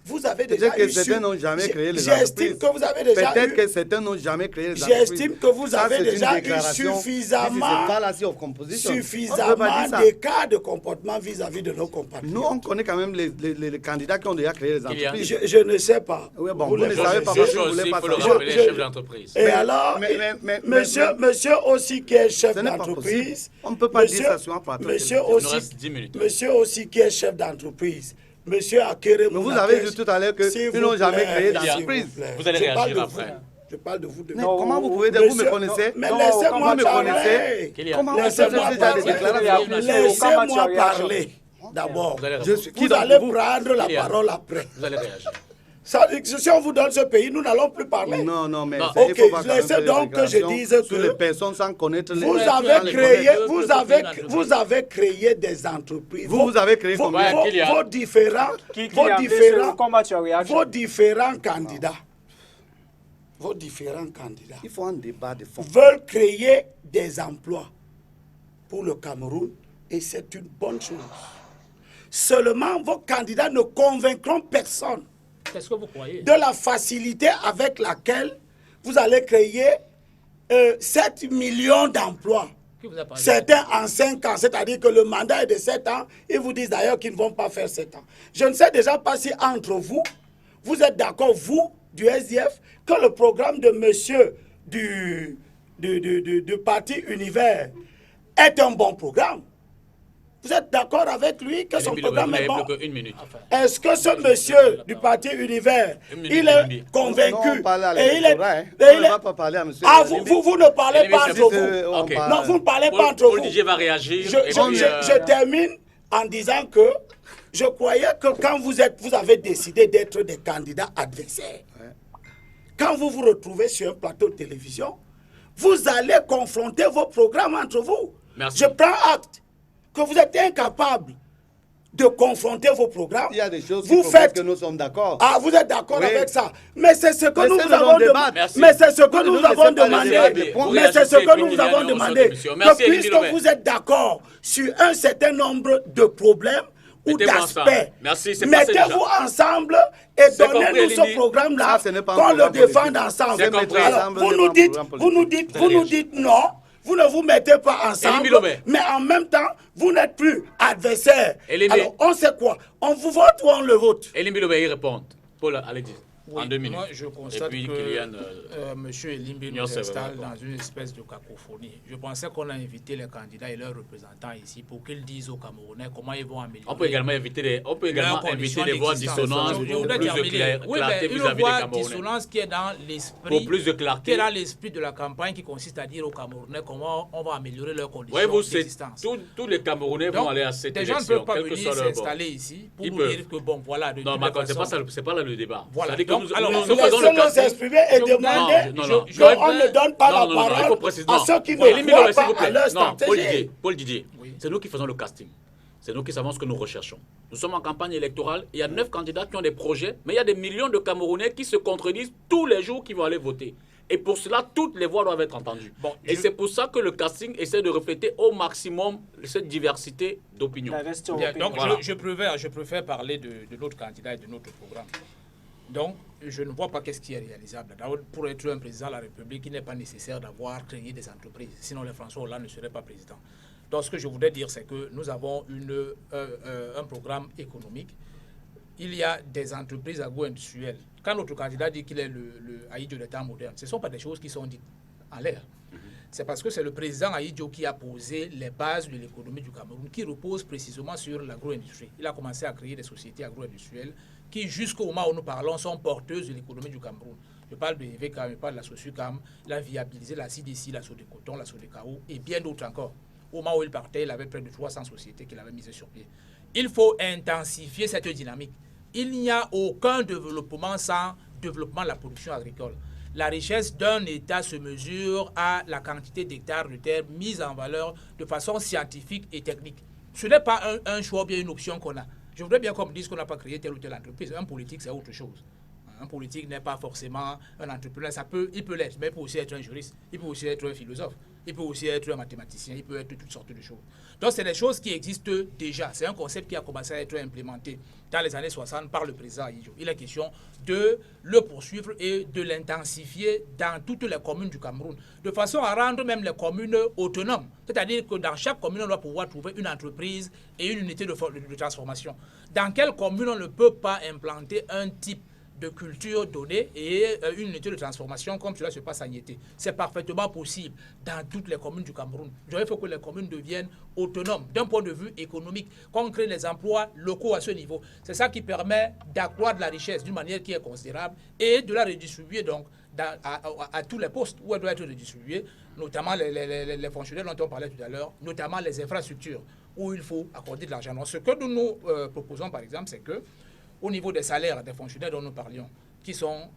vous avez déjà que certains n'ont jamais créé les entreprises. J'estime que vous avez déjà Peut-être que certains n'ont jamais créé les entreprises. J'estime que vous avez déjà eu suffisamment des cas de comportement vis-à-vis de nos compatriotes. Nous, on connaît quand même les candidats qui ont déjà créé les entreprises. Je ne sais pas. Oui, bon, vous ne savez pas parce que vous voulez pas savoir. Et alors, monsieur aussi qui est chef d'entreprise, on ne peut pas dire ça sur un plateau. Monsieur aussi qui est chef d'entreprise, Monsieur Akere, mais vous avez dit tout à l'heure qu'ils n'ont jamais créé d'entreprise. Vous allez réagir après. Je parle de vous. Mais comment vous pouvez dire, vous me connaissez? Mais laissez-moi parler. Comment vous faites des déclarations? Laissez-moi parler. D'abord, vous allez prendre la parole après. Vous allez réagir. Si on vous donne ce pays, nous n'allons plus parler. Non, mais ok, laissez donc que je dise que les personnes sans connaître les vous avez créé des entreprises. Vous avez créé vos différents candidats. Vos différents candidats. Il faut un débat de fond. Veulent créer des emplois pour le Cameroun et c'est une bonne chose. Seulement, vos candidats ne convaincront personne. Qu'est-ce que vous croyez? De la facilité avec laquelle vous allez créer 7 millions d'emplois. Certains en 5 ans, c'est-à-dire que le mandat est de 7 ans, ils vous disent d'ailleurs qu'ils ne vont pas faire 7 ans. Je ne sais déjà pas si entre vous, vous êtes d'accord, vous, du SDF, que le programme de monsieur du parti Univers est un bon programme. Vous êtes d'accord avec lui que son programme est bon? Est-ce que ce monsieur du parti Univers, il est convaincu et il est... Ah, vous ne parlez pas entre vous. Non, vous ne parlez pas entre vous. DJ va réagir. Je termine en disant que je croyais que quand vous avez décidé d'être des candidats adversaires, quand vous vous retrouvez sur un plateau de télévision, vous allez confronter vos programmes entre vous. Merci. Je prends acte que vous êtes incapable de confronter vos programmes. Il y a des choses vous faites que nous sommes d'accord. Ah, vous êtes d'accord avec ça. Mais c'est ce que nous avons demandé. Mais c'est ce que nous avons demandé. Mais c'est ce que nous avons demandé. Que puisque vous êtes d'accord sur un certain nombre de problèmes, ou d'aspect. Merci, c'est mettez-vous ensemble et donnez-nous ce programme-là, qu'on le défende ensemble. Alors, vous nous dites non. Vous ne vous mettez pas ensemble, mais en même temps, vous n'êtes plus adversaires. Alors, on sait quoi? On vous vote ou on le vote? Elim Bilobé, il répond. Paul, allez-y. Oui, en 2 minutes. Moi, je constate que M. Elimbi nous installe dans une espèce de cacophonie. Je pensais qu'on a invité les candidats et leurs représentants ici pour qu'ils disent aux Camerounais comment ils vont améliorer. On peut également inviter les voix dissonantes pour plus de clarté vis-à-vis des Camerounais. Dissonance qui est dans l'esprit, pour plus de clarté, qui est dans l'esprit de la campagne, qui consiste à dire aux Camerounais comment on va améliorer leurs conditions d'existence. Tous les Camerounais vont aller à cette élection. Les gens ne peuvent pas venir s'installer ici pour nous dire que bon, voilà. Non, c'est pas là le débat. Voilà. Laissez-nous s'exprimer et demander qu'on ne donne pas la parole à ceux qui ne croient pas à leur stratégie. Paul Didier, c'est nous qui faisons le casting. C'est nous qui savons ce que nous recherchons. Nous sommes en campagne électorale. Il y a 9 candidats qui ont des projets, mais il y a des millions de Camerounais qui se contredisent tous les jours qui vont aller voter. Et pour cela, toutes les voix doivent être entendues. Et c'est pour ça que le casting essaie de refléter au maximum cette diversité d'opinions. Donc, voilà. je préfère parler de notre candidat et de notre programme. Donc, je ne vois pas qu'est-ce qui est réalisable. D'abord, pour être un président de la République, il n'est pas nécessaire d'avoir créé des entreprises. Sinon, le François Hollande ne serait pas président. Donc, ce que je voudrais dire, c'est que nous avons un programme économique. Il y a des entreprises agro-industrielles. Quand notre candidat dit qu'il est le Ahidjo de temps moderne, ce ne sont pas des choses qui sont dites en l'air. C'est parce que c'est le président Ahidjo qui a posé les bases de l'économie du Cameroun, qui repose précisément sur l'agro-industrie. Il a commencé à créer des sociétés agro-industrielles qui, jusqu'au moment où nous parlons, sont porteuses de l'économie du Cameroun. Je parle de EVCAM, je parle de la Sosucam, il a viabilisé la CDC, la Sodecoton, la Sodecao et bien d'autres encore. Au moment où il partait, il avait près de 300 sociétés qu'il avait mises sur pied. Il faut intensifier cette dynamique. Il n'y a aucun développement sans développement de la production agricole. La richesse d'un État se mesure à la quantité d'hectares de terre mise en valeur de façon scientifique et technique. Ce n'est pas un choix ou bien une option qu'on a. Je voudrais bien qu'on me dise qu'on n'a pas créé telle ou telle entreprise. Un politique, c'est autre chose. Un politique n'est pas forcément un entrepreneur. Il peut l'être, mais il peut aussi être un juriste. Il peut aussi être un philosophe. Il peut aussi être un mathématicien. Il peut être toutes sortes de choses. Donc, c'est des choses qui existent déjà. C'est un concept qui a commencé à être implémenté dans les années 60 par le président Ahidjo. Il est question de le poursuivre et de l'intensifier dans toutes les communes du Cameroun, de façon à rendre même les communes autonomes. C'est-à-dire que dans chaque commune, on doit pouvoir trouver une entreprise et une unité de transformation. Dans quelle commune on ne peut pas implanter un type de culture donnée et une unité de transformation comme cela se passe à Niété. C'est parfaitement possible dans toutes les communes du Cameroun. Il faut que les communes deviennent autonomes d'un point de vue économique, qu'on crée des emplois locaux à ce niveau. C'est ça qui permet d'accroître la richesse d'une manière qui est considérable et de la redistribuer donc à tous les postes où elle doit être redistribuée, notamment les fonctionnaires dont on parlait tout à l'heure, notamment les infrastructures où il faut accorder de l'argent. Ce que nous proposons par exemple, c'est que au niveau des salaires des fonctionnaires dont nous parlions, qui sont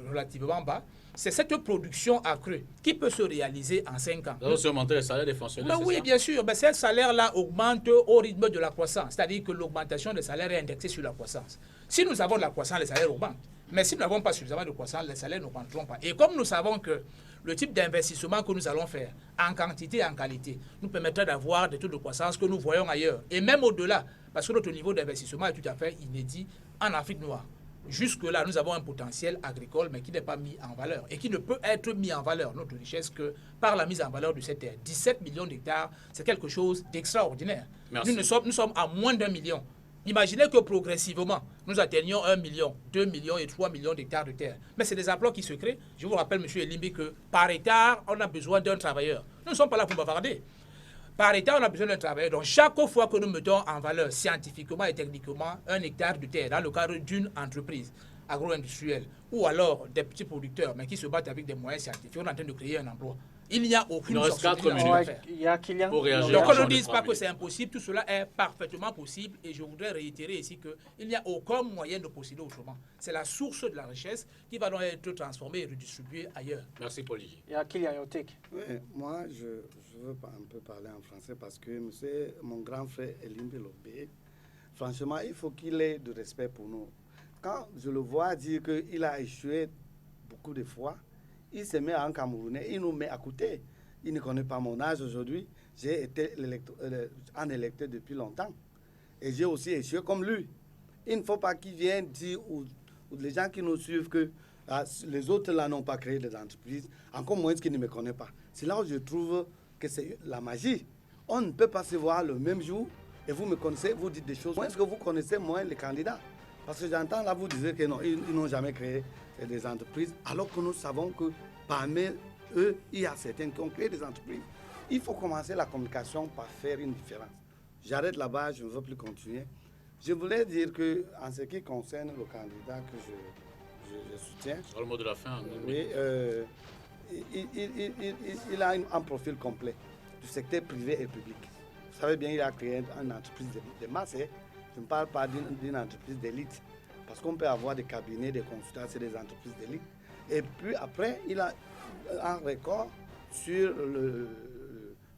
relativement bas, c'est cette production accrue qui peut se réaliser en 5 ans. Vous allez augmenter les salaires des fonctionnaires, oui, bien sûr. Mais ces salaires-là augmentent au rythme de la croissance. C'est-à-dire que l'augmentation des salaires est indexée sur la croissance. Si nous avons de la croissance, les salaires augmentent. Mais si nous n'avons pas suffisamment de croissance, les salaires n'augmenteront pas. Et comme nous savons que le type d'investissement que nous allons faire, en quantité et en qualité, nous permettra d'avoir des taux de croissance que nous voyons ailleurs. Et même au-delà, parce que notre niveau d'investissement est tout à fait inédit en Afrique noire. Jusque-là, nous avons un potentiel agricole, mais qui n'est pas mis en valeur. Et qui ne peut être mis en valeur, notre richesse, que par la mise en valeur de cette terre. 17 millions d'hectares, c'est quelque chose d'extraordinaire. Nous sommes à moins d'1 million. Imaginez que progressivement, nous atteignions 1 million, 2 millions et 3 millions d'hectares de terre. Mais c'est des emplois qui se créent. Je vous rappelle, M. Elimbi, que par hectare, on a besoin d'un travailleur. Nous ne sommes pas là pour bavarder. Par hectare, on a besoin d'un travailleur. Donc, chaque fois que nous mettons en valeur scientifiquement et techniquement un hectare de terre dans le cadre d'une entreprise agro-industrielle ou alors des petits producteurs, mais qui se battent avec des moyens scientifiques, on est en train de créer un emploi. Il n'y a aucune sortie pour réagir. Donc, on ne dise pas que c'est impossible. Tout cela est parfaitement possible. Et je voudrais réitérer ici qu'il n'y a aucun moyen de procéder autrement. C'est la source de la richesse qui va donc être transformée et redistribuée ailleurs. Merci, Paul. Oui, moi, je veux un peu parler en français parce que mon grand frère Elimbi Lobé, franchement, il faut qu'il ait du respect pour nous. Quand je le vois dire qu'il a échoué beaucoup de fois, il se met en Camerounais, il nous met à côté. Il ne connaît pas mon âge aujourd'hui. J'ai été un électeur depuis longtemps. Et j'ai aussi échoué comme lui. Il ne faut pas qu'ils viennent dire, ou les gens qui nous suivent, que les autres là n'ont pas créé des entreprises, encore moins qu'ils ne me connaissent pas. C'est là où je trouve que c'est la magie. On ne peut pas se voir le même jour et vous me connaissez, vous dites des choses. Moins que vous connaissez, moins les candidats. Parce que j'entends là, vous disiez que non, ils n'ont jamais créé des entreprises, alors que nous savons que parmi eux, il y a certains qui ont créé des entreprises. Il faut commencer la communication par faire une différence. J'arrête là-bas, je ne veux plus continuer. Je voulais dire que, en ce qui concerne le candidat que je soutiens, sur le mot de la fin. Oui, il a un profil complet du secteur privé et public. Vous savez bien, il a créé une entreprise de masse. Je ne parle pas d'une entreprise d'élite, parce qu'on peut avoir des cabinets, des consultants, c'est des entreprises d'élite. Et puis après, il a un record sur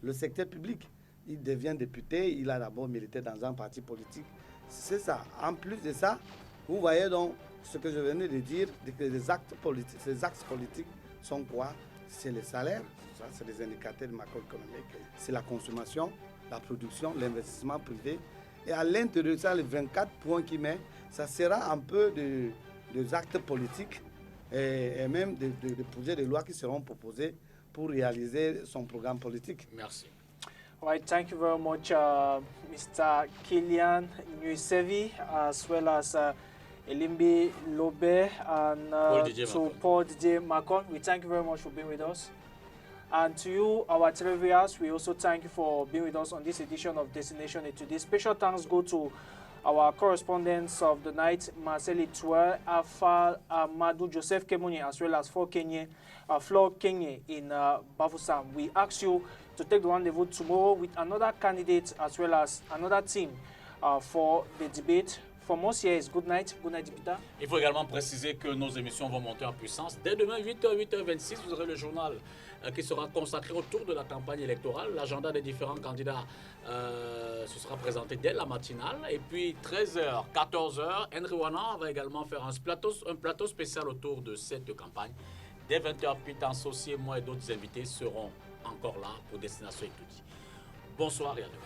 le secteur public. Il devient député, il a d'abord milité dans un parti politique. C'est ça. En plus de ça, vous voyez donc ce que je venais de dire, que les actes politiques, ces axes politiques sont quoi? C'est les salaires, ça, c'est les indicateurs macroéconomiques, c'est la consommation, la production, l'investissement privé. Et à l'intérieur de ça, les 24 points qu'il met, ça sera un peu des actes politiques et même des projets de loi qui seront proposés pour réaliser son programme politique. Merci. All right, thank you very much, Mr. Kilian Nyesevi, as well as Elimbi Lobe and Paul Didier Macon. We thank you very much for being with us. And to you, our televiewers, we also thank you for being with us on this edition of Destination A Today. Special thanks go to our correspondents of the night, Marcel Itouer, Afal Amadou, Joseph Kemouni, as well as Flor Kenye in Bafoussam. We ask you to take the rendezvous tomorrow with another candidate as well as another team for the debate. From us here is good night, Peter. Il faut également préciser que nos émissions vont monter en puissance. Dès demain, 8h, 8h26, vous aurez le journal qui sera consacré autour de la campagne électorale. L'agenda des différents candidats ce sera présenté dès la matinale. Et puis 13h, 14h, Henry Wana va également faire un plateau spécial autour de cette campagne. Dès 20h, Peter Associé, moi et d'autres invités seront encore là pour Destination Étoudi. Bonsoir et à demain.